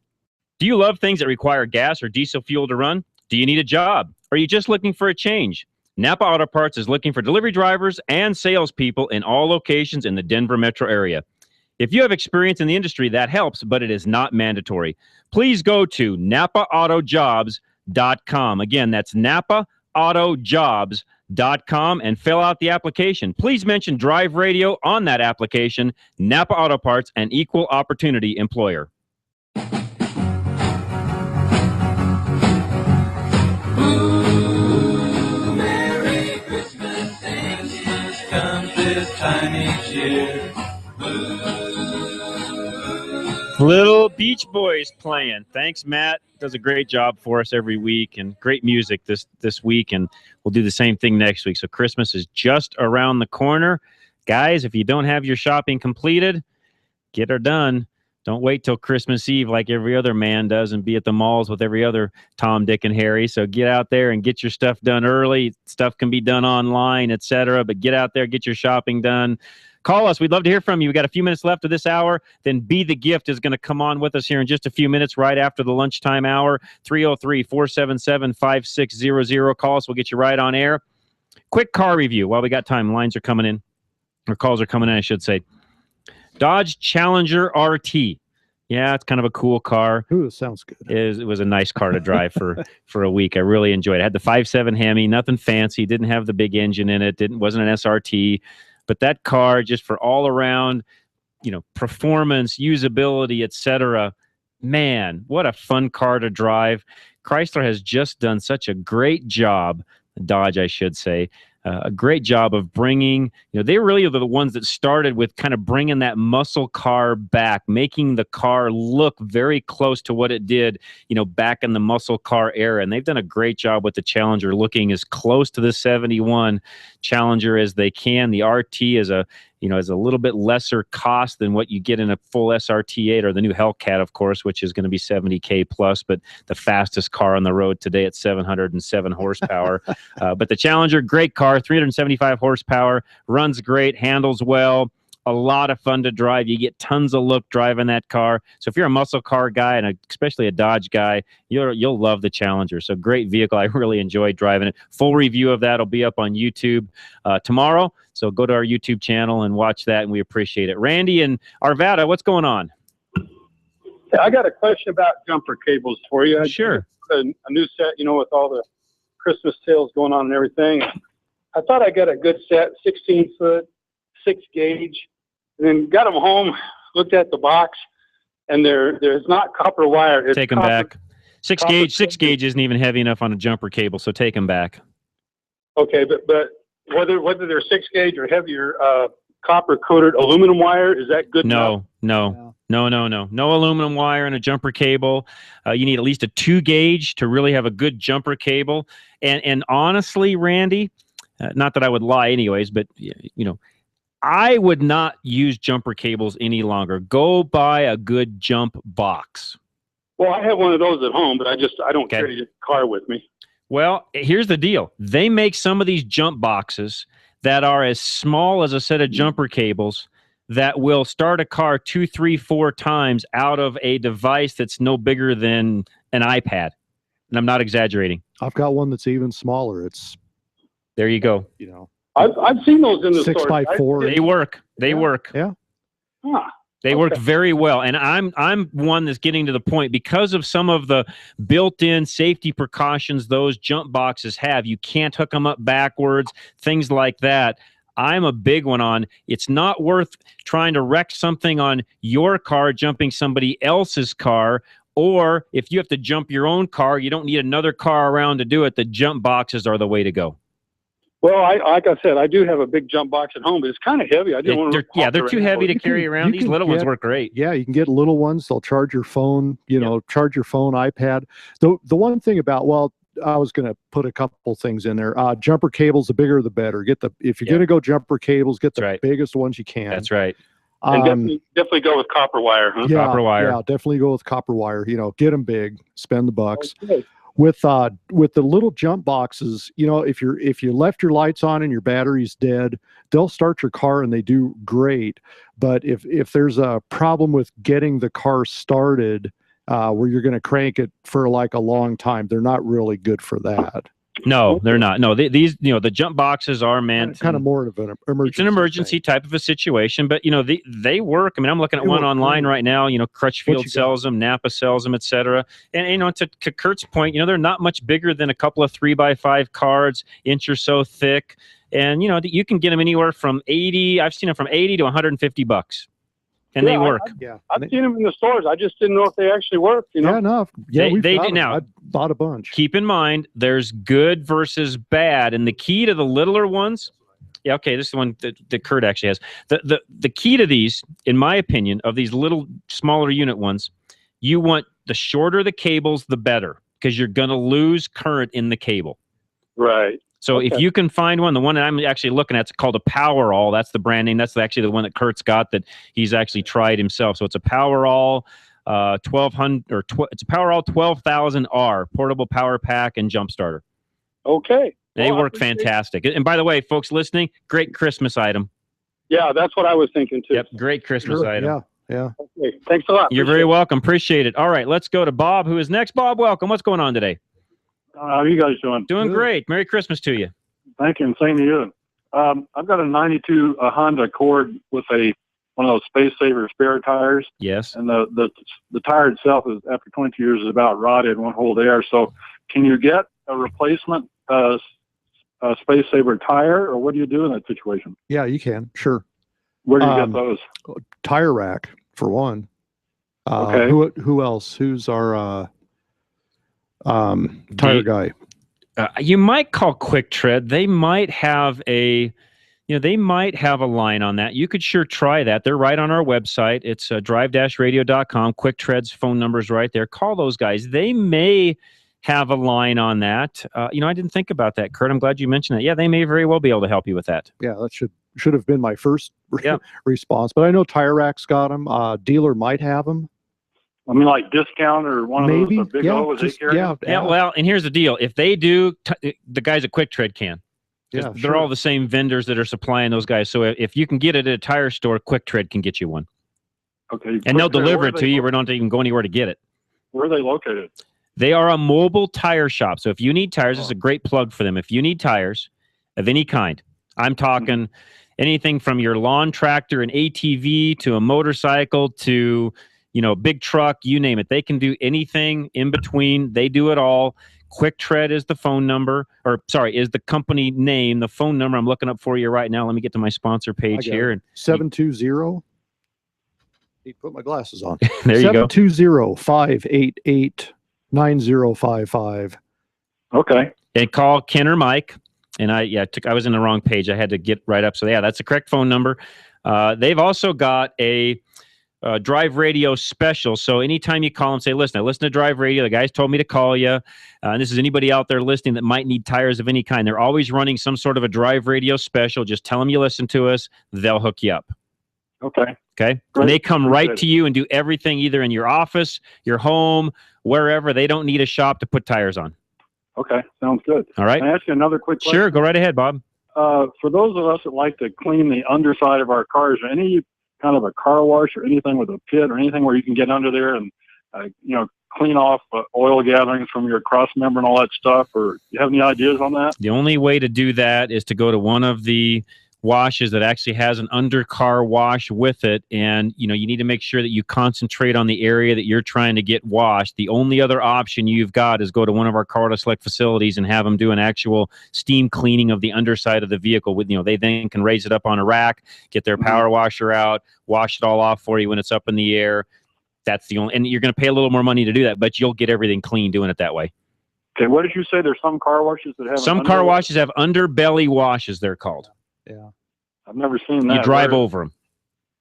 Do you love things that require gas or diesel fuel to run? Do you need a job? Are you just looking for a change? Napa Auto Parts is looking for delivery drivers and salespeople in all locations in the Denver metro area. If you have experience in the industry, that helps, but it is not mandatory. Please go to NapaAutoJobs.com. Again, that's NapaAutoJobs.com. and fill out the application. Please mention Drive Radio on that application. Napa Auto Parts, an equal opportunity employer. Merry Christmas and years comes this time each year. Little Beach Boys playing. Thanks, Matt. Does a great job for us every week, and great music this week, and we'll do the same thing next week. So Christmas is just around the corner. Guys, if you don't have your shopping completed, get her done. Don't wait till Christmas Eve like every other man does and be at the malls with every other Tom, Dick, and Harry. So get out there and get your stuff done early. Stuff can be done online, etc., but get out there, get your shopping done. Call us. We'd love to hear from you. We got a few minutes left of this hour. Then Be the Gift is going to come on with us here in just a few minutes, right after the lunchtime hour. 303-477-5600. Call us. We'll get you right on air. Quick car review while we got time. Lines are coming in, or calls are coming in, I should say. Dodge Challenger RT. Yeah, it's kind of a cool car. Ooh, it sounds good. It was a nice car to drive for a week. I really enjoyed it. It had the 5.7 Hemi, nothing fancy. Didn't have the big engine in it. Wasn't an SRT. But that car, just for all around, performance, usability, etc. Man, what a fun car to drive. Chrysler has just done such a great job, Dodge, I should say, a great job of bringing, they really are the ones that started with kind of bringing that muscle car back, making the car look very close to what it did, back in the muscle car era. And they've done a great job with the Challenger, looking as close to the 71 Challenger as they can. The RT is a little bit lesser cost than what you get in a full SRT8 or the new Hellcat, of course, which is going to be $70K plus, but the fastest car on the road today at 707 horsepower. But the Challenger, great car, 375 horsepower, runs great, handles well, a lot of fun to drive. You get tons of look driving that car. So if you're a muscle car guy, and especially a Dodge guy, you'll love the Challenger. So great vehicle. I really enjoyed driving it. Full review of that will be up on YouTube tomorrow. So go to our YouTube channel and watch that, and we appreciate it. Randy and Arvada, what's going on? Yeah, I got a question about jumper cables for you. Sure. A new set, with all the Christmas sales going on and everything. I thought I got a good set, 16-foot, 6-gauge, and then got them home, looked at the box, and there's not copper wire. It's take them back. 6-gauge isn't even heavy enough on a jumper cable, so take them back. Okay, but whether they're 6-gauge or heavier, copper-coated aluminum wire, is that good enough? No aluminum wire in a jumper cable. You need at least a 2-gauge to really have a good jumper cable. And honestly, Randy, not that I would lie anyways, but I would not use jumper cables any longer. Go buy a good jump box. Well, I have one of those at home, but I don't carry the car with me. Well, here's the deal. They make some of these jump boxes that are as small as a set of jumper cables that will start a car 2, 3, 4 times out of a device that's no bigger than an iPad. And I'm not exaggerating. I've got one that's even smaller. There you go. I've seen those in the 6x4. They work. Yeah. Huh. They work very well. And I'm one that's getting to the point, because of some of the built-in safety precautions those jump boxes have. You can't hook them up backwards, things like that. I'm a big one on, it's not worth trying to wreck something on your car, jumping somebody else's car. Or if you have to jump your own car, you don't need another car around to do it. The jump boxes are the way to go. Well, like I said, I do have a big jump box at home, but it's kind of heavy. I didn't want to. They're too heavy to carry around. These little ones work great. Yeah, you can get little ones. They'll charge your phone. Charge your phone, iPad. The one thing about I was going to put a couple things in there. Jumper cables, the bigger the better. If you're going to go jumper cables, get the biggest ones you can. That's right. And definitely go with copper wire. Huh? Yeah, copper wire. Yeah, definitely go with copper wire. Get them big. Spend the bucks. Okay. With the little jump boxes, if you left your lights on and your battery's dead, they'll start your car and they do great. But if there's a problem with getting the car started, where you're going to crank it for like a long time, they're not really good for that. No, they're not. No, these, the jump boxes are meant kind of more of an emergency. It's an emergency type of a situation, but they work. I mean, I'm looking at one online right now. Crutchfield sells them, Napa sells them, etc. And to Kurt's point, they're not much bigger than a couple of 3x5 cards, inch or so thick, and you can get them anywhere from 80. I've seen them from 80 to 150 bucks. And they work. I've seen them in the stores. I just didn't know if they actually work. Yeah, no. Yeah, they do now. I bought a bunch. Keep in mind, there's good versus bad, and the key to the littler ones. Yeah, okay, this is the one that Kurt actually has. The key to these, in my opinion, of these little smaller unit ones, you want the shorter the cables, the better, because you're going to lose current in the cable. Right. So if you can find one, the one that I'm actually looking at is called a Powerall. That's the brand name. That's actually the one that Kurt's got that he's actually tried himself. So it's a Powerall 1200 or it's a Powerall 12,000R portable power pack and jump starter. Okay. They work fantastic. And by the way, folks listening, great Christmas item. Yeah, that's what I was thinking too. Yep, great Christmas item. Yeah. Okay. Thanks a lot. You're very welcome. Appreciate it. All right, let's go to Bob, who is next. Bob, welcome. What's going on today? How are you guys doing? Doing great. Merry Christmas to you. Thank you, and same to you. I've got a 92 Honda Accord with one of those Space Saver spare tires. Yes. And the tire itself is, after 20 years, is about rotted, won't hold air. So can you get a replacement Space Saver tire, or what do you do in that situation? Yeah, you can. Sure. Where do you get those? Tire Rack, for one. Okay. Who else? Who's our tire guy? You might call Quick Tread. They might have a line on that. You could sure try that. They're right on our website. It's drive-radio.com. Quick Tread's phone number's right there. Call those guys. They may have a line on that. I didn't think about that, Kurt. I'm glad you mentioned that. Yeah, they may very well be able to help you with that. Yeah, that should have been my first response. But I know Tire Rack's got them. Dealer might have them. I mean, like Discount or one of those big O they carry? Yeah, well, and here's the deal. If they do, the guys at Quick Tread can. Yeah, they're all the same vendors that are supplying those guys. So if you can get it at a tire store, Quick Tread can get you one. Okay. And they'll deliver it to you. We don't have to even go anywhere to get it. Where are they located? They are a mobile tire shop. So if you need tires, this is a great plug for them. If you need tires of any kind, I'm talking anything from your lawn tractor, an ATV, to a motorcycle, to big truck, you name it. They can do anything in between. They do it all. Quick Tread is the phone number, is the company name. The phone number I'm looking up for you right now. Let me get to my sponsor page here. And 720. Need to put my glasses on. There you go. 720-588-9055. Okay. And call Ken or Mike. And I was in the wrong page. I had to get right up. So yeah, that's the correct phone number. They've also got a Drive Radio special. So anytime you call and say, listen, I listen to Drive Radio. The guys told me to call you. And this is anybody out there listening that might need tires of any kind. They're always running some sort of a Drive Radio special. Just tell them you listen to us. They'll hook you up. Okay. Okay. And they come right to you and do everything either in your office, your home, wherever. They don't need a shop to put tires on. Okay. Sounds good. All right. Can I ask you another quick question? Sure. Go right ahead, Bob. For those of us that like to clean the underside of our cars, any kind of a car wash or anything with a pit or anything where you can get under there and clean off oil gatherings from your cross member and all that stuff, or you have any ideas on that? The only way to do that is to go to one of the washes that actually has an undercar wash with it, and you need to make sure that you concentrate on the area that you're trying to get washed. The only other option you've got is go to one of our Car Select facilities and have them do an actual steam cleaning of the underside of the vehicle. With they then can raise it up on a rack, get their power washer out, wash it all off for you when it's up in the air. That's the only, and you're going to pay a little more money to do that, but you'll get everything clean doing it that way. Okay, what did you say? There's some car washes that have some car washes have underbelly washes. They're called. Yeah, I've never seen that. You drive over them.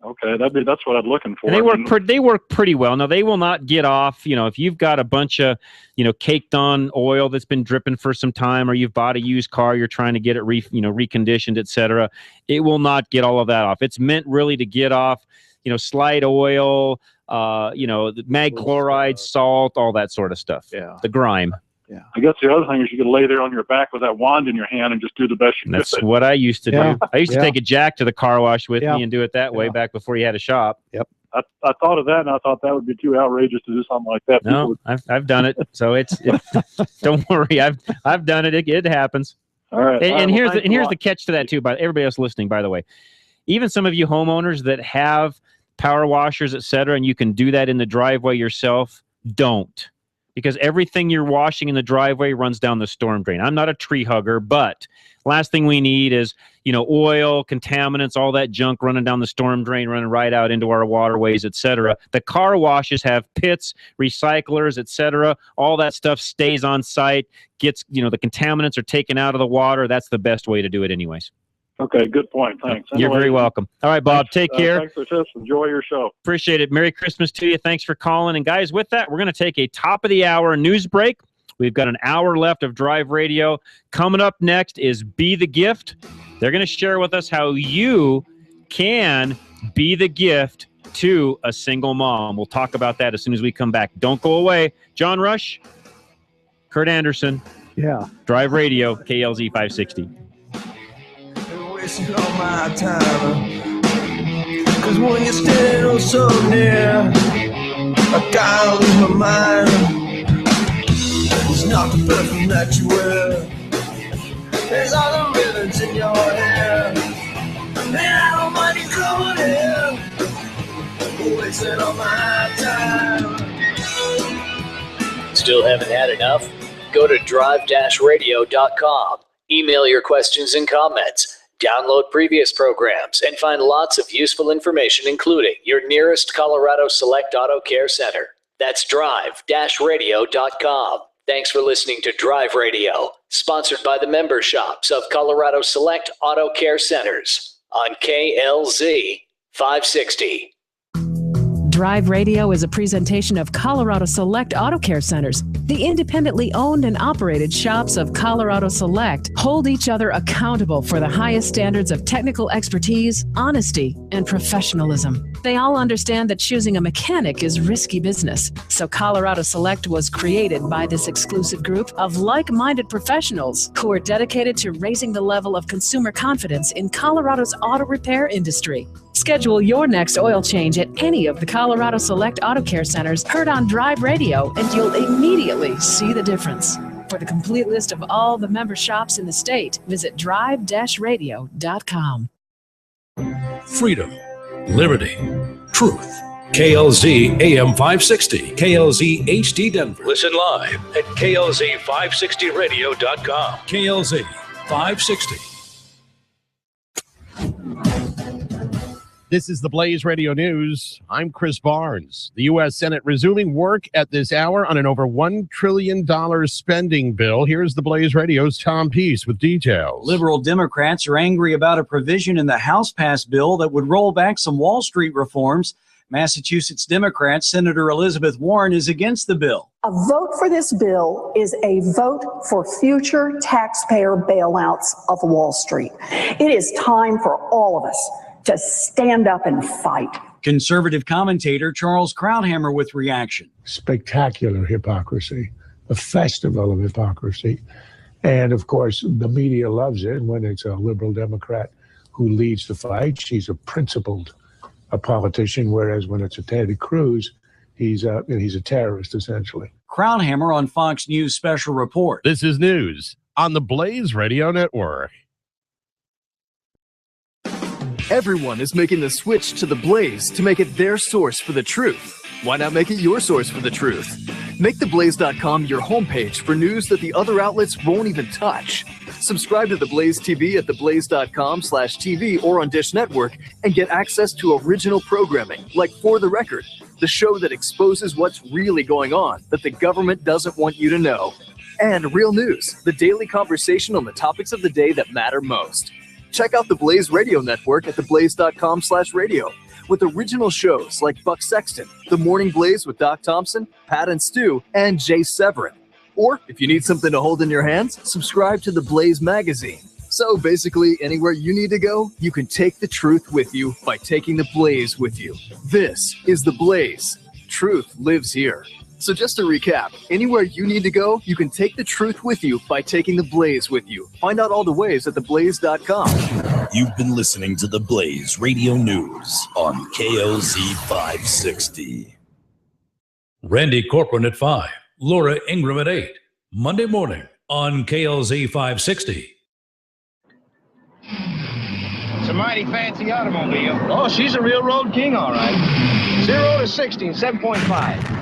Okay, that's what I'm looking for. And they work pretty well. Now they will not get off. If you've got a bunch of caked on oil that's been dripping for some time, or you've bought a used car, you're trying to get it reconditioned, etc. It will not get all of that off. It's meant really to get off slide oil, the mag chloride, salt, all that sort of stuff. Yeah, the grime. Yeah. I guess the other thing is you could lay there on your back with that wand in your hand and just do the best you could. That's what I used to do. I used to take a jack to the car wash with me and do it that way back before you had a shop. Yep. I thought of that, and I thought that would be too outrageous to do something like that. No, I've done it. So it's don't worry. I've done it. It happens. All right. And here's the catch to that too. By everybody else listening, by the way, even some of you homeowners that have power washers, et cetera, and you can do that in the driveway yourself, don't. Because everything you're washing in the driveway runs down the storm drain. I'm not a tree hugger, but last thing we need is, oil, contaminants, all that junk running down the storm drain, running right out into our waterways, et cetera. The car washes have pits, recyclers, et cetera. All that stuff stays on site, gets, the contaminants are taken out of the water. That's the best way to do it anyways. Okay, good point. Thanks. You're very welcome. All right, Bob, take care. Thanks for this. Enjoy your show. Appreciate it. Merry Christmas to you. Thanks for calling. And guys, with that, we're going to take a top of the hour news break. We've got an hour left of Drive Radio. Coming up next is Be the Gift. They're going to share with us how you can be the gift to a single mom. We'll talk about that as soon as we come back. Don't go away. John Rush, Kurt Anderson. Yeah. Drive Radio, KLZ 560. Wasting all my time, 'cause when you're standing so near, I gotta lose my mind. It's not the perfume that you wear, there's all the ribbons in your hair, and I don't mind you coming in, wasting all my time. Still haven't had enough? Go to drive-radio.com. Email your questions and comments. Download previous programs and find lots of useful information, including your nearest Colorado Select Auto Care Center. That's drive-radio.com. Thanks for listening to Drive Radio, sponsored by the member shops of Colorado Select Auto Care Centers on KLZ 560. Drive Radio is a presentation of Colorado Select Auto Care Centers. The independently owned and operated shops of Colorado Select hold each other accountable for the highest standards of technical expertise, honesty, and professionalism. They all understand that choosing a mechanic is risky business. So Colorado Select was created by this exclusive group of like-minded professionals who are dedicated to raising the level of consumer confidence in Colorado's auto repair industry. Schedule your next oil change at any of the Colorado Select Auto Care Centers heard on Drive Radio, and you'll immediately see the difference. For the complete list of all the member shops in the state, visit drive-radio.com. Freedom, liberty, truth. KLZ AM 560, KLZ HD Denver. Listen live at KLZ560radio.com. KLZ 560. This is the Blaze Radio News. I'm Chris Barnes. The U.S. Senate resuming work at this hour on an over $1 trillion spending bill. Here's the Blaze Radio's Tom Peace with details. Liberal Democrats are angry about a provision in the House-passed bill that would roll back some Wall Street reforms. Massachusetts Democrat Senator Elizabeth Warren is against the bill. A vote for this bill is a vote for future taxpayer bailouts of Wall Street. It is time for all of us to stand up and fight. Conservative commentator Charles Krauthammer with reaction. Spectacular hypocrisy, a festival of hypocrisy. And of course, the media loves it when it's a liberal Democrat who leads the fight. She's a principled politician, whereas when it's a Ted Cruz, he's a terrorist, essentially. Krauthammer on Fox News Special Report. This is news on the Blaze Radio Network. Everyone is making the switch to the Blaze to make it their source for the truth. Why not make it your source for the truth? Make theblaze.com your homepage for news that the other outlets won't even touch. Subscribe to The Blaze TV at theblaze.com/TV or on Dish Network and get access to original programming like For the Record, the show that exposes what's really going on that the government doesn't want you to know. And Real News, the daily conversation on the topics of the day that matter most. Check out the Blaze Radio Network at theblaze.com/radio with original shows like Buck Sexton, The Morning Blaze with Doc Thompson, Pat and Stu, and Jay Severin. Or if you need something to hold in your hands, subscribe to the Blaze magazine. So basically, anywhere you need to go, you can take the truth with you by taking the Blaze with you. This is the Blaze. Truth lives here. So just to recap, anywhere you need to go, you can take the truth with you by taking the Blaze with you. Find out all the ways at theblaze.com. You've been listening to The Blaze Radio News on KLZ 560. Randy Corcoran at 5, Laura Ingram at 8, Monday morning on KLZ 560. It's a mighty fancy automobile. Oh, she's a real road king, all right. 0 to 60 in 7.5.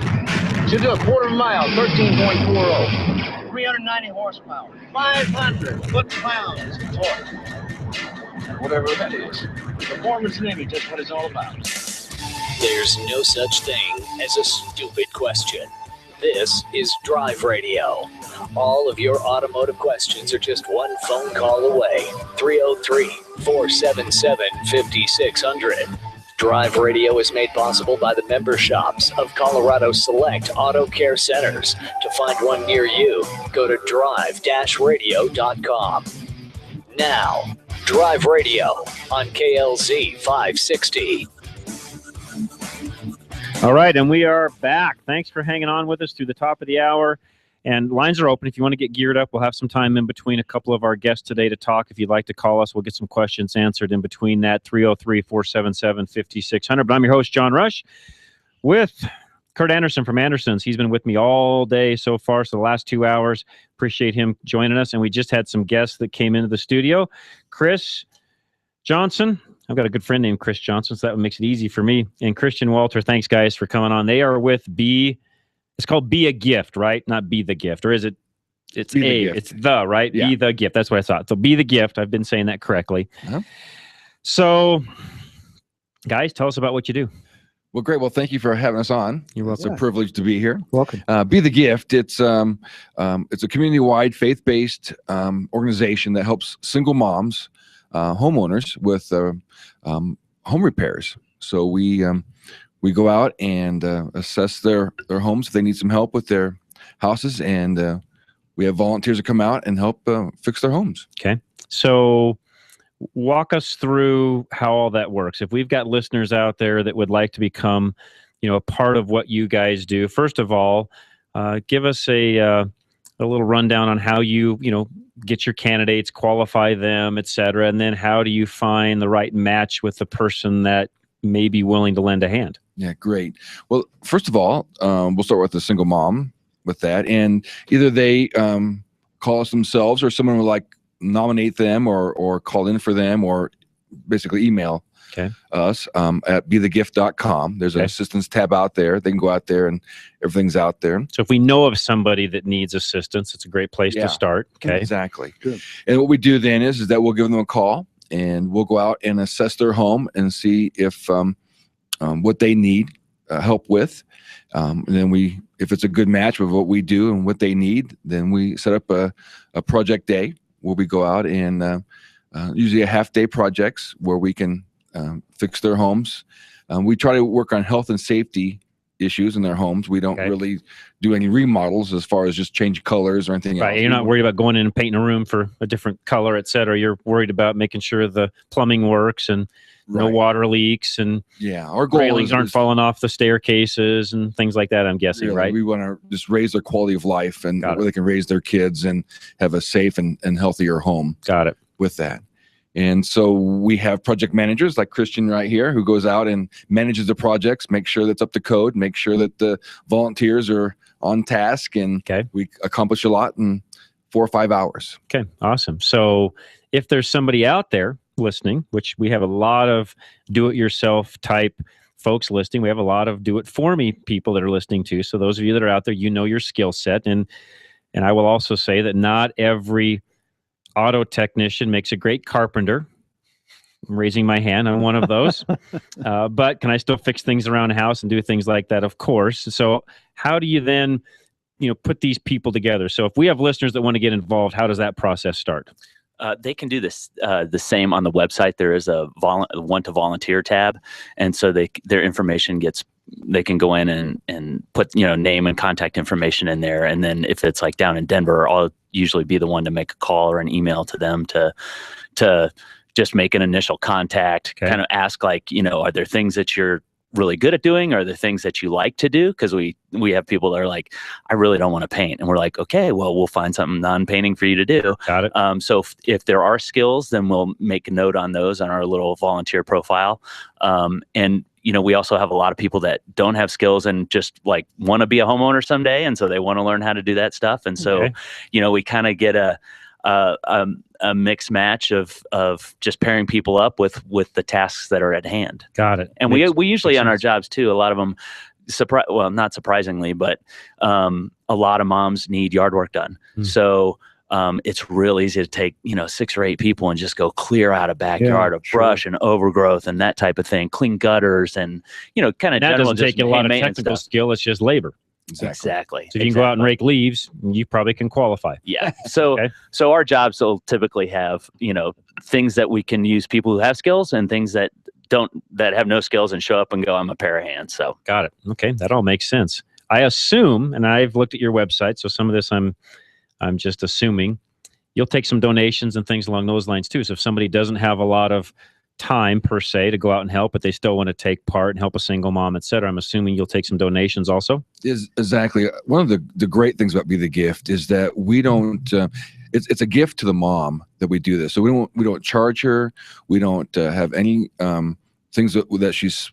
She'll do a quarter mile, 13.40. 390 horsepower, 500 foot-pounds of torque. Whatever that is. Performance and image, that's what it's all about. There's no such thing as a stupid question. This is Drive Radio. All of your automotive questions are just one phone call away. 303-477-5600. Drive Radio is made possible by the member shops of Colorado Select Auto Care Centers. To find one near you, go to drive-radio.com. Now, Drive Radio on KLZ 560. All right, and we are back. Thanks for hanging on with us through the top of the hour. And lines are open. If you want to get geared up, we'll have some time in between a couple of our guests today to talk. If you'd like to call us, we'll get some questions answered in between that, 303-477-5600. But I'm your host, John Rush, with Kurt Anderson from Anderson's. He's been with me all day so far, so the last 2 hours. Appreciate him joining us. And we just had some guests that came into the studio. Chris Johnson. I've got a good friend named Chris Johnson, so that makes it easy for me. And Christian Walter, thanks, guys, for coming on. They are with it's called Be a Gift, right? Not Be the Gift. Or is it? It's It's the, right? Yeah. Be the Gift. That's what I thought. So Be the Gift. I've been saying that correctly. So, guys, tell us about what you do. Well, great. Well, thank you for having us on. It's a privilege to be here. Welcome. Be the Gift. It's a community-wide, faith-based organization that helps single moms, homeowners with home repairs. So we go out and assess their homes if they need some help with their houses, and we have volunteers that come out and help fix their homes. Okay. So walk us through how all that works. If we've got listeners out there that would like to become, a part of what you guys do, first of all, give us a little rundown on how you get your candidates, qualify them, et cetera, and then how do you find the right match with the person that may be willing to lend a hand? Yeah, great. Well, first of all, we'll start with the single mom with that, and either they call us themselves, or someone will nominate them, or call in for them, or basically email us at bethegift.com. There's an assistance tab out there. They can go out there, and everything's out there. So if we know of somebody that needs assistance, it's a great place to start. Okay, exactly. Good. And what we do then is that we'll give them a call, and we'll go out and assess their home and see if what they need help with. And then if it's a good match with what we do and what they need, then we set up a project day where we go out and usually a half-day projects where we can fix their homes. We try to work on health and safety issues in their homes. We don't really do any remodels as far as just change colors or anything else. Right, you're not worried about going in and painting a room for a different color, et cetera. You're worried about making sure the plumbing works and no water leaks, and our goal railings aren't falling off the staircases and things like that, I'm guessing, right? We want to just raise their quality of life, and where they can raise their kids and have a safe and healthier home. Got it. With that. And so we have project managers like Christian right here, who goes out and manages the projects, make sure that's up to code, make sure that the volunteers are on task, and we accomplish a lot in 4 or 5 hours. Okay, awesome. So if there's somebody out there listening, which we have a lot of do-it-yourself type folks listening, we have a lot of do-it-for-me people that are listening too. So those of you that are out there, your skill set, and I will also say that not every auto technician makes a great carpenter. I'm raising my hand. I'm one of those. But can I still fix things around the house and do things like that? Of course. So how do you then, put these people together? So if we have listeners that want to get involved, how does that process start? They can do this the same on the website. There is a want to volunteer tab, and so their information they can go in and put name and contact information in there, and then if it's like down in Denver, I'll usually be the one to make a call or an email to them to just make an initial contact, kind of ask are there things that you're really good at doing? Are there things that you like to do? Because we have people that are like, I really don't want to paint. And we're like, okay, well, we'll find something non-painting for you to do. Got it. So if there are skills, then we'll make a note on those on our little volunteer profile. And we also have a lot of people that don't have skills and just like want to be a homeowner someday. And so they want to learn how to do that stuff. And so, we kind of get a mixed match of just pairing people up with the tasks that are at hand. Got it. And we usually on our jobs too, a lot of them, not surprisingly, but a lot of moms need yard work done. So it's real easy to take 6 or 8 people and just go clear out a backyard of brush and overgrowth and that type of thing, clean gutters and kind of that general doesn't take a lot of technical skill. It's just labor. Exactly. So if you can go out and rake leaves, you probably can qualify. Yeah. So so our jobs will typically have things that we can use people who have skills and things that have no skills and show up and go, I'm a pair of hands. So got it. Okay, that all makes sense. I assume, and I've looked at your website, so some of this I'm just assuming you'll take some donations and things along those lines too. So if somebody doesn't have a lot of time per se to go out and help, but they still want to take part and help a single mom, et cetera, I'm assuming you'll take some donations also. Is exactly one of the great things about Be the Gift is that we don't. It's a gift to the mom that we do this. So we don't charge her. We don't have any things that she's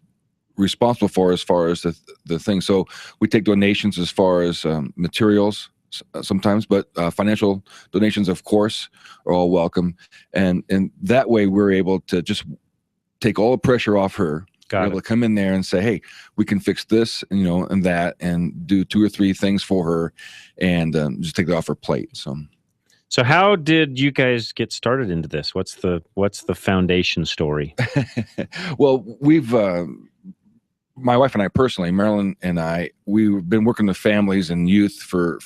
responsible for as far as the thing. So we take donations as far as materials sometimes, but financial donations, of course, are all welcome. And that way we're able to just take all the pressure off her. Be able to come in there and say, hey, we can fix this, and that, and do 2 or 3 things for her, and just take it off her plate. So how did you guys get started into this? What's the foundation story? Well, we've my wife and I personally, Marilyn and I, we've been working with families and youth for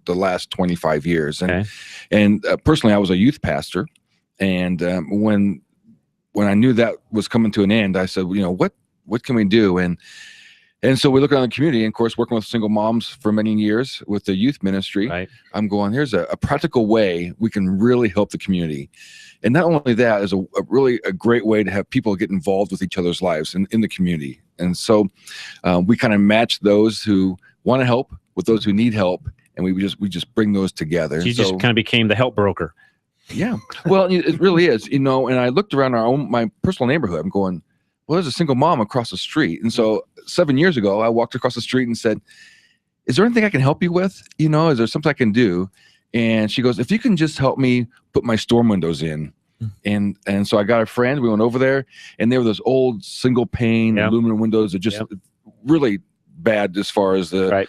the last 25 years. And personally, I was a youth pastor. And when I knew that was coming to an end, I said, what can we do? And so we look around the community, and of course, working with single moms for many years with the youth ministry, I'm going, here's a practical way we can really help the community. And not only that, is a really great way to have people get involved with each other's lives in the community. And so we kind of match those who want to help with those who need help, and we just bring those together. So you just kind of became the help broker. Yeah. Well, it really is, and I looked around my personal neighborhood. I'm going, well, there's a single mom across the street. And so 7 years ago, I walked across the street and said, is there anything I can help you with? Is there something I can do? And she goes, if you can just help me put my storm windows in. And so I got a friend, we went over there, and they were those old single pane aluminum windows that just really bad as far as the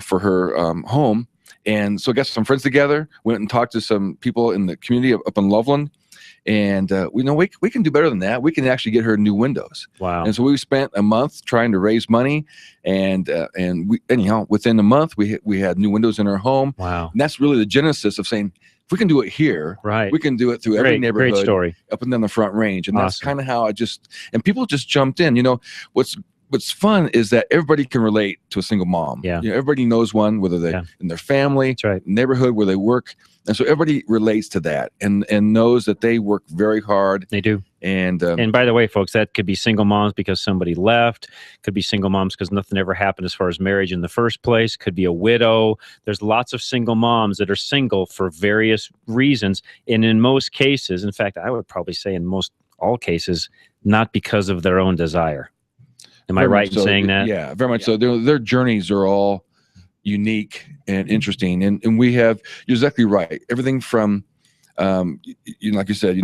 for her home. And so I got some friends together, went and talked to some people in the community up in Loveland. And we can do better than that. We can actually get her new windows. Wow! And so we spent a month trying to raise money, and within a month we had new windows in her home. Wow! And that's really the genesis of saying, if we can do it here, we can do it through every neighborhood, great story, up and down the Front Range. And that's kind of how and people just jumped in. What's fun is that everybody can relate to a single mom. Yeah. Everybody knows one, whether they're in their family, neighborhood where they work. And so everybody relates to that and knows that they work very hard. They do. And by the way, folks, that could be single moms because somebody left. Could be single moms because nothing ever happened as far as marriage in the first place. Could be a widow. There's lots of single moms that are single for various reasons. And in most cases, in fact, I would probably say in all cases, not because of their own desire. Am I right in saying that? Yeah, very much so. Their journeys are all unique and interesting. And we have, you're exactly right. Everything from, like you said,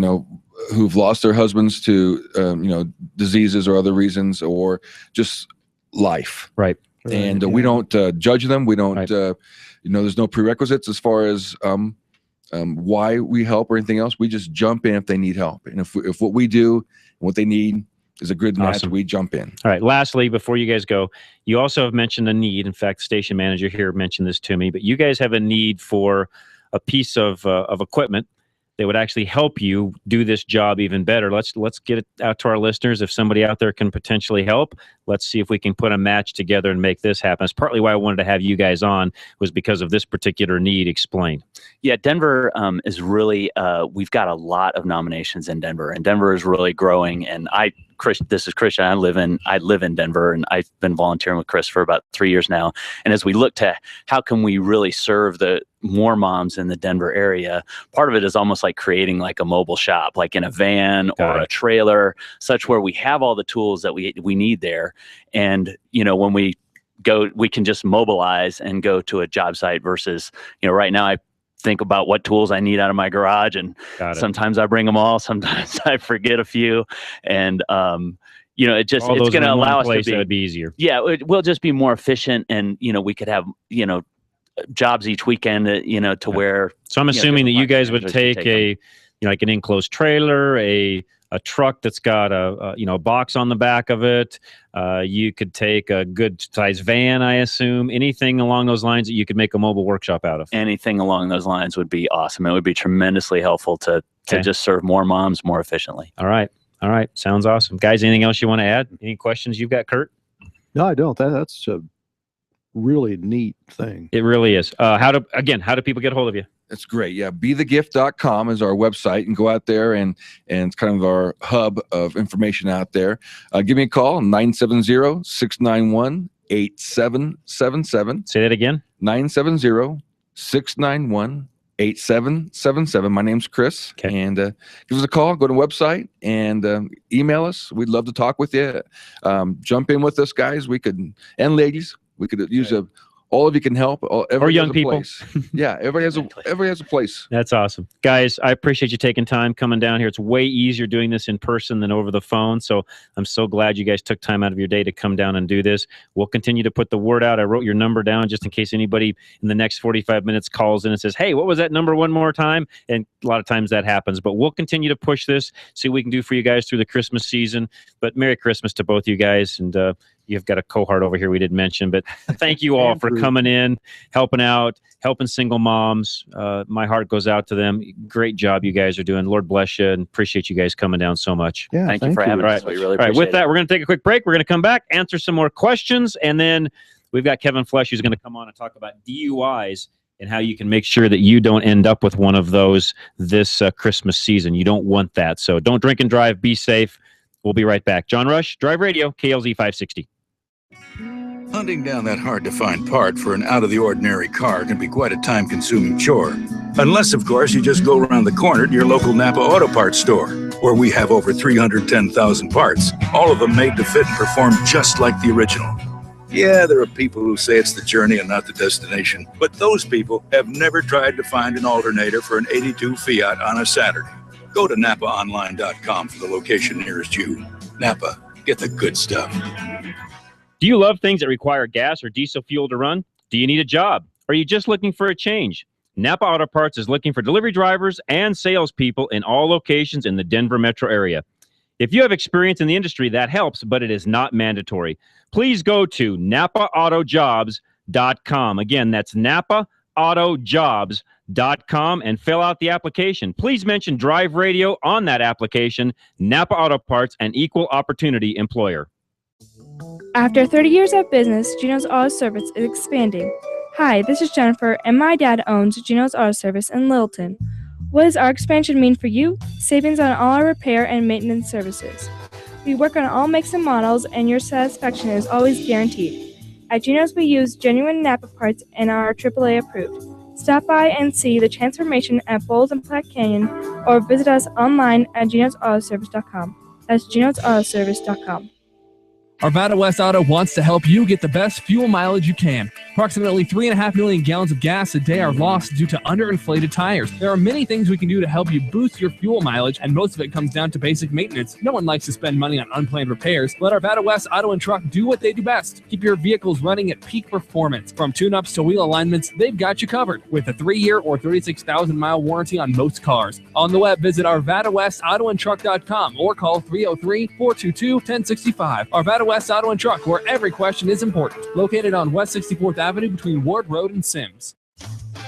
who've lost their husbands to, diseases or other reasons or just life. Right. And we don't judge them. We don't, there's no prerequisites as far as why we help or anything else. We just jump in if they need help. And if what we do and what they need is a good match, we jump in. All right. Lastly, before you guys go, you also have mentioned a need. In fact, the station manager here mentioned this to me, but you guys have a need for a piece of equipment that would actually help you do this job even better. Let's get it out to our listeners. If somebody out there can potentially help, let's see if we can put a match together and make this happen. It's partly why I wanted to have you guys on, was because of this particular need. Explain. Yeah, Denver is really, we've got a lot of nominations in Denver, and Denver is really growing. And Chris, this is Christian. I live in Denver, and I've been volunteering with Chris for about 3 years now. And as we look to how can we really serve the more moms in the Denver area, part of it is almost like creating like a mobile shop, like in a van or a trailer, such where we have all the tools that we need there. And, when we go, we can just mobilize and go to a job site versus, right now I think about what tools I need out of my garage, and sometimes I bring them all, sometimes I forget a few, and it's going to allow us to be easier. Yeah, it will just be more efficient, and we could have jobs each weekend, to where. So I'm assuming that you guys would take like an enclosed trailer, a truck that's got a box on the back of it. You could take a good sized van, I assume. Anything along those lines that you could make a mobile workshop out of. Anything along those lines would be awesome. It would be tremendously helpful to just serve more moms more efficiently. All right. Sounds awesome. Guys, anything else you want to add? Any questions you've got, Kurt? No, I don't. That's a really neat thing. It really is. How do people get a hold of you? That's great. Yeah. BeTheGift.com is our website, and go out there and it's kind of our hub of information out there. Give me a call, 970-691-8777. Say that again. 970-691-8777. My name's Chris. Okay. And give us a call, go to the website, and email us. We'd love to talk with you. Jump in with us, guys. And ladies, we could use all of you can help. Or young people. Yeah, everybody has a place. That's awesome. Guys, I appreciate you taking time coming down here. It's way easier doing this in person than over the phone. So I'm so glad you guys took time out of your day to come down and do this. We'll continue to put the word out. I wrote your number down just in case anybody in the next 45 minutes calls in and says, hey, what was that number one more time? And a lot of times that happens. But we'll continue to push this, see what we can do for you guys through the Christmas season. But Merry Christmas to both you guys. And you've got a cohort over here we didn't mention, but thank you all for coming in, helping out, helping single moms. My heart goes out to them. Great job you guys are doing. Lord bless you, and appreciate you guys coming down so much. Yeah, thank you for having us. We really appreciate with that, we're going to take a quick break. We're going to come back, answer some more questions, and then we've got Kevin Flesh who's going to come on and talk about DUIs and how you can make sure that you don't end up with one of those this Christmas season. You don't want that. So don't drink and drive. Be safe. We'll be right back. John Rush, Drive Radio, KLZ 560. Hunting down that hard-to-find part for an out-of-the-ordinary car can be quite a time-consuming chore. Unless, of course, you just go around the corner to your local Napa Auto Parts store, where we have over 310,000 parts, all of them made to fit and perform just like the original. Yeah, there are people who say it's the journey and not the destination, but those people have never tried to find an alternator for an 82 Fiat on a Saturday. Go to NapaOnline.com for the location nearest you. Napa, get the good stuff. Do you love things that require gas or diesel fuel to run? Do you need a job? Are you just looking for a change? Napa Auto Parts is looking for delivery drivers and salespeople in all locations in the Denver metro area. If you have experience in the industry, that helps, but it is not mandatory. Please go to NapaAutoJobs.com. Again, that's NapaAutoJobs.com and fill out the application. Please mention Drive Radio on that application. Napa Auto Parts, an equal opportunity employer. After 30 years of business, Gino's Auto Service is expanding. Hi, this is Jennifer, and my dad owns Gino's Auto Service in Littleton. What does our expansion mean for you? Savings on all our repair and maintenance services. We work on all makes and models, and your satisfaction is always guaranteed. At Gino's, we use genuine Napa parts and are AAA approved. Stop by and see the transformation at Bowles and Platte Canyon, or visit us online at Gino'sAutoservice.com. That's Gino'sAutoservice.com. Arvada West Auto wants to help you get the best fuel mileage you can. Approximately 3.5 million gallons of gas a day are lost due to underinflated tires. There are many things we can do to help you boost your fuel mileage, and most of it comes down to basic maintenance. No one likes to spend money on unplanned repairs. Let Arvada West Auto and Truck do what they do best. Keep your vehicles running at peak performance. From tune-ups to wheel alignments, they've got you covered with a 3-year or 36,000-mile warranty on most cars. On the web, visit ArvadaWestAutoandTruck.com or call 303-422-1065. Arvada West Auto and Truck, where every question is important. Located on West 64th Avenue between Ward Road and Sims.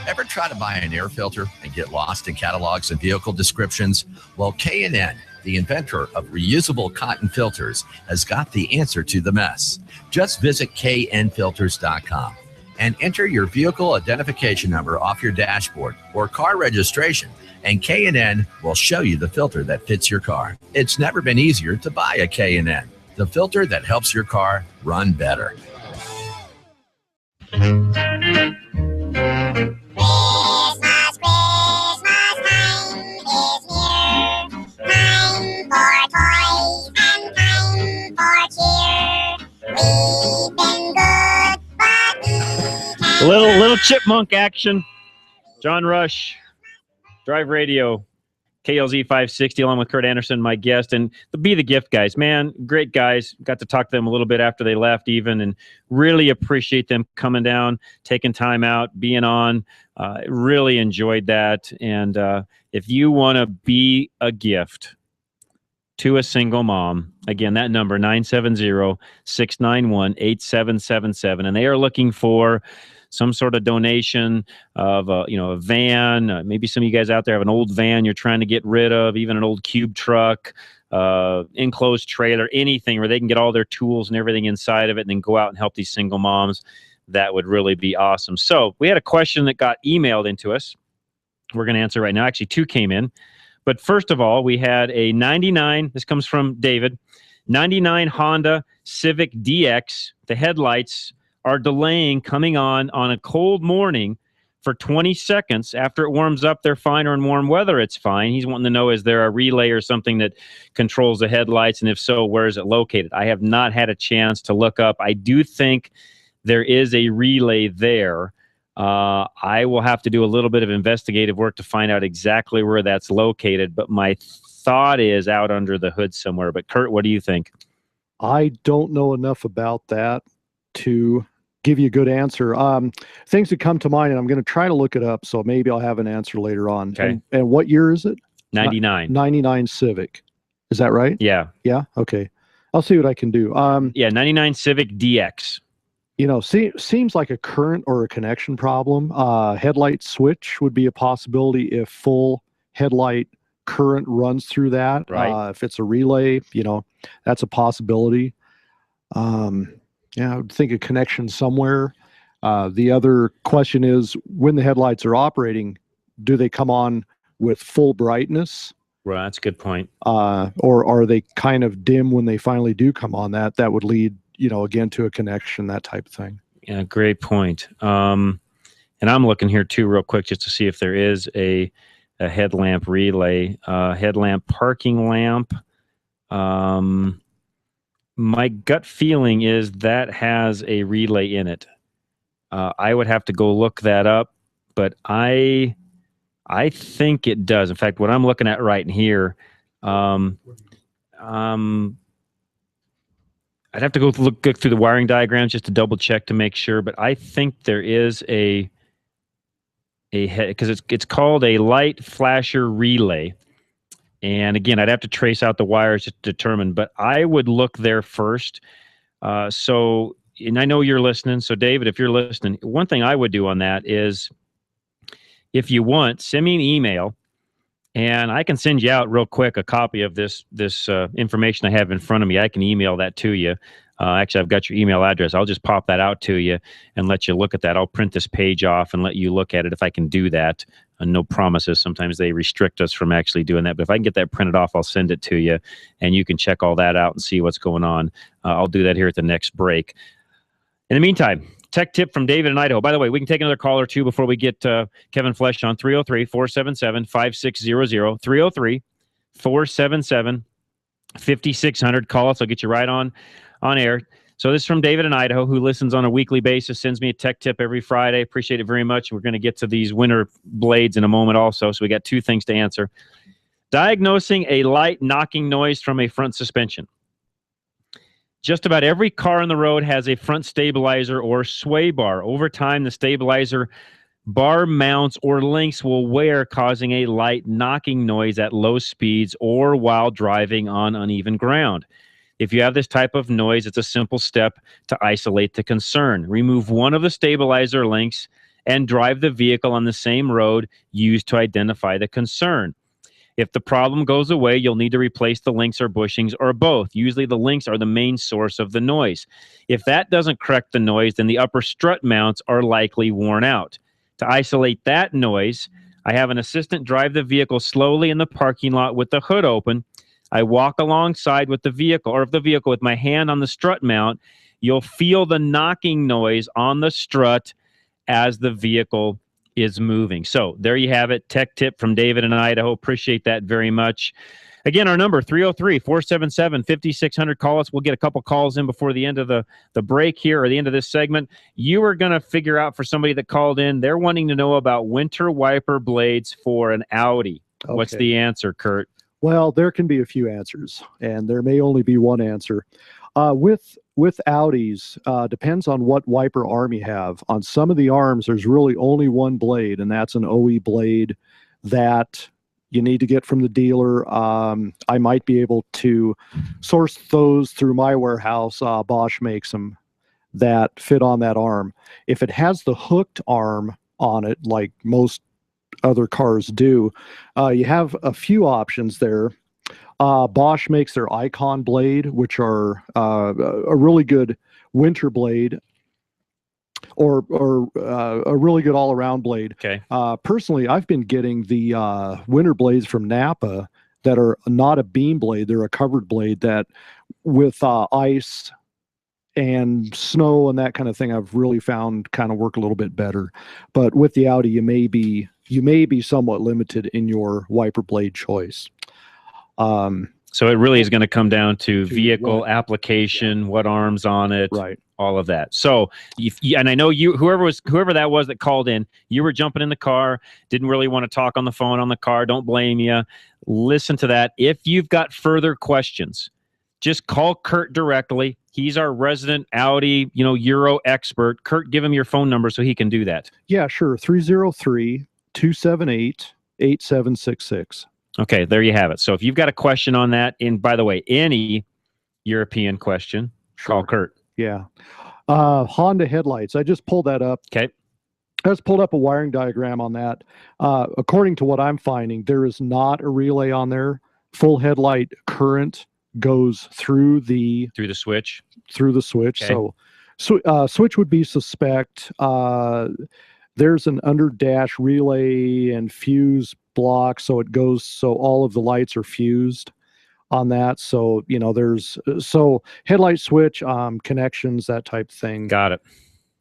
Ever try to buy an air filter and get lost in catalogs and vehicle descriptions? Well, K&N, the inventor of reusable cotton filters, has got the answer to the mess. Just visit knfilters.com and enter your vehicle identification number off your dashboard or car registration, and K&N will show you the filter that fits your car. It's never been easier to buy a K&N, the filter that helps your car run better. Little chipmunk action. John Rush, Drive Radio, KLZ 560, along with Kurt Anderson, my guest, and the Be the Gift guys. Man, great guys. Got to talk to them a little bit after they left even, and really appreciate them coming down, taking time out, being on. Really enjoyed that. And if you want to be a gift to a single mom, again, that number, 970-691-8777. And they are looking for some sort of donation of a van. Maybe some of you guys out there have an old van you're trying to get rid of, even an old cube truck, enclosed trailer, anything where they can get all their tools and everything inside of it and then go out and help these single moms. That would really be awesome. So we had a question that got emailed into us. We're going to answer right now. Actually, 2 came in. But first of all, we had a 99, this comes from David, 99 Honda Civic DX. The headlights are delaying coming on a cold morning for 20 seconds. After it warms up, they're fine, or in warm weather, it's fine. He's wanting to know, is there a relay or something that controls the headlights? And if so, where is it located? I have not had a chance to look up. I do think there is a relay there. I will have to do a little bit of investigative work to find out exactly where that's located, but my thought is out under the hood somewhere. But Kurt, what do you think? I don't know enough about that to give you a good answer. Things that come to mind, and I'm going to try to look it up, so maybe I'll have an answer later on. Okay. And what year is it? 99. 99 Civic. Is that right? Yeah. Yeah? Okay. I'll see what I can do. 99 Civic DX. Seems like a current or a connection problem. Headlight switch would be a possibility if full headlight current runs through that. Right. If it's a relay, that's a possibility. I would think a connection somewhere. The other question is, when the headlights are operating, do they come on with full brightness? Right, that's a good point. Or are they kind of dim when they finally do come on? That would lead, again, to a connection, that type of thing. Yeah, great point. And I'm looking here too, real quick, just to see if there is a headlamp relay, headlamp parking lamp. My gut feeling is that has a relay in it. I would have to go look that up, but I think it does. In fact, what I'm looking at right here, I'd have to go look through the wiring diagrams just to double check to make sure. But I think there is a because it's called a light flasher relay. And again, I'd have to trace out the wires to determine, but I would look there first. And I know you're listening. So David, if you're listening, one thing I would do on that is, if you want, send me an email and I can send you out real quick a copy of this information I have in front of me. I can email that to you. Actually, I've got your email address. I'll just pop that out to you and let you look at that. I'll print this page off and let you look at it if I can do that. No promises. Sometimes they restrict us from actually doing that. But if I can get that printed off, I'll send it to you, and you can check all that out and see what's going on. I'll do that here at the next break. In the meantime, tech tip from David in Idaho. By the way, we can take another call or two before we get Kevin Flesh on. 303-477-5600. 303-477-5600. Call us. I'll get you right on air. So this is from David in Idaho, who listens on a weekly basis, sends me a tech tip every Friday. Appreciate it very much. We're going to get to these winter blades in a moment also. So we got 2 things to answer. Diagnosing a light knocking noise from a front suspension. Just about every car on the road has a front stabilizer or sway bar. Over time, the stabilizer bar mounts or links will wear, causing a light knocking noise at low speeds or while driving on uneven ground. If you have this type of noise, it's a simple step to isolate the concern. Remove one of the stabilizer links and drive the vehicle on the same road used to identify the concern. If the problem goes away, you'll need to replace the links or bushings or both. Usually the links are the main source of the noise. If that doesn't correct the noise, then the upper strut mounts are likely worn out. To isolate that noise, I have an assistant drive the vehicle slowly in the parking lot with the hood open. I walk alongside with the vehicle with my hand on the strut mount. You'll feel the knocking noise on the strut as the vehicle is moving. So there you have it. Tech tip from David in Idaho. Appreciate that very much. Again, our number, 303-477-5600. Call us. We'll get a couple calls in before the end of the break here or the end of this segment. You are going to figure out for somebody that called in, they're wanting to know about winter wiper blades for an Audi. Okay. What's the answer, Kurt? Well, there can be a few answers, and there may only be one answer. With Audis, depends on what wiper arm you have. On some of the arms, there's really only one blade, and that's an OE blade that you need to get from the dealer. I might be able to source those through my warehouse. Bosch makes them that fit on that arm. If it has the hooked arm on it, like most other cars do, you have a few options there. Bosch makes their Icon blade, which are a really good winter blade, or a really good all-around blade. Okay. Personally, I've been getting the winter blades from Napa that are not a beam blade; they're a covered blade that, with ice and snow and that kind of thing, I've really found kind of work a little bit better. But with the Audi, you may be somewhat limited in your wiper blade choice. So it really is going to come down to vehicle application, what arms on it, right? All of that. So, and I know whoever that was that called in, you were jumping in the car, didn't really want to talk on the phone on the car. Don't blame you. Listen to that. If you've got further questions, just call Kurt directly. He's our resident Audi, Euro expert. Kurt, give him your phone number so he can do that. Yeah, sure. 303-278-8766. Okay, there you have it. So if you've got a question on that, and by the way, any European question, call Kurt. Yeah. Honda headlights. I just pulled that up. Okay. I just pulled up a wiring diagram on that. According to what I'm finding, there is not a relay on there. Full headlight current goes through the switch. Through the switch. Okay. So switch would be suspect. There's an under dash relay and fuse block, so all of the lights are fused on that. So there's headlight switch connections, that type thing. Got it.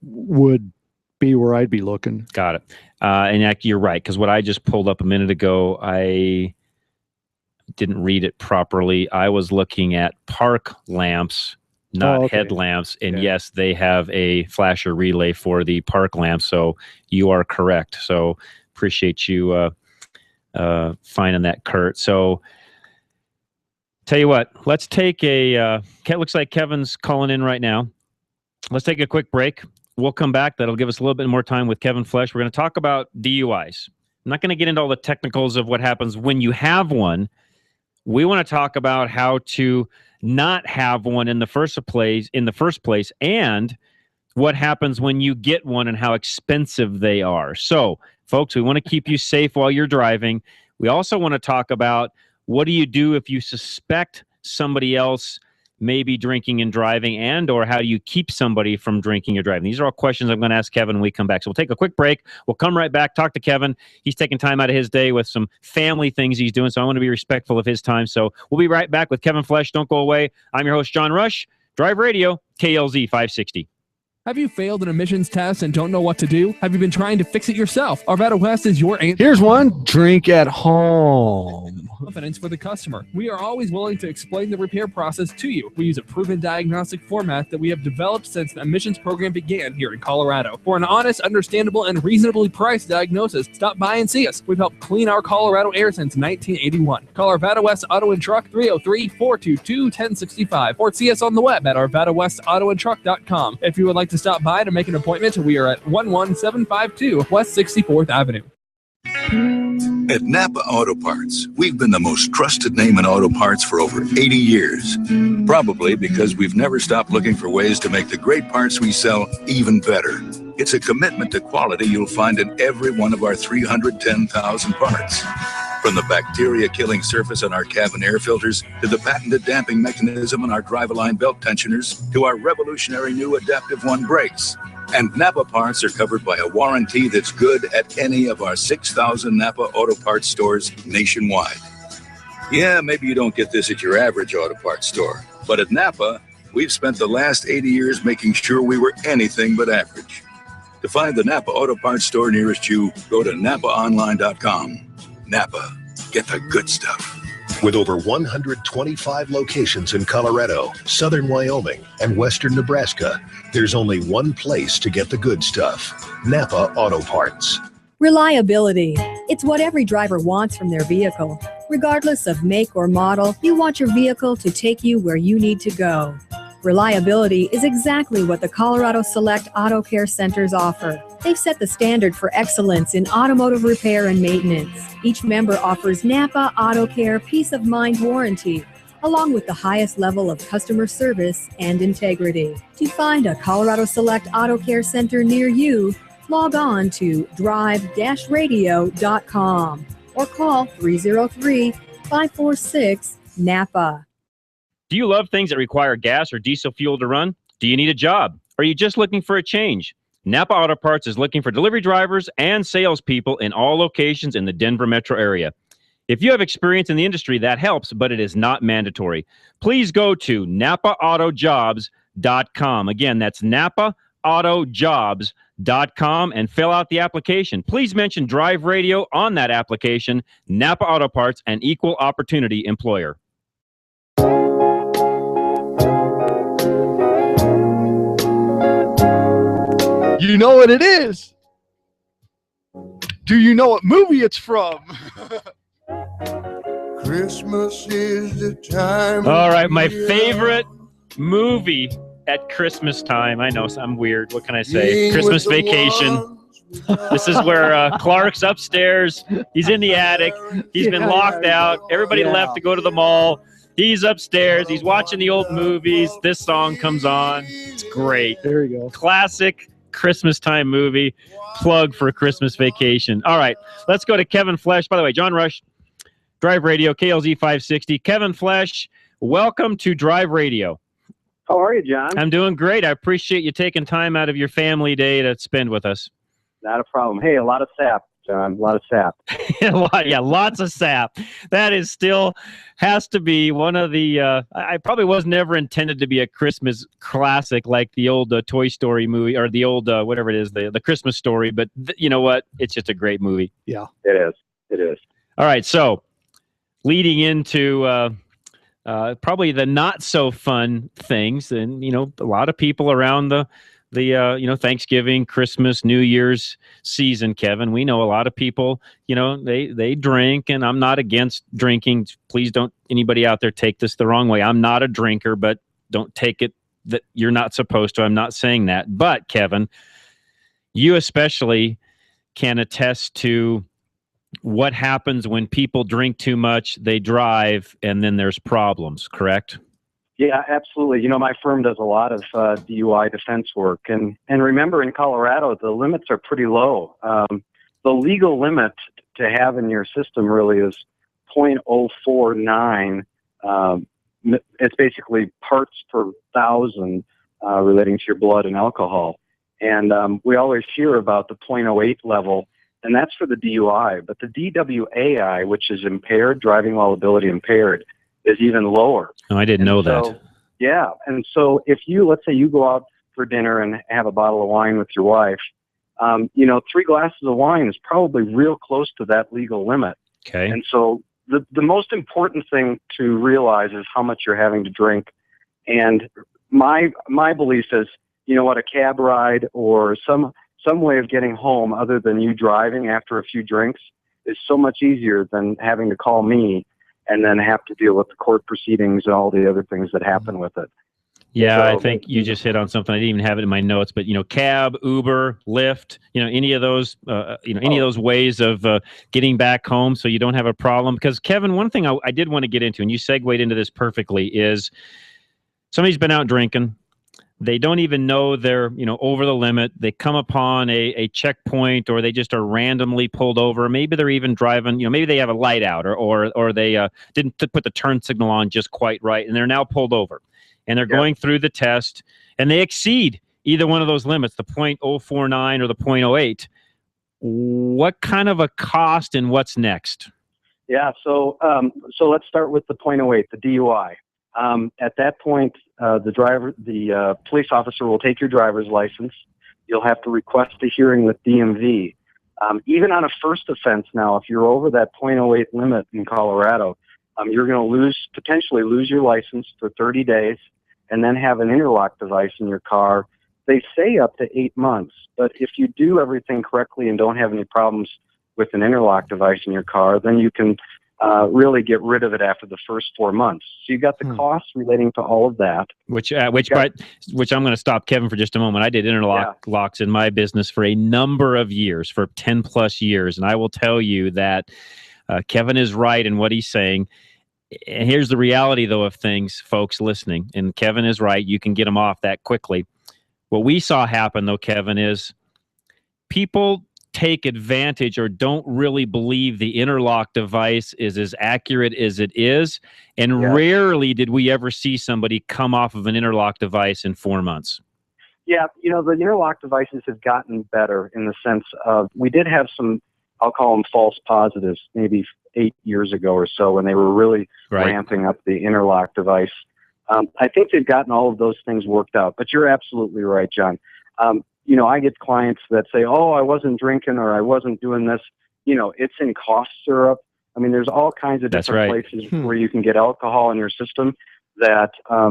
Would be where I'd be looking. Got it. And you're right, because what I just pulled up a minute ago, I didn't read it properly. I was looking at park lamps, not headlamps. And yes, they have a flasher relay for the park lamps. So you are correct. So appreciate you finding that, Kurt. So tell you what, let's take looks like Kevin's calling in right now. Let's take a quick break. We'll come back. That'll give us a little bit more time with Kevin Flesh. We're going to talk about DUIs. I'm not going to get into all the technicals of what happens when you have one. We want to talk about how to not have one in the first place, and what happens when you get one and how expensive they are. So, folks, we want to keep you safe while you're driving. We also want to talk about what do you do if you suspect somebody else may be drinking and driving, and or how do you keep somebody from drinking or driving? These are all questions I'm going to ask Kevin when we come back. So we'll take a quick break. We'll come right back, talk to Kevin. He's taking time out of his day with some family things he's doing, so I want to be respectful of his time. So we'll be right back with Kevin Flesh. Don't go away. I'm your host, John Rush. Drive Radio, KLZ 560. Have you failed an emissions test and don't know what to do? Have you been trying to fix it yourself? Arvada West is your answer. Here's one. Drink at home. Confidence for the customer. We are always willing to explain the repair process to you. We use a proven diagnostic format that we have developed since the emissions program began here in Colorado. For an honest, understandable, and reasonably priced diagnosis, stop by and see us. We've helped clean our Colorado air since 1981. Call Arvada West Auto and Truck 303-422-1065 or see us on the web at arvadawestautoandtruck.com. If you would like to stop by to make an appointment, we are at 11752 West 64th Avenue. At Napa Auto Parts, we've been the most trusted name in auto parts for over 80 years. Probably because we've never stopped looking for ways to make the great parts we sell even better. It's a commitment to quality you'll find in every one of our 310,000 parts. From the bacteria-killing surface on our cabin air filters, to the patented damping mechanism on our drive-align belt tensioners, to our revolutionary new Adaptive One brakes. And Napa parts are covered by a warranty that's good at any of our 6,000 Napa Auto Parts stores nationwide. Yeah, maybe you don't get this at your average auto parts store, but at Napa, we've spent the last 80 years making sure we were anything but average. To find the Napa Auto Parts store nearest you, go to NapaOnline.com. Napa, get the good stuff. With over 125 locations in Colorado, southern Wyoming, and western Nebraska, there's only one place to get the good stuff: Napa Auto Parts. Reliability. It's what every driver wants from their vehicle. Regardless of make or model, you want your vehicle to take you where you need to go. Reliability is exactly what the Colorado Select Auto Care Centers offer. They've set the standard for excellence in automotive repair and maintenance. Each member offers Napa Auto Care Peace of Mind warranty, along with the highest level of customer service and integrity. To find a Colorado Select Auto Care Center near you, log on to drive-radio.com or call 303-546-NAPA. Do you love things that require gas or diesel fuel to run? Do you need a job? Are you just looking for a change? Napa Auto Parts is looking for delivery drivers and salespeople in all locations in the Denver metro area. If you have experience in the industry, that helps, but it is not mandatory. Please go to NapaAutoJobs.com. Again, that's NapaAutoJobs.com and fill out the application. Please mention Drive Radio on that application. Napa Auto Parts, an equal opportunity employer. You know what it is? Do you know what movie it's from? Christmas is the time. All right, my favorite movie at Christmas time. I know I'm weird. What can I say? Christmas Vacation. This is where Clark's upstairs. He's in the attic. He's been locked out. Everybody left to go to the mall. He's upstairs. He's watching the old movies. This song comes on. It's great. There you go. Classic Christmas time movie. Plug for Christmas Vacation. All right, let's go to Kevin Flesh. By the way, John Rush, Drive Radio, KLZ 560. Kevin Flesh, welcome to Drive Radio. How are you, John? I'm doing great. I appreciate you taking time out of your family day to spend with us. Not a problem. Hey, a lot of sap, John. A lot of sap. Lots of sap. That is still has to be one of the. I probably was never intended to be a Christmas classic like the old Toy Story movie or the old whatever it is, the Christmas Story. But you know what? It's just a great movie. Yeah, it is. It is. All right, so leading into probably the not so fun things, and a lot of people around the Thanksgiving, Christmas, New Year's season, Kevin. We know a lot of people, they drink, and I'm not against drinking. Please don't anybody out there take this the wrong way. I'm not a drinker, but don't take it that you're not supposed to. I'm not saying that. But Kevin, you especially can attest to what happens when people drink too much, they drive, and then there's problems, correct? Yeah, absolutely. My firm does a lot of DUI defense work. And remember, in Colorado, the limits are pretty low. The legal limit to have in your system really is 0.049. It's basically parts per thousand relating to your blood and alcohol. And we always hear about the 0.08 level, and that's for the DUI. But the DWAI, which is impaired, driving while ability impaired, is even lower. Oh, I didn't know that. Yeah. And so if let's say you go out for dinner and have a bottle of wine with your wife, 3 glasses of wine is probably real close to that legal limit. Okay. And so the most important thing to realize is how much you're having to drink. And my belief is, a cab ride or some way of getting home other than you driving after a few drinks is so much easier than having to call me and then have to deal with the court proceedings and all the other things that happen with it. Yeah, So, I think you just hit on something. I didn't even have it in my notes, but cab, Uber, Lyft, any of those, any of those ways of getting back home so you don't have a problem. Because Kevin, one thing I did want to get into, and you segued into this perfectly, is somebody's been out drinking. They don't even know they're, over the limit. They come upon a checkpoint, or they just are randomly pulled over. Maybe they're even driving, maybe they have a light out, or they didn't put the turn signal on just quite right, and they're now pulled over. And they're going through the test, and they exceed either one of those limits, the 0.049 or the 0.08. What kind of a cost, and what's next? Yeah, so let's start with the 0.08, the DUI. At that point, the police officer will take your driver's license. You'll have to request a hearing with DMV. Even on a first offense now, if you're over that 0.08 limit in Colorado, you're going to potentially lose your license for 30 days and then have an interlock device in your car. They say up to 8 months, but if you do everything correctly and don't have any problems with an interlock device in your car, then you can really get rid of it after the first 4 months. So you got the costs relating to all of that. Which I'm going to stop Kevin for just a moment. I did locks in my business for a number of years, for 10 plus years. And I will tell you that Kevin is right in what he's saying. And here's the reality, though, of things, folks listening. And Kevin is right. You can get them off that quickly. What we saw happen, though, Kevin, is people take advantage or don't really believe the interlock device is as accurate as it is. And rarely did we ever see somebody come off of an interlock device in 4 months. Yeah, the interlock devices have gotten better in the sense of we did have some, I'll call them false positives, maybe 8 years ago or so when they were really ramping up the interlock device. I think they've gotten all of those things worked out, but you're absolutely right, John. I get clients that say, oh, I wasn't drinking or I wasn't doing this. It's in cough syrup. I mean, there's all kinds of different places where you can get alcohol in your system that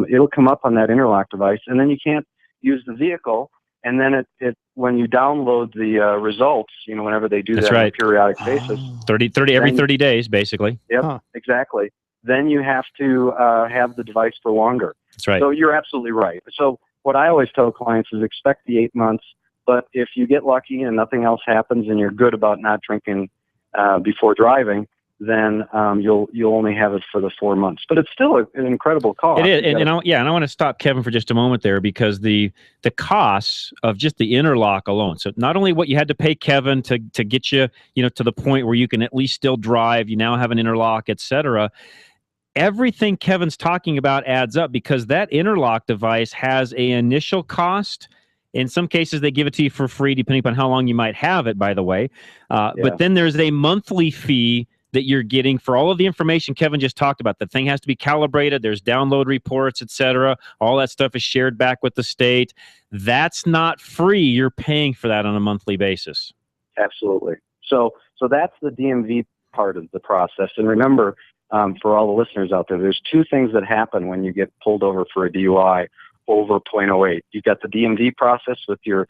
it'll come up on that interlock device, and then you can't use the vehicle. And then it when you download the results, whenever they do that on a periodic basis. 30 every 30 days, basically. Yep, exactly. Then you have to have the device for longer. That's right. So you're absolutely right. So what I always tell clients is expect the 8 months, but if you get lucky and nothing else happens and you're good about not drinking before driving, then you'll only have it for the 4 months. But it's still an incredible cost. It is, and I want to stop Kevin for just a moment there, because the costs of just the interlock alone. So not only what you had to pay Kevin to get you to the point where you can at least still drive, you now have an interlock, etc. Everything Kevin's talking about adds up, because that interlock device has an initial cost. In some cases, they give it to you for free, depending upon how long you might have it, by the way. But then there's a monthly fee that you're getting for all of the information Kevin just talked about. The thing has to be calibrated. There's download reports, etc. All that stuff is shared back with the state. That's not free. You're paying for that on a monthly basis. Absolutely. So that's the DMV part of the process. And remember, for all the listeners out there, there's two things that happen when you get pulled over for a DUI over 0.08. You've got the DMV process with your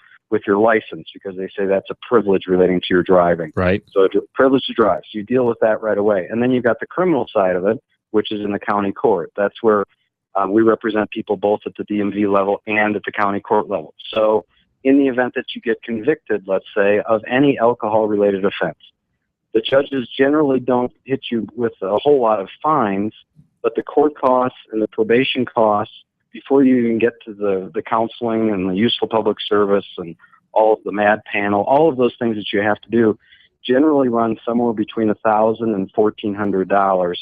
license, because they say that's a privilege relating to your driving. Right. So it's a privilege to drive. So you deal with that right away. And then you've got the criminal side of it, which is in the county court. That's where we represent people both at the DMV level and at the county court level. So in the event that you get convicted, let's say, of any alcohol-related offense, the judges generally don't hit you with a whole lot of fines, but the court costs and the probation costs, before you even get to the counseling and the useful public service and all of the MAD panel, all of those things that you have to do, generally run somewhere between $1,000 and $1,400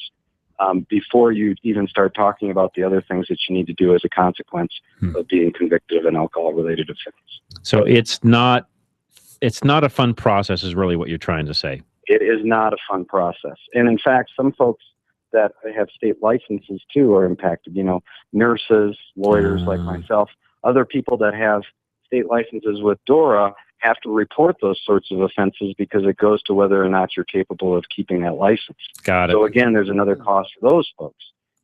before you even start talking about the other things that you need to do as a consequence of being convicted of an alcohol-related offense. So it's not a fun process, is really what you're trying to say. It is not a fun process. And in fact, some folks that have state licenses too are impacted. Nurses, lawyers like myself, other people that have state licenses with DORA have to report those sorts of offenses, because it goes to whether or not you're capable of keeping that license. Got it. So again, there's another cost for those folks.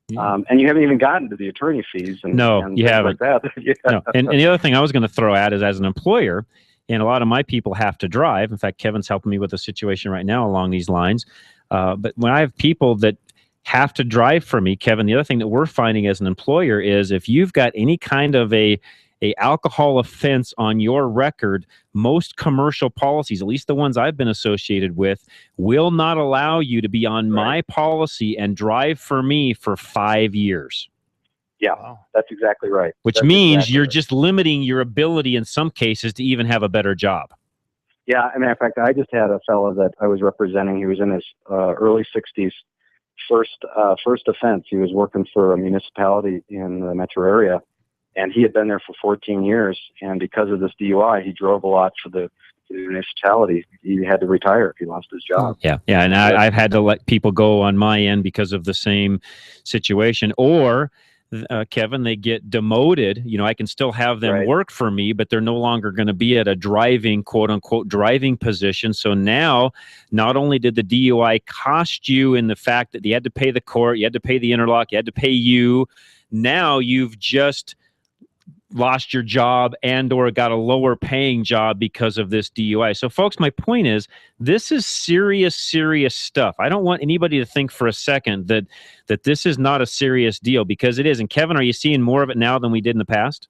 And you haven't even gotten to the attorney fees. And you haven't. Like that. No. And the other thing I was going to throw at is, as an employer, and a lot of my people have to drive. In fact, Kevin's helping me with a situation right now along these lines. But when I have people that have to drive for me, Kevin, the other thing that we're finding as an employer is, if you've got any kind of a alcohol offense on your record, most commercial policies, at least the ones I've been associated with, will not allow you to be on my policy and drive for me for 5 years. Yeah, that's exactly right. Which That's means exactly you're right. just limiting your ability in some cases to even have a better job. Yeah, as a matter of fact, I just had a fellow that I was representing. He was in his early 60s. First offense, he was working for a municipality in the metro area, and he had been there for 14 years. And because of this DUI, he drove a lot for the municipality. He had to retire if he lost his job. Yeah, and I've had to let people go on my end because of the same situation. Or, Kevin, they get demoted. I can still have them work for me, but they're no longer going to be at a driving, quote unquote, driving position. So now, not only did the DUI cost you in the fact that you had to pay the court, you had to pay the interlock, you had to pay you, now you've just lost your job and or got a lower paying job because of this DUI. So folks, my point is, this is serious stuff. I don't want anybody to think for a second that this is not a serious deal, because it is. And Kevin, are you seeing more of it now than we did in the past?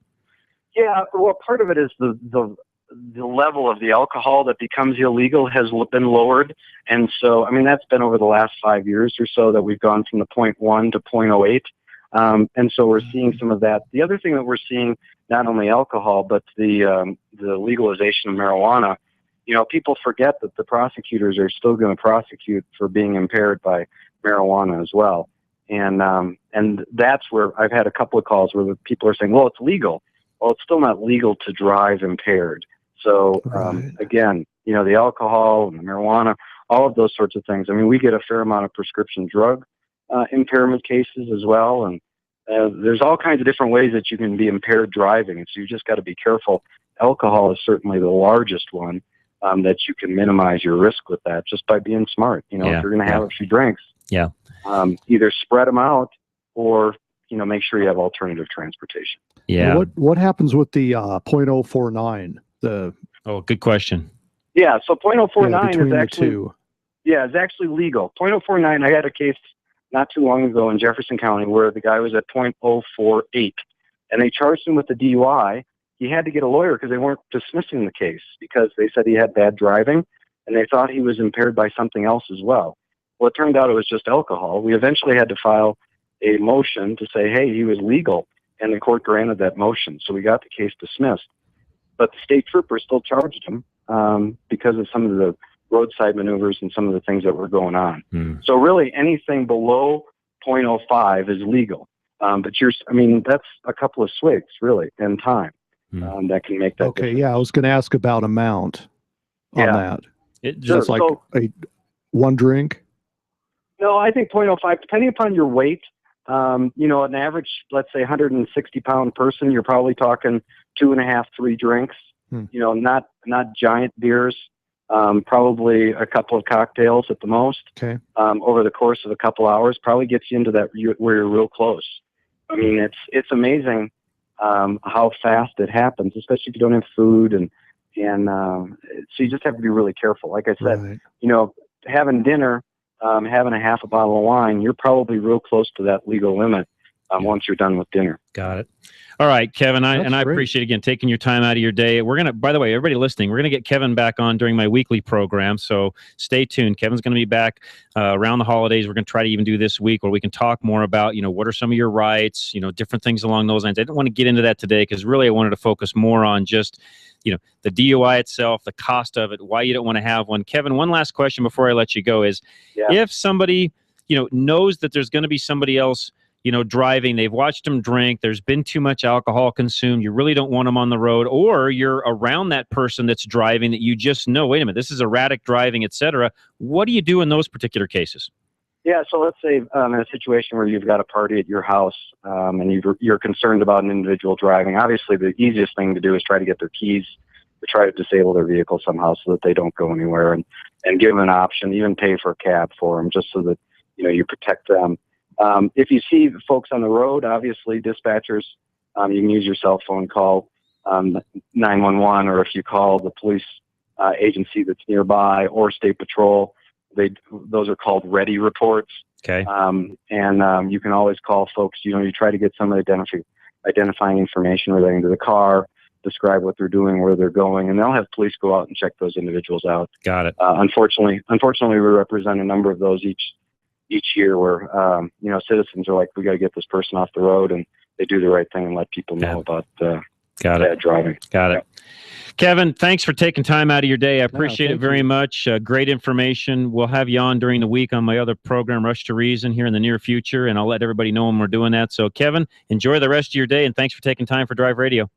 Yeah, well, part of it is the level of the alcohol that becomes illegal has been lowered. And so, I mean, that's been over the last 5 years or so that we've gone from the 0.1 to 0.08. And so we're seeing some of that. The other thing that we're seeing, not only alcohol, but the legalization of marijuana. People forget that the prosecutors are still going to prosecute for being impaired by marijuana as well. And that's where I've had a couple of calls where the people are saying, well, it's legal. Well, it's still not legal to drive impaired. So, again, the alcohol and the marijuana, all of those sorts of things. I mean, we get a fair amount of prescription drug impairment cases as well. And there's all kinds of different ways that you can be impaired driving. And so you just got to be careful. Alcohol is certainly the largest one that you can minimize your risk with that just by being smart. If you're going to have a few drinks, either spread them out or, make sure you have alternative transportation. Yeah. What happens with the 0.049? Good question. Yeah. So 0.049 between is the actually, two. yeah, it's actually legal. 0.049, I had a case not too long ago in Jefferson County where the guy was at 0.048 and they charged him with the DUI. He had to get a lawyer because they weren't dismissing the case because they said he had bad driving and they thought he was impaired by something else as well. Well, it turned out it was just alcohol. We eventually had to file a motion to say, hey, he was legal, and the court granted that motion. So we got the case dismissed. But the state trooper still charged him because of some of the roadside maneuvers and some of the things that were going on. So really anything below 0.05 is legal. But that's a couple of swigs, really, in time that can make that Okay, difference. yeah, I was going to ask about amount on that. Just like one drink? No, I think 0.05, depending upon your weight, an average, let's say 160-pound person, you're probably talking 2.5, 3 drinks, not giant beers, probably a couple of cocktails at the most. Okay. Over the course of a couple hours, probably gets you into that where you're real close. I mean, it's amazing how fast it happens, especially if you don't have food, and so you just have to be really careful. Like I said, having dinner, having a half a bottle of wine, you're probably real close to that legal limit once you're done with dinner. Got it. All right, Kevin, I appreciate, again, taking your time out of your day. We're going to, by the way, everybody listening, we're going to get Kevin back on during my weekly program, so stay tuned. Kevin's going to be back around the holidays. We're going to try to even do this week where we can talk more about, what are some of your rights, different things along those lines. I didn't want to get into that today because really I wanted to focus more on just, the DUI itself, the cost of it, why you don't want to have one. Kevin, one last question before I let you go is, if somebody, knows that there's going to be somebody else driving, they've watched them drink, there's been too much alcohol consumed, you really don't want them on the road, or you're around that person that's driving that you just know, wait a minute, this is erratic driving, etc. What do you do in those particular cases? Yeah, so let's say in a situation where you've got a party at your house and you're concerned about an individual driving, obviously the easiest thing to do is try to get their keys, to try to disable their vehicle somehow so that they don't go anywhere, and give them an option, even pay for a cab for them, just so that you protect them. If you see folks on the road, obviously dispatchers, you can use your cell phone, call 911, or if you call the police agency that's nearby or State Patrol, those are called ready reports. Okay. And you can always call folks. You try to get some identifying information relating to the car, describe what they're doing, where they're going, and they'll have police go out and check those individuals out. Got it. Unfortunately, we represent a number of those each year where citizens are like, we got to get this person off the road, and they do the right thing and let people know about bad driving. Got it. Kevin, thanks for taking time out of your day. I appreciate it very much. Great information. We'll have you on during the week on my other program, Rush to Reason, here in the near future, and I'll let everybody know when we're doing that. So, Kevin, enjoy the rest of your day, and thanks for taking time for Drive Radio.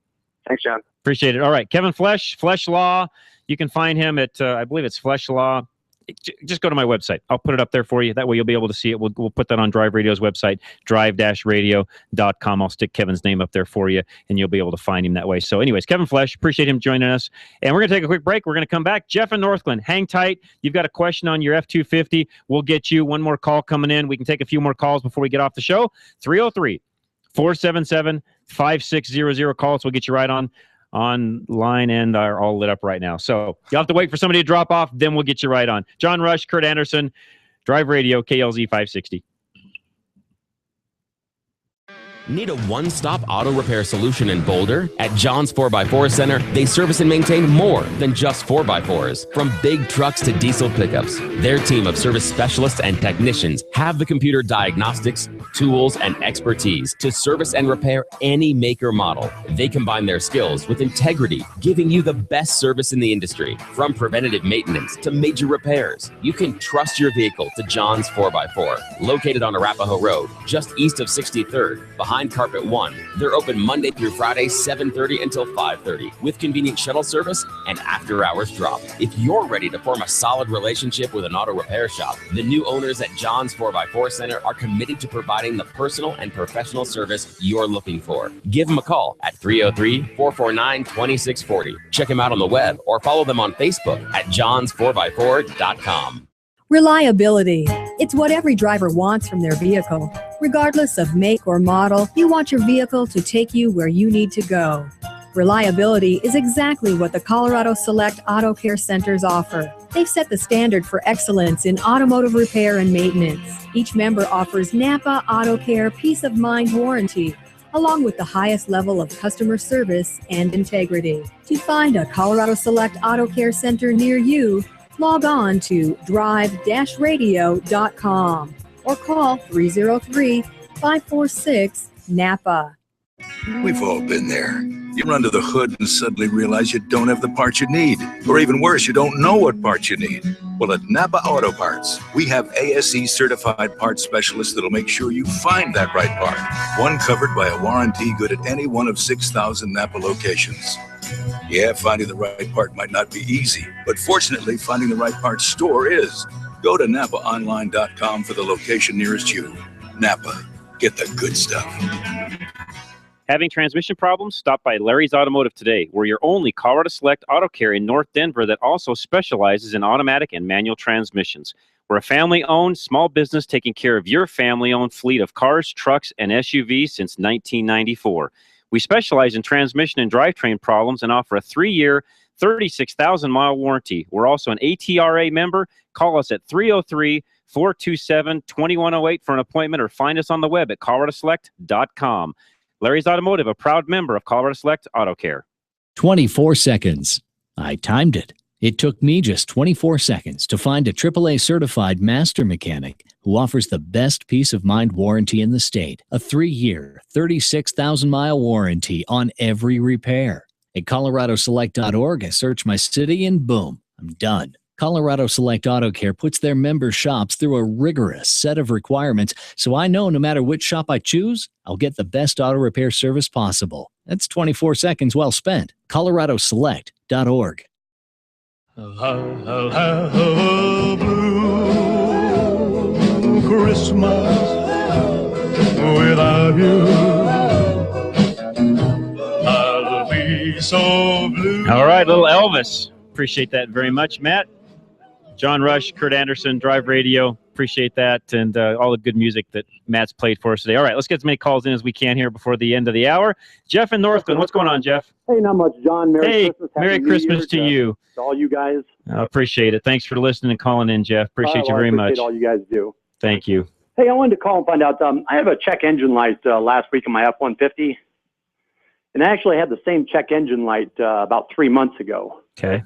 Thanks, John. Appreciate it. All right, Kevin Flesh, Flesh Law. You can find him at, I believe it's Flesh Law. Just go to my website. I'll put it up there for you. That way you'll be able to see it. We'll put that on Drive Radio's website, drive-radio.com. I'll stick Kevin's name up there for you, and you'll be able to find him that way. So anyways, Kevin Flesh, appreciate him joining us. And we're going to take a quick break. We're going to come back. Jeff in Northglenn, hang tight. You've got a question on your F-250. We'll get you one more call coming in. We can take a few more calls before we get off the show. 303-477-5600. Call us. We'll get you right online and are all lit up right now. So you'll have to wait for somebody to drop off, then we'll get you right on. John Rush, Kurt Anderson, Drive Radio, KLZ 560. Need a one-stop auto repair solution in Boulder? At John's 4x4 Center, they service and maintain more than just 4x4s. From big trucks to diesel pickups, their team of service specialists and technicians have the computer diagnostics, tools, and expertise to service and repair any make or model. They combine their skills with integrity, giving you the best service in the industry. From preventative maintenance to major repairs, you can trust your vehicle to John's 4x4. Located on Arapahoe Road, just east of 63rd, behind Carpet One. They're open Monday through Friday, 7:30 until 5:30, with convenient shuttle service and after-hours drop. If you're ready to form a solid relationship with an auto repair shop, the new owners at John's 4x4 Center are committed to providing the personal and professional service you're looking for. Give them a call at 303-449-2640. Check them out on the web or follow them on Facebook at johns4x4.com. Reliability. It's what every driver wants from their vehicle. Regardless of make or model, you want your vehicle to take you where you need to go. Reliability is exactly what the Colorado Select Auto Care Centers offer. They've set the standard for excellence in automotive repair and maintenance. Each member offers Napa Auto Care Peace of Mind warranty, along with the highest level of customer service and integrity. To find a Colorado Select Auto Care Center near you, log on to drive-radio.com or call 303-546-NAPA. We've all been there. You run to the hood and suddenly realize you don't have the parts you need. Or even worse, you don't know what parts you need. Well, at Napa Auto Parts, we have ASE certified parts specialists that'll make sure you find that right part. One covered by a warranty good at any one of 6,000 Napa locations. Yeah, finding the right part might not be easy, but fortunately, finding the right part store is. Go to NapaOnline.com for the location nearest you. Napa, get the good stuff. Having transmission problems? Stop by Larry's Automotive today. We're your only Colorado Select Auto Care in North Denver that also specializes in automatic and manual transmissions. We're a family-owned small business taking care of your family-owned fleet of cars, trucks, and SUVs since 1994. We specialize in transmission and drivetrain problems and offer a 3-year, 36,000-mile warranty. We're also an ATRA member. Call us at 303-427-2108 for an appointment or find us on the web at coloradoselect.com. Larry's Automotive, a proud member of Colorado Select Auto Care. 24 seconds. I timed it. It took me just 24 seconds to find a AAA certified master mechanic who offers the best peace of mind warranty in the state. A 3-year, 36,000-mile warranty on every repair. At coloradoselect.org, I search my city and boom, I'm done. Colorado Select Auto Care puts their member shops through a rigorous set of requirements, so I know no matter which shop I choose, I'll get the best auto repair service possible. That's 24 seconds well spent. coloradoselect.org. I'll have a blue Christmas without you. I'll be so blue. All right, little Elvis. Appreciate that very much, Matt. John Rush, Kurt Anderson, Drive Radio. Appreciate that and all the good music that Matt's played for us today. All right, let's get as many calls in as we can here before the end of the hour. Jeff in Northglenn, what's going on, Jeff? Hey, not much, John. Merry Christmas. Merry Christmas to you. To all you guys. I appreciate it. Thanks for listening and calling in, Jeff. Appreciate you very much. I appreciate all you guys do. Thank you. Hey, I wanted to call and find out. I have a check engine light last week on my F-150, and I actually had the same check engine light about 3 months ago. Okay.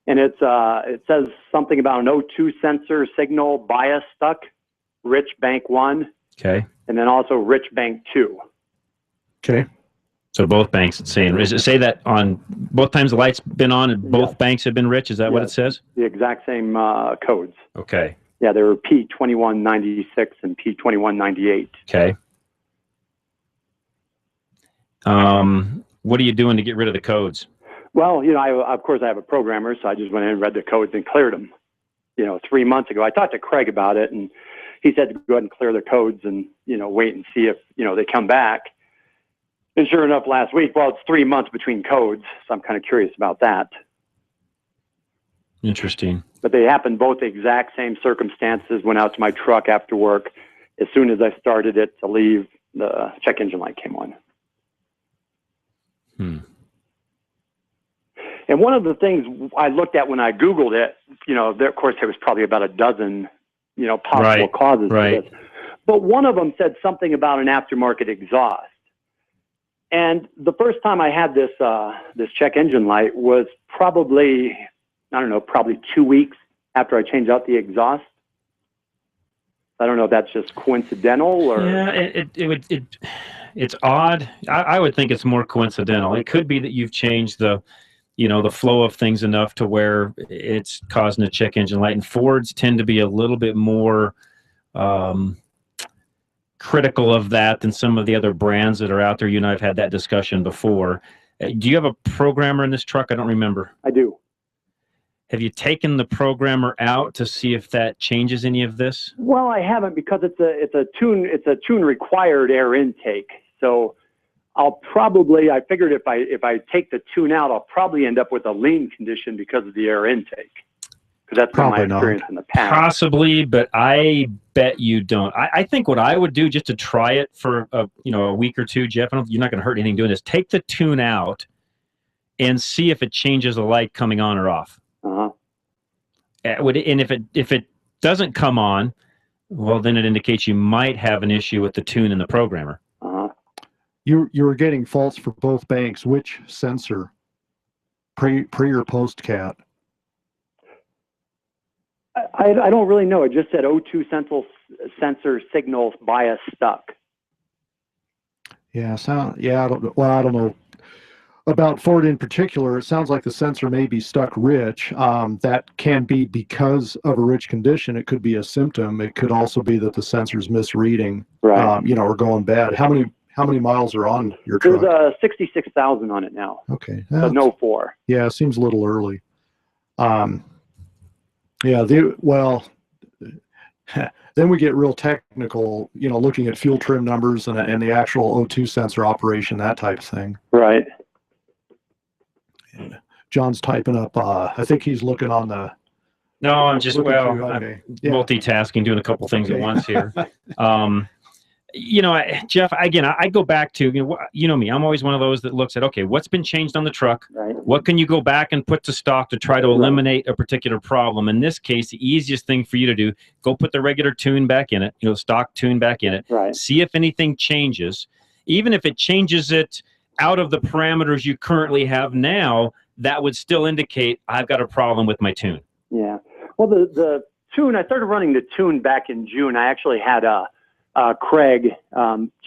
And it says something about an O2 sensor signal bias stuck, Rich Bank 1. Okay. And then also Rich Bank 2. Okay. So both banks it's saying. Does it say that on both times the light's been on and both banks have been rich? Is that what it says? The exact same codes. Okay. Yeah, they were P2196 and P2198. Okay. What are you doing to get rid of the codes? Well, of course I have a programmer, so I just went in and read the codes and cleared them. 3 months ago, I talked to Craig about it, and he said to go ahead and clear the codes and, wait and see if, they come back. And sure enough, last week, well, it's 3 months between codes, so I'm kind of curious about that. Interesting. But they happened both the exact same circumstances. Went out to my truck after work. As soon as I started it to leave, the check engine light came on. And one of the things I looked at when I Googled it, of course, there was probably about a dozen, possible causes for this. But one of them said something about an aftermarket exhaust. And the first time I had this check engine light was probably, probably 2 weeks after I changed out the exhaust. I don't know if that's just coincidental or. Yeah, it's odd. I would think it's more coincidental. It could be that you've changed the flow of things enough to where it's causing a check engine light. And Fords tend to be a little bit more critical of that than some of the other brands that are out there. You and I have had that discussion before. Do you have a programmer in this truck? I don't remember. I do. Have you taken the programmer out to see if that changes any of this? Well, I haven't, because it's a tune required air intake. So I figured if I take the tune out, I'll probably end up with a lean condition because of the air intake. Because that's been my experience in the past. Possibly, but I bet you don't. I think what I would do, just to try it for a week or two, Jeff, you're not going to hurt anything doing this. Take the tune out and see if it changes the light coming on or off. And if it doesn't come on, well, then it indicates you might have an issue with the tune and the programmer. You were getting faults for both banks. Which sensor? Pre or post cat? I don't really know. It just said O2 sensor signal bias stuck. Yeah, I don't know about Ford in particular. It sounds like the sensor may be stuck rich. That can be because of a rich condition. It could be a symptom. It could also be that the sensor's misreading, or going bad. How many miles are on your truck? There's 66,000 on it now. Okay. So no 4. Yeah, it seems a little early. Then we get real technical, looking at fuel trim numbers and the actual O2 sensor operation, that type of thing. Right. And John's typing up, I think he's looking on the. No, I'm just, I'm okay. multitasking, doing a couple things at once here. Jeff, again, I go back to, me, I'm always one of those that looks at, okay, what's been changed on the truck? Right. What can you go back and put to stock to try to eliminate a particular problem? In this case, the easiest thing for you to do, go put the regular tune back in it, stock tune back in it. Right. See if anything changes. Even if it changes it out of the parameters you currently have now, that would still indicate I've got a problem with my tune. Yeah. Well, the tune, I started running the tune back in June. I actually had Craig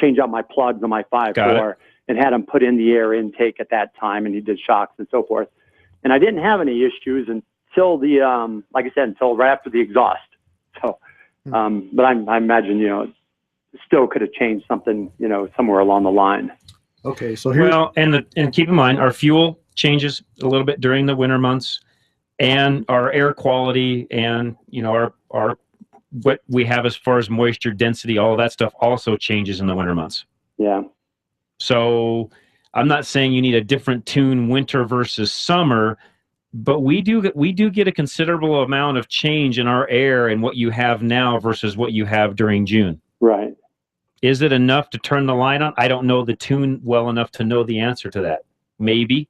change out my plugs on my 5.4 and had him put in the air intake at that time, and he did shocks and so forth. And I didn't have any issues until until right after the exhaust. So, but I imagine, still could have changed something, somewhere along the line. Okay, so here. Well, and keep in mind, our fuel changes a little bit during the winter months, and our air quality, and our what we have as far as moisture density, all of that stuff also changes in the winter months. Yeah. So I'm not saying you need a different tune winter versus summer, but we do get a considerable amount of change in our air and what you have now versus what you have during June. Right. Is it enough to turn the light on? I don't know the tune well enough to know the answer to that. Maybe.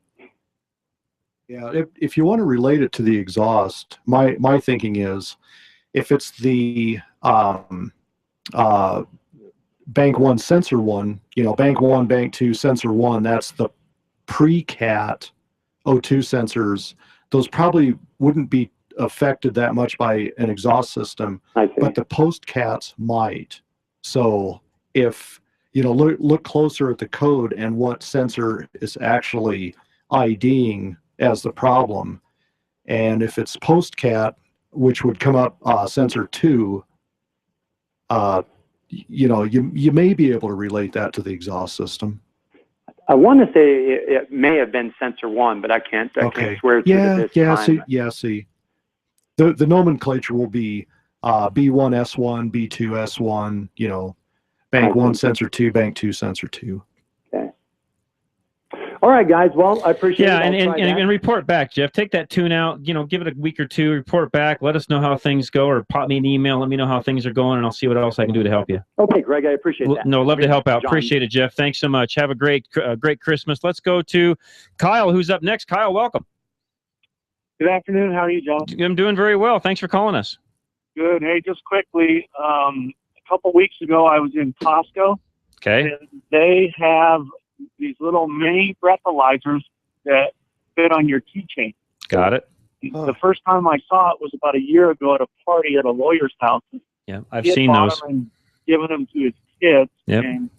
Yeah, if you want to relate it to the exhaust, my thinking is, if it's the bank 1 sensor 1, bank 1, bank 2 sensor 1, that's the pre-cat O2 sensors. Those probably wouldn't be affected that much by an exhaust system, but the post-cats might. So if look closer at the code and what sensor is actually IDing as the problem. And if it's postcat, which would come up sensor 2, you may be able to relate that to the exhaust system. I want to say it may have been sensor 1, but I can't swear to it this time. See. The nomenclature will be B1 S1, B2 S1, bank 1 sensor 2, bank 2 sensor 2. Okay. All right, guys. Well, I appreciate it. And report back, Jeff. Take that tune out, give it a week or two, report back, let us know how things go, or pop me an email, let me know how things are going, and I'll see what else I can do to help you. Okay, Greg, I appreciate that. No, love to help out. John. Appreciate it, Jeff. Thanks so much. Have a great Christmas. Let's go to Kyle, who's up next. Kyle, welcome. Good afternoon. How are you, John? I'm doing very well. Thanks for calling us. Good. Hey, just quickly, a couple weeks ago, I was in Costco. Okay. And they have these little mini breathalyzers that fit on your keychain. Got it. The first time I saw it was about a year ago at a party at a lawyer's house. Yeah, I've He had seen bought those. them and given them to his kids. Yep. And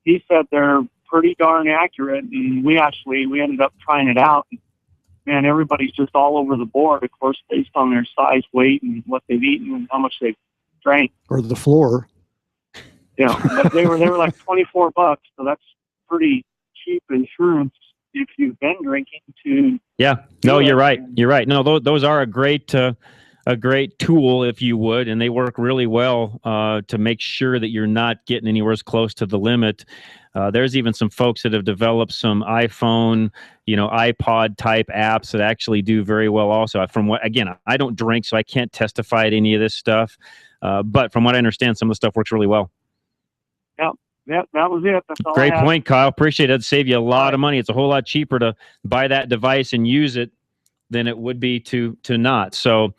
he said they're pretty darn accurate. And we ended up trying it out. Man, everybody's just all over the board, of course, based on their size, weight, and what they've eaten and how much they've drank. Or the floor. But they were like $24, so that's pretty cheap insurance if you've been drinking to. Yeah. No, you're right. You're right. No, those are a great tool, if you would, and they work really well to make sure that you're not getting anywhere as close to the limit. There's even some folks that have developed some iPhone, iPod type apps that actually do very well also. Again, I don't drink, so I can't testify to any of this stuff. But from what I understand, some of the stuff works really well. Yeah, that was it. That's all Great I have. point, Kyle. Appreciate it. It'd save you a lot of money. It's a whole lot cheaper to buy that device and use it than it would be to not. So,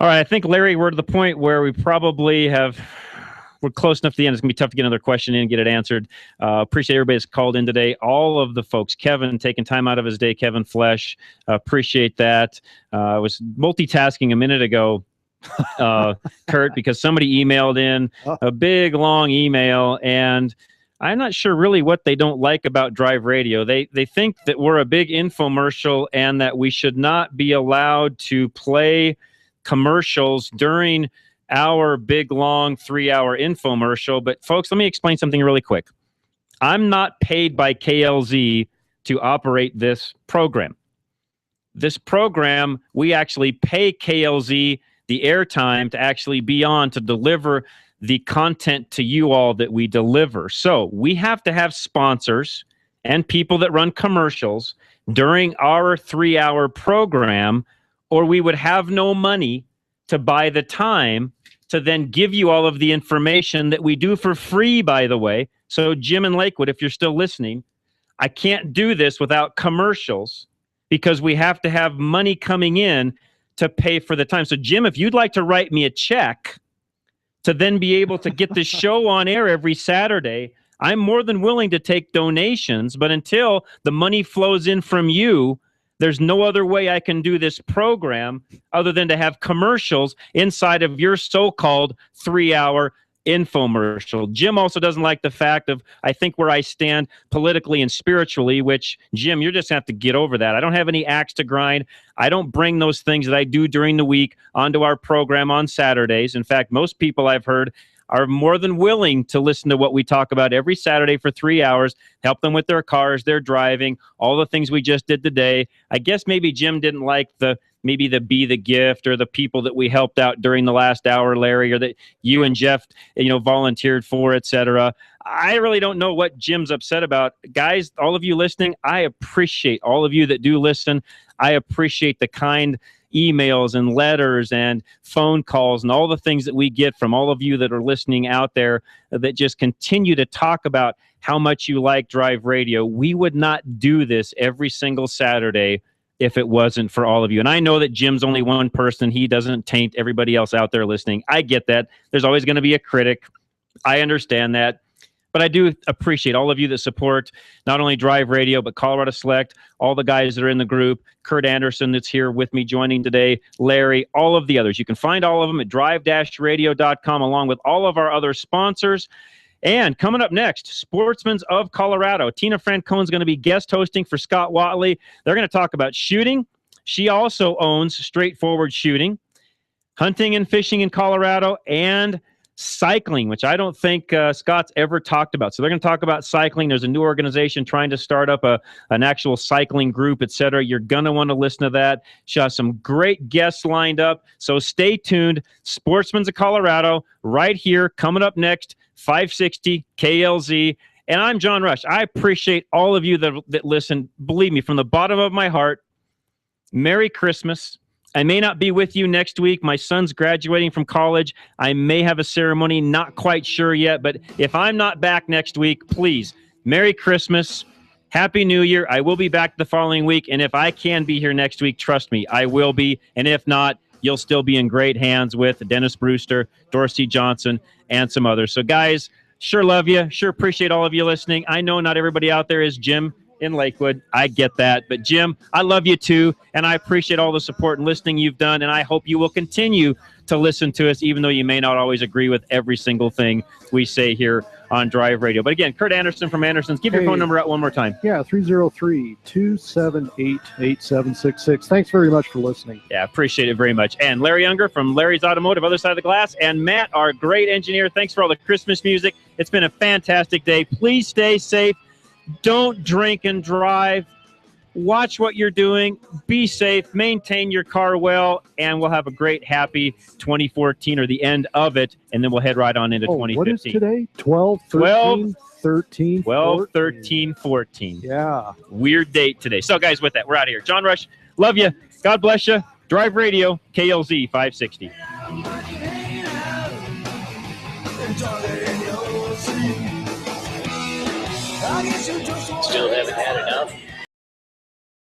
all right, I think, Larry, we're to the point where we probably we're close enough to the end. It's going to be tough to get another question in and get it answered. Appreciate everybody that's called in today. All of the folks. Kevin taking time out of his day. Kevin Flesh. Appreciate that. I was multitasking a minute ago, Kurt, because somebody emailed in a big, long email, and I'm not sure really what they don't like about Drive Radio. They think that we're a big infomercial and that we should not be allowed to play commercials during our big, long 3-hour infomercial. But folks, let me explain something really quick. I'm not paid by KLZ to operate this program. This program, we actually pay KLZ the airtime to actually be on to deliver the content to you all that we deliver. So we have to have sponsors and people that run commercials during our 3-hour program, or we would have no money to buy the time to then give you all of the information that we do for free, by the way. So Jim in Lakewood, if you're still listening, I can't do this without commercials because we have to have money coming in to pay for the time. So Jim, if you'd like to write me a check to then be able to get the show on air every Saturday, I'm more than willing to take donations. But until the money flows in from you, there's no other way I can do this program other than to have commercials inside of your so-called 3-hour infomercial. Jim also doesn't like the fact of, I think, where I stand politically and spiritually, which, Jim, you're just going to have to get over that. I don't have any axe to grind. I don't bring those things that I do during the week onto our program on Saturdays. In fact, most people I've heard are more than willing to listen to what we talk about every Saturday for 3 hours, help them with their cars, their driving, all the things we just did today. I guess maybe Jim didn't like maybe the Be the Gift or the people that we helped out during the last hour, Larry, or that you and Jeff, volunteered for, etc. I really don't know what Jim's upset about. Guys, all of you listening, I appreciate all of you that do listen. I appreciate the kind emails and letters and phone calls and all the things that we get from all of you that are listening out there that just continue to talk about how much you like Drive Radio. We would not do this every single Saturday if it wasn't for all of you. And I know that Jim's only one person. He doesn't taint everybody else out there listening. I get that. There's always going to be a critic. I understand that. But I do appreciate all of you that support not only Drive Radio, but Colorado Select, all the guys that are in the group, Kurt Anderson that's here with me joining today, Larry, all of the others. You can find all of them at drive-radio.com along with all of our other sponsors. And coming up next, Sportsmen's of Colorado. Tina Francone's going to be guest hosting for Scott Watley. They're going to talk about shooting. She also owns Straightforward Shooting, hunting and fishing in Colorado, and cycling, which I don't think Scott's ever talked about. So they're going to talk about cycling. There's a new organization trying to start up an actual cycling group, etc. You're going to want to listen to that. She has some great guests lined up. So stay tuned. Sportsmen's of Colorado right here coming up next, 560 KLZ. And I'm John Rush. I appreciate all of you that listen. Believe me, from the bottom of my heart, Merry Christmas. I may not be with you next week. My son's graduating from college. I may have a ceremony, not quite sure yet. But if I'm not back next week, please, Merry Christmas, Happy New Year. I will be back the following week. And if I can be here next week, trust me, I will be. And if not, you'll still be in great hands with Dennis Brewster, Dorsey Johnson, and some others. So, guys, sure love you. Sure appreciate all of you listening. I know not everybody out there is Jim in Lakewood. I get that. But Jim, I love you too, and I appreciate all the support and listening you've done, and I hope you will continue to listen to us, even though you may not always agree with every single thing we say here on Drive Radio. But again, Kurt Anderson from Anderson's. Give your phone number out one more time. Yeah, 303-278-8766. Thanks very much for listening. Yeah, appreciate it very much. And Larry Unger from Larry's Automotive, other side of the glass, and Matt, our great engineer. Thanks for all the Christmas music. It's been a fantastic day. Please stay safe. Don't drink and drive. Watch what you're doing. Be safe. Maintain your car well. And we'll have a great, happy 2014 or the end of it. And then we'll head right on into 2015. What is today? 12, 13, 13, 12, 13, 14. Yeah. Weird date today. So, guys, with that, we're out of here. John Rush, love you. God bless you. Drive Radio, KLZ 560. Still haven't had enough?